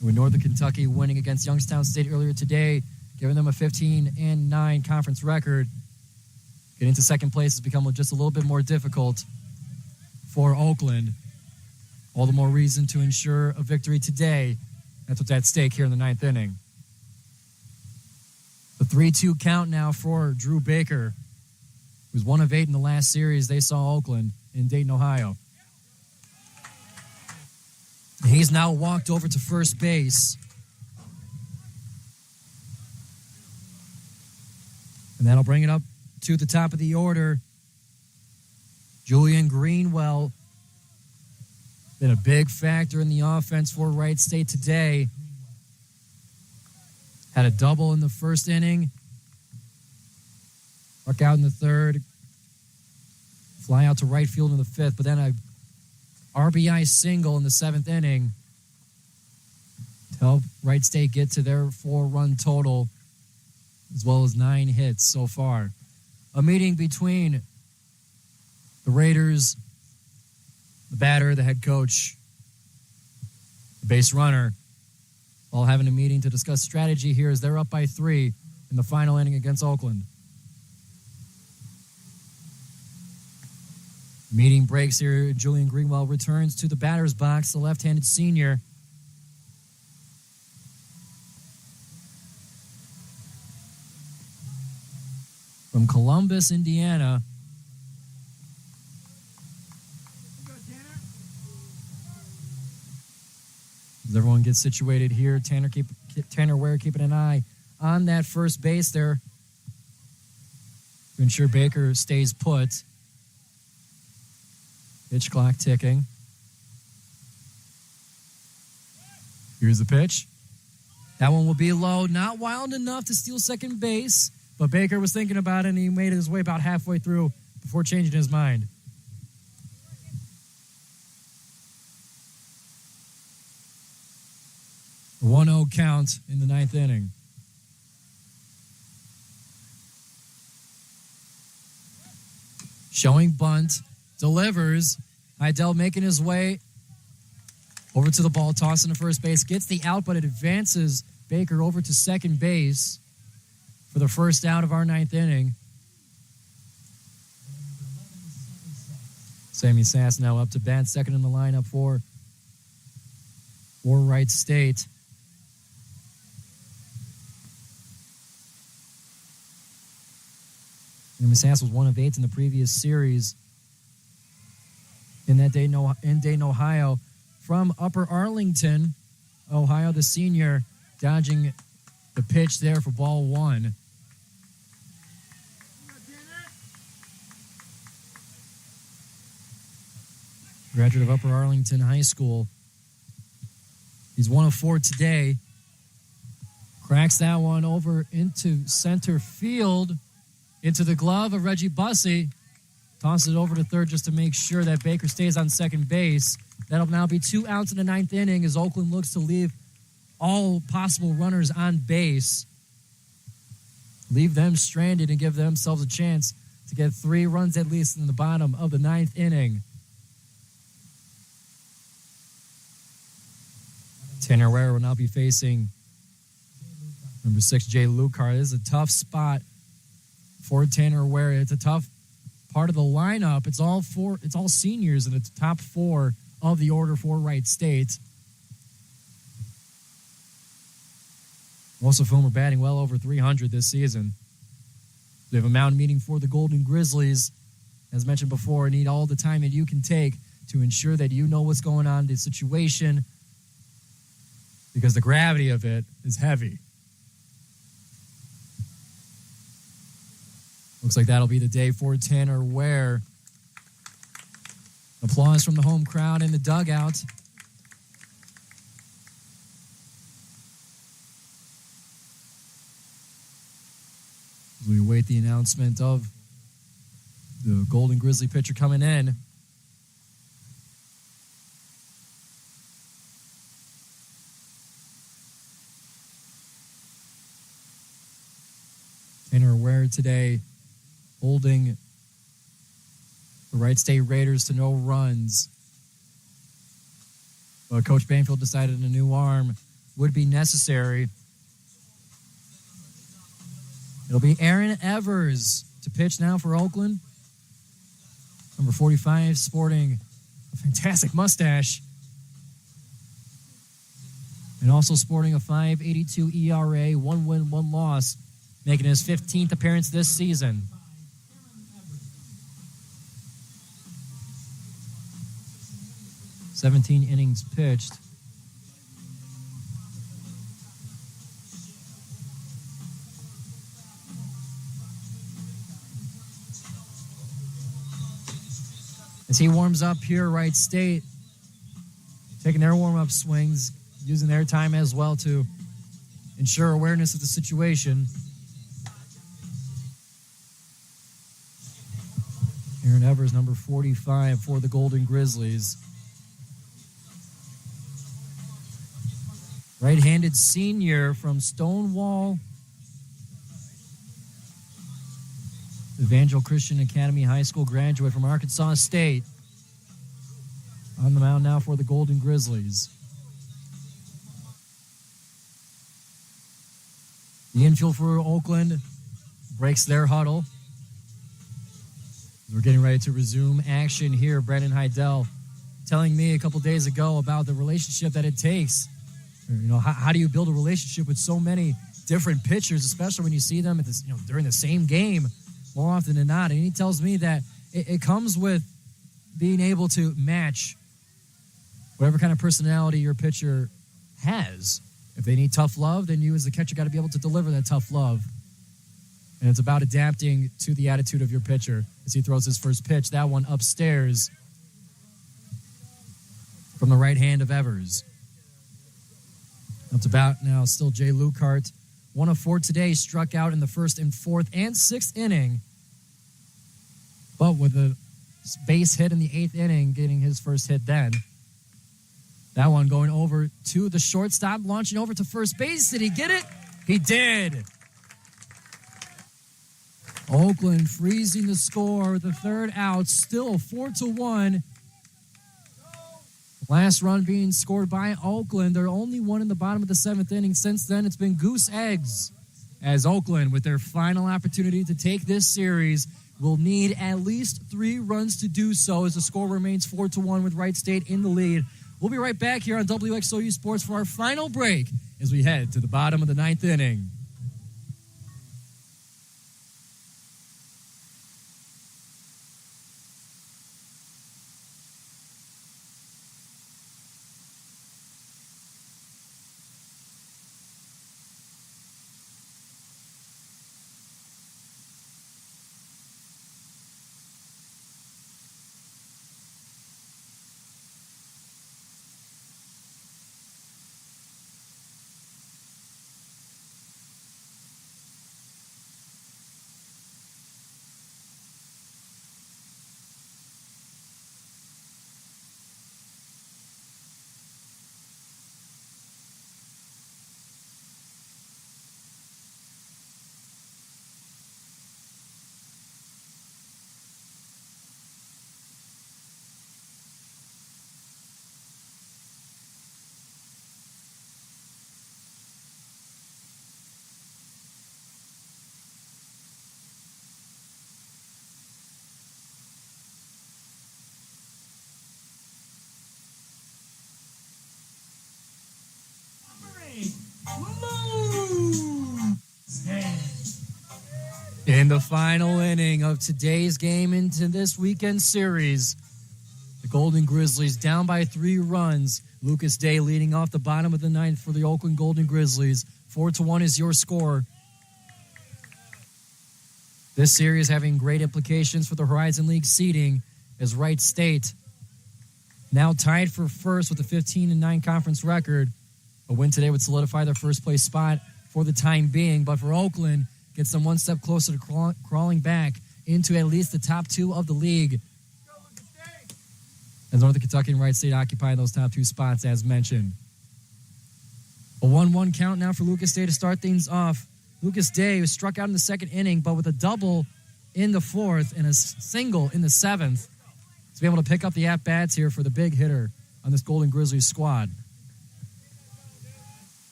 With Northern Kentucky winning against Youngstown State earlier today, giving them a 15-9 conference record, getting to second place has become just a little bit more difficult for Oakland. All the more reason to ensure a victory today. That's what's at stake here in the ninth inning. The 3-2 count now for Drew Baker, who's 1 of 8 in the last series they saw Oakland in Dayton, Ohio. He's now walked over to first base. And that'll bring it up to the top of the order. Julian Greenwell, been a big factor in the offense for Wright State today. Had a double in the first inning. Struck out in the third. Fly out to right field in the fifth, but then a RBI single in the 7th inning to help Wright State get to their 4-run total, as well as 9 hits so far. A meeting between the Raiders, the batter, the head coach, the base runner, all having a meeting to discuss strategy here as they're up by 3 in the final inning against Oakland. Meeting breaks here. Julian Greenwell returns to the batter's box, the left-handed senior. From Columbus, Indiana. As everyone gets situated here, Tanner Ware keeping an eye on that first base there to ensure Baker stays put. Pitch clock ticking. Here's the pitch. That one will be low, not wild enough to steal second base, but Baker was thinking about it, and he made his way about halfway through before changing his mind. A 1-0 count in the 9th inning. Showing bunt, delivers. Heidel making his way over to the ball, tossing to first base, gets the out, but it advances Baker over to second base for the first out of our 9th inning. Sammy Sass now up to bat, second in the lineup for Wright State. Sammy Sass was 1 of 8 in the previous series in Dayton, Ohio. From Upper Arlington, Ohio, the senior dodging the pitch there for ball 1. Graduate of Upper Arlington High School. He's 1 of 4 today. Cracks that one over into center field, into the glove of Reggie Bussey. Tosses it over to third just to make sure that Baker stays on second base. That'll now be 2 outs in the 9th inning as Oakland looks to leave all possible runners on base. Leave them stranded and give themselves a chance to get 3 runs at least in the bottom of the 9th inning. Tanner Ware will now be facing number 6, Jay Lucar. This is a tough spot for Tanner Ware. It's a tough part of the lineup. It's all seniors in the top 4 of the order for Wright State. Most of whom are batting well over 300 this season. We have a mound meeting for the Golden Grizzlies. As mentioned before, need all the time that you can take to ensure that you know what's going on in the situation, because the gravity of it is heavy. Looks like that'll be the day for Tanner Ware. Applause from the home crowd in the dugout. As we await the announcement of the Golden Grizzly pitcher coming in. Tanner Ware today holding the Wright State Raiders to no runs. But Coach Banfield decided a new arm would be necessary. It'll be Aaron Evers to pitch now for Oakland. Number 45, sporting a fantastic mustache. And also sporting a .582 ERA, 1 win, 1 loss, making his 15th appearance this season. "17 innings pitched. As he warms up here, Wright State taking their warm-up swings, using their time as well to ensure awareness of the situation. Aaron Evers, number 45 for the Golden Grizzlies. Right-handed senior from Stonewall Evangel Christian Academy High School graduate from Arkansas State. On the mound now for the Golden Grizzlies. The infield for Oakland breaks their huddle. We're getting ready to resume action here. Brandon Heidel telling me a couple days ago about the relationship that it takes. You know, how do you build a relationship with so many different pitchers, especially when you see them at this, during the same game more often than not? And he tells me that it comes with being able to match whatever kind of personality your pitcher has. If they need tough love, then you as the catcher got to be able to deliver that tough love. And it's about adapting to the attitude of your pitcher as he throws his first pitch. That one upstairs from the right hand of Evers. Up to bat now, still Jay Lukart. 1 of 4 today, struck out in the first and fourth and sixth inning. But with a base hit in the 8th inning, getting his first hit then. That one going over to the shortstop, launching over to first base. Did he get it? He did. Oakland freezing the score with the third out, still 4-1. Last run being scored by Oakland. They're only one in the bottom of the 7th inning. Since then, it's been goose eggs, as Oakland, with their final opportunity to take this series, will need at least 3 runs to do so as the score remains 4-1 with Wright State in the lead. We'll be right back here on WXOU Sports for our final break as we head to the bottom of the 9th inning. In the final inning of today's game into this weekend series, the Golden Grizzlies down by 3 runs. Lucas Day leading off the bottom of the ninth for the Oakland Golden Grizzlies. 4-1 is your score. This series having great implications for the Horizon League seeding as Wright State now tied for first with a 15-9 conference record. A win today would solidify their first place spot for the time being, but for Oakland, gets them one step closer to crawling back into at least the top 2 of the league. As Northern Kentucky and Wright State occupy those top 2 spots, as mentioned. A 1-1 count now for Lucas Day to start things off. Lucas Day was struck out in the second inning, but with a double in the 4th and a single in the 7th, to be able to pick up the at-bats here for the big hitter on this Golden Grizzlies squad.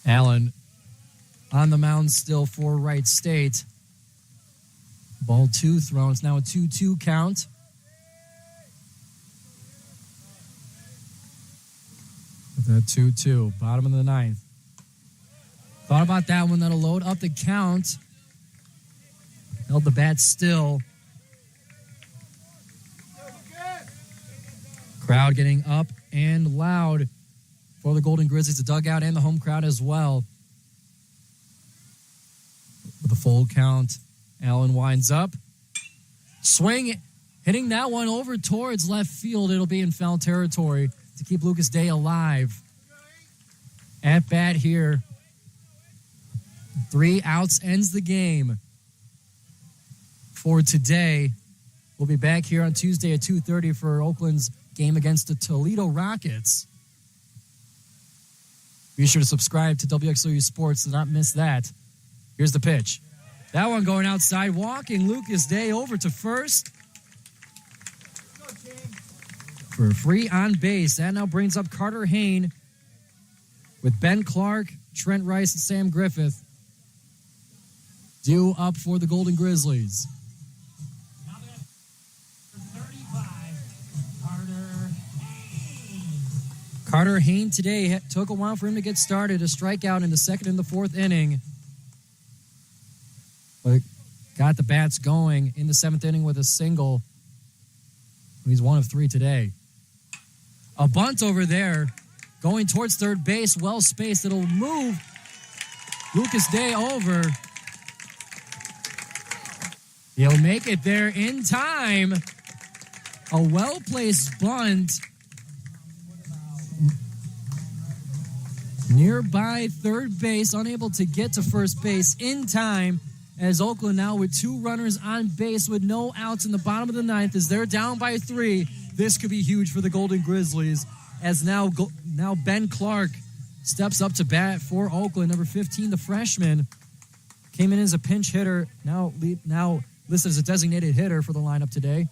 Allen on the mound still for Wright State. Ball 2 thrown. It's now a 2-2 count. With that 2-2, bottom of the ninth. Thought about that one. That'll load up the count. Held the bat still. Crowd getting up and loud for the Golden Grizzlies, the dugout and the home crowd as well. With a full count, Allen winds up. Swing, hitting that one over towards left field. It'll be in foul territory to keep Lucas Day alive. At bat here. 3 outs ends the game for today. We'll be back here on Tuesday at 2:30 for Oakland's game against the Toledo Rockets. Be sure to subscribe to WXOU Sports to not miss that. Here's the pitch. That one going outside, walking Lucas Day over to first for a free on base. That now brings up Carter Hayne with Ben Clark, Trent Rice, and Sam Griffith due up for the Golden Grizzlies. Carter Hayne today took a while for him to get started. A strikeout in the second and the 4th inning. But got the bats going in the 7th inning with a single. He's 1 of 3 today. A bunt over there going towards third base. Well spaced. It'll move Lucas Day over. He'll make it there in time. A well-placed bunt. Nearby third base, unable to get to first base in time, as Oakland now with 2 runners on base with no outs in the bottom of the ninth as they're down by 3. This could be huge for the Golden Grizzlies as now Ben Clark steps up to bat for Oakland. Number 15, the freshman, came in as a pinch hitter, now listed as a designated hitter for the lineup today.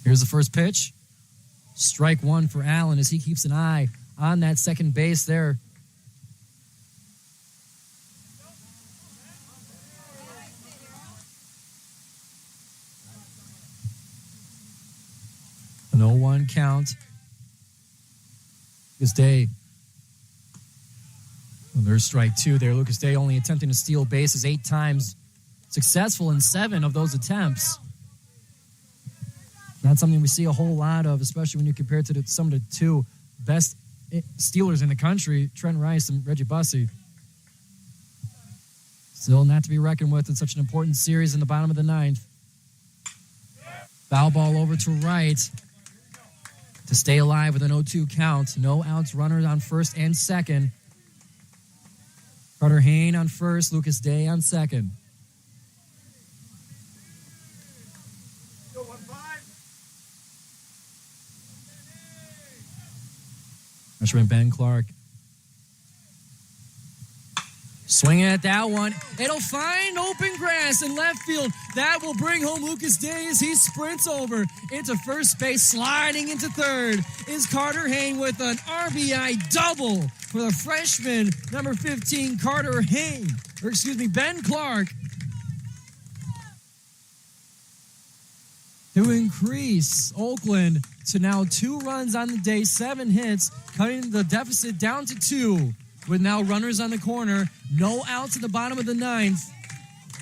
Here's the first pitch. Strike 1 for Allen as he keeps an eye on that second base there. An 0-1 count. Lucas Day. Well, there's strike 2 there. Lucas Day only attempting to steal bases 8 times. Successful in 7 of those attempts. Not something we see a whole lot of, especially when you compare it to some of the 2 best stealers in the country, Trent Rice and Reggie Bussey. Still not to be reckoned with in such an important series in the bottom of the ninth. Foul ball over to Wright to stay alive with an 0-2 count. No outs, runners on first and second. Carter Hayne on first, Lucas Day on second. Freshman Ben Clark. Swinging at that one. It'll find open grass in left field. That will bring home Lucas Day as he sprints over into first base. Sliding into third is Carter Hayne with an RBI double for the freshman, number 15, Ben Clark, to increase Oakland to now 2 runs on the day, 7 hits, cutting the deficit down to 2, with now runners on the corner, no outs at the bottom of the 9th.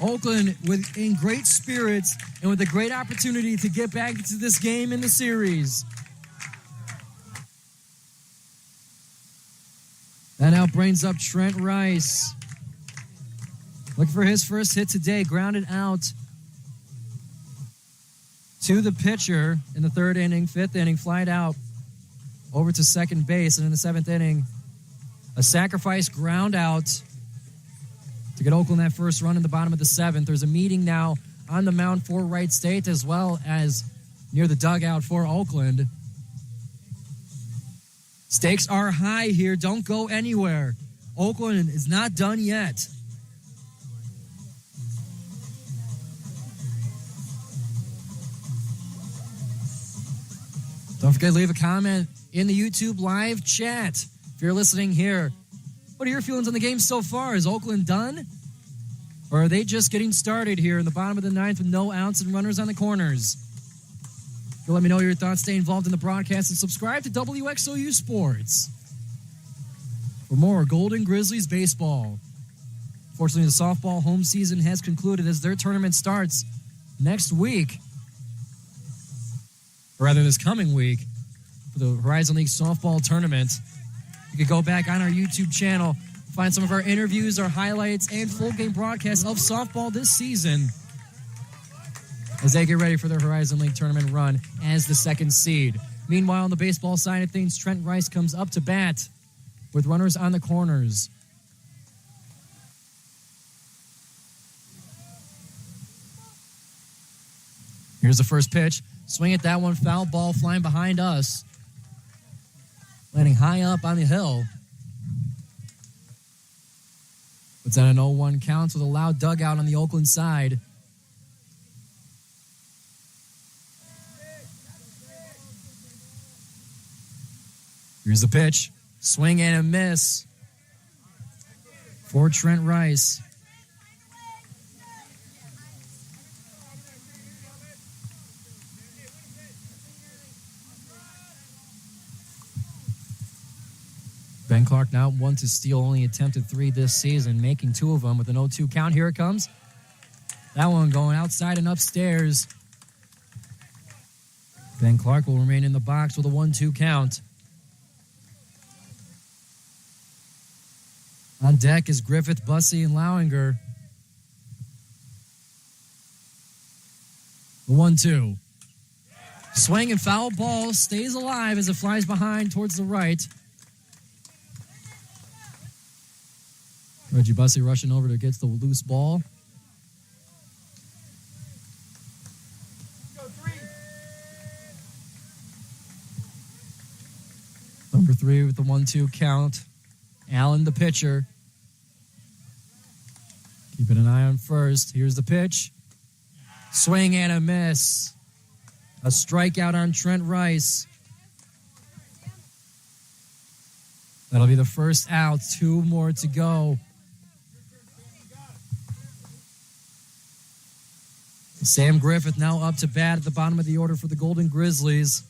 Oakland in great spirits and with a great opportunity to get back into this game in the series. That now brings up Trent Rice. Looking for his first hit today, grounded out to the pitcher in the 3rd inning, 5th inning, flied out over to second base, and in the 7th inning, a sacrifice ground out to get Oakland that first run in the bottom of the 7th. There's a meeting now on the mound for Wright State as well as near the dugout for Oakland. Stakes are high here. Don't go anywhere. Oakland is not done yet. Don't forget to leave a comment in the YouTube live chat. If you're listening here, what are your feelings on the game so far? Is Oakland done? Or are they just getting started here in the bottom of the 9th with no outs and runners on the corners? Let me know your thoughts. Stay involved in the broadcast and subscribe to WXOU Sports for more Golden Grizzlies baseball. Fortunately, the softball home season has concluded as their tournament starts next week, or rather this coming week, for the Horizon League softball tournament. You can go back on our YouTube channel, find some of our interviews, our highlights, and full game broadcasts of softball this season as they get ready for their Horizon League tournament run as the 2nd seed. Meanwhile, on the baseball side of things, Trent Rice comes up to bat with runners on the corners. Here's the first pitch. Swing at that one, foul ball flying behind us. Landing high up on the hill. It's at an 0-1 count with a loud dugout on the Oakland side. Here's the pitch. Swing and a miss for Trent Rice. Ben Clark now 1 to steal, only attempted 3 this season, making 2 of them with an 0-2 count. Here it comes. That one going outside and upstairs. Ben Clark will remain in the box with a 1-2 count. On deck is Griffith, Bussey, and Lowinger. The 1-2. Swing and foul ball stays alive as it flies behind towards the right. Reggie Bussey rushing over to get the loose ball. Number 3 with the 1-2 count. Allen, the pitcher. Keeping an eye on first. Here's the pitch. Swing and a miss. A strikeout on Trent Rice. That'll be the first out. 2 more to go. Sam Griffith now up to bat at the bottom of the order for the Golden Grizzlies.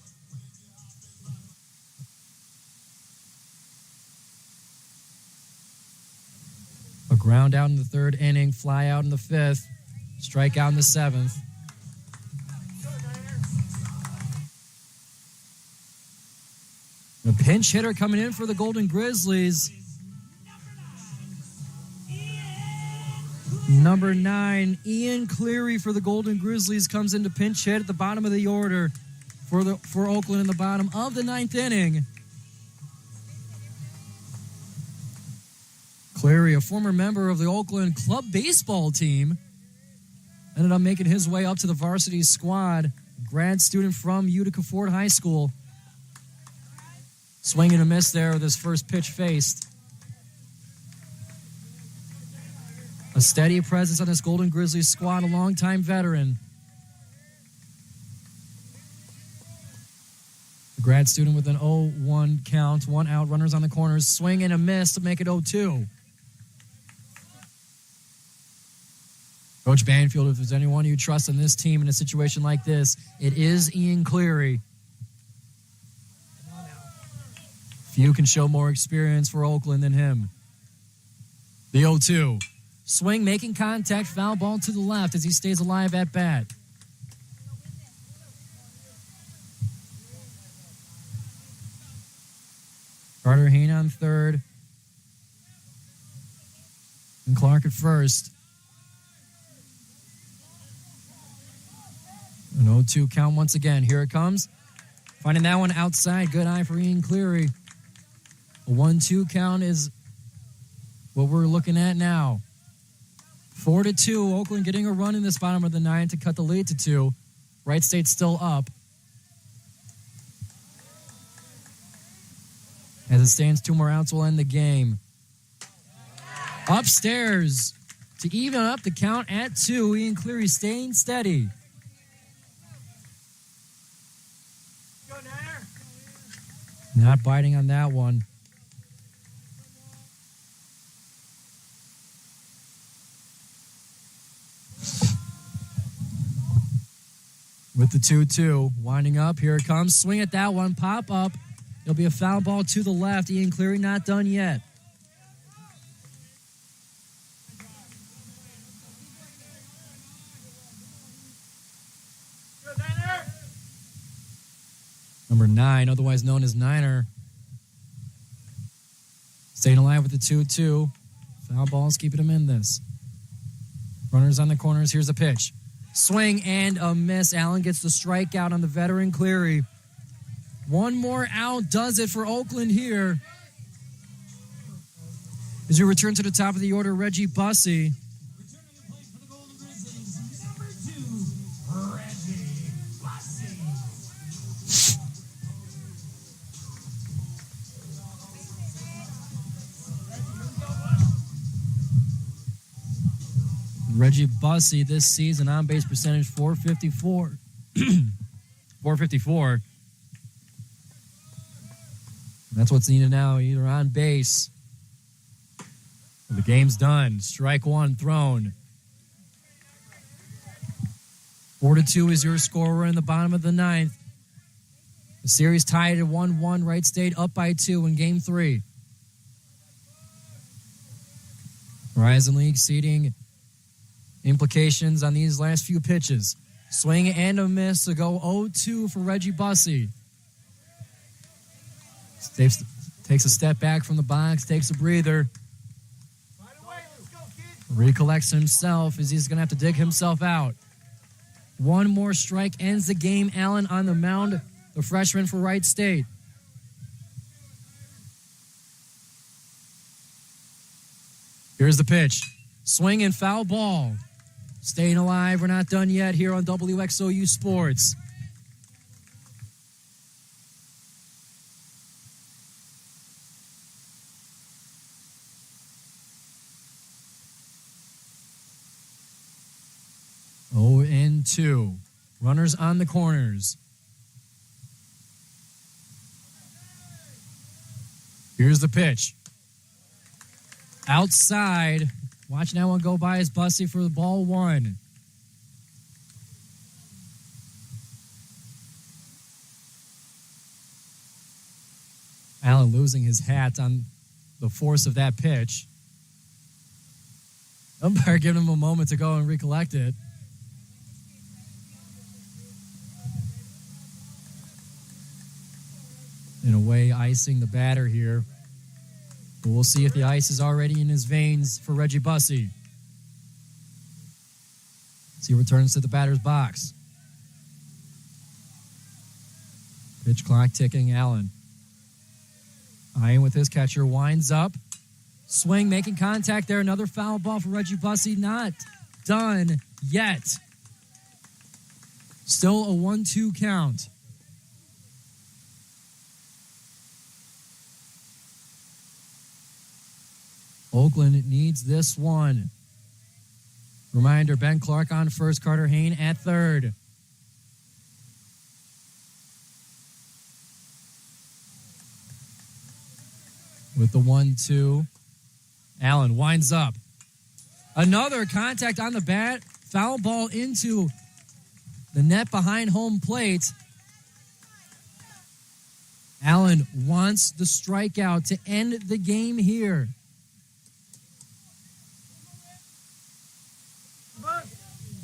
A ground out in the 3rd inning, fly out in the 5th, strike out in the 7th. The pinch hitter coming in for the Golden Grizzlies. Number 9, Ian Cleary for the Golden Grizzlies comes in to pinch hit at the bottom of the order for Oakland in the bottom of the 9th inning. Cleary, a former member of the Oakland club baseball team, ended up making his way up to the varsity squad. Grad student from Utica Ford High School. Swing and a miss there with his first pitch faced. A steady presence on this Golden Grizzlies squad, a longtime veteran. The grad student with an 0-1 count, 1 out, runners on the corners, swing and a miss to make it 0-2. Coach Banfield, if there's anyone you trust on this team in a situation like this, it is Ian Cleary. Few can show more experience for Oakland than him. The 0-2. Swing, making contact, foul ball to the left as he stays alive at bat. Carter Hayne on third. And Clark at first. An 0-2 count once again. Here it comes. Finding that one outside. Good eye for Ian Cleary. A 1-2 count is what we're looking at now. 4-2. Oakland getting a run in this bottom of the ninth to cut the lead to 2. Wright State still up. As it stands, 2 more outs will end the game. Upstairs to even up the count at 2. Ian Cleary staying steady. Not biting on that one. With the 2-2, winding up, here it comes. Swing at that one, pop up. It'll be a foul ball to the left. Ian Cleary not done yet. Number 9, otherwise known as Niner. Staying alive with the 2-2. Foul balls keeping him in this. Runners on the corners. Here's the pitch. Swing and a miss. Allen gets the strikeout on the veteran Cleary. One more out does it for Oakland here. As we return to the top of the order, Reggie Bussey. Returning to play for the Golden Grizzlies, number 2, Reggie Bussey. Reggie Bussey this season on base percentage 454. 454. That's what's needed now, either on base. The game's done. Strike one thrown. 4-2 is your score. We're in the bottom of the ninth. The series tied at 1-1. Wright State up by 2 in Game 3. Horizon League seeding implications on these last few pitches. Swing and a miss to go 0-2 for Reggie Bussey. Takes a step back from the box, takes a breather. Recollects himself as he's going to have to dig himself out. One more strike ends the game. Allen on the mound, the freshman for Wright State. Here's the pitch. Swing and foul ball. Staying alive. We're not done yet here on WXOU Sports. Oh, and 2. Runners on the corners. Here's the pitch. Outside. Watch that one go by as Bussey for the ball 1. Allen losing his hat on the force of that pitch. Umpire giving him a moment to go and recollect it. In a way, icing the batter here. But we'll see if the ice is already in his veins for Reggie Bussey. As he returns to the batter's box. Pitch clock ticking. Allen. Eyeing with his catcher. Winds up. Swing, making contact there. Another foul ball for Reggie Bussey. Not done yet. Still a 1-2 count. Oakland needs this one. Reminder, Ben Clark on first, Carter Hayne at third. With the 1-2. Allen winds up. Another contact on the bat. Foul ball into the net behind home plate. Allen wants the strikeout to end the game here.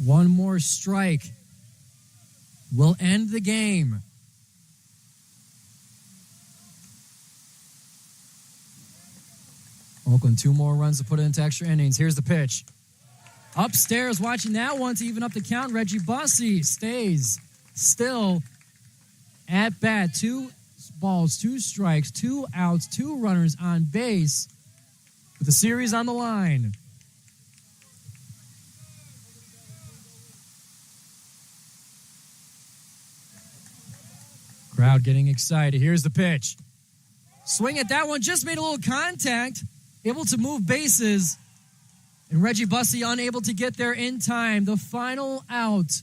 One more strike will end the game. Oakland, 2 more runs to put it into extra innings. Here's the pitch. Upstairs, watching that one to even up the count. Reggie Bussey stays still at bat. 2 balls, 2 strikes, 2 outs, 2 runners on base with the series on the line. Crowd getting excited. Here's the pitch. Swing at that one, just made a little contact, able to move bases, and Reggie Bussey unable to get there in time. The final out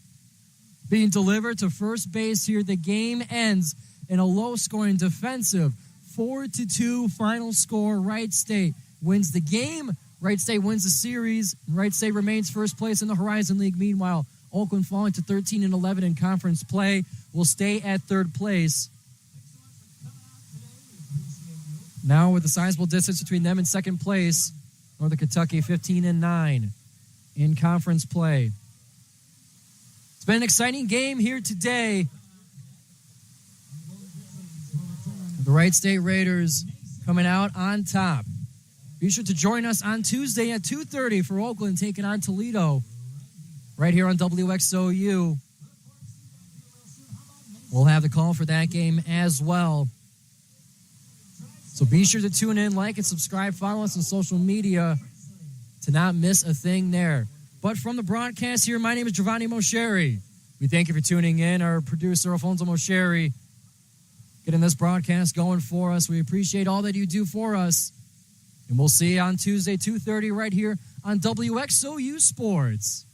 being delivered to first base here. The game ends in a low-scoring defensive 4-2 final score. Wright State wins the game. Wright State wins the series. Wright State remains first place in the Horizon League. Meanwhile, Oakland falling to 13-11 in conference play will stay at third place. Now with a sizable distance between them and second place, Northern Kentucky 15-9 in conference play. It's been an exciting game here today. The Wright State Raiders coming out on top. Be sure to join us on Tuesday at 2:30 for Oakland taking on Toledo right here on WXOU. We'll have the call for that game as well. So be sure to tune in, like, and subscribe. Follow us on social media to not miss a thing there. But from the broadcast here, my name is Giovanni Moceri. We thank you for tuning in. Our producer, Alfonso Moceri, getting this broadcast going for us. We appreciate all that you do for us. And we'll see you on Tuesday, 2:30 right here on WXOU Sports.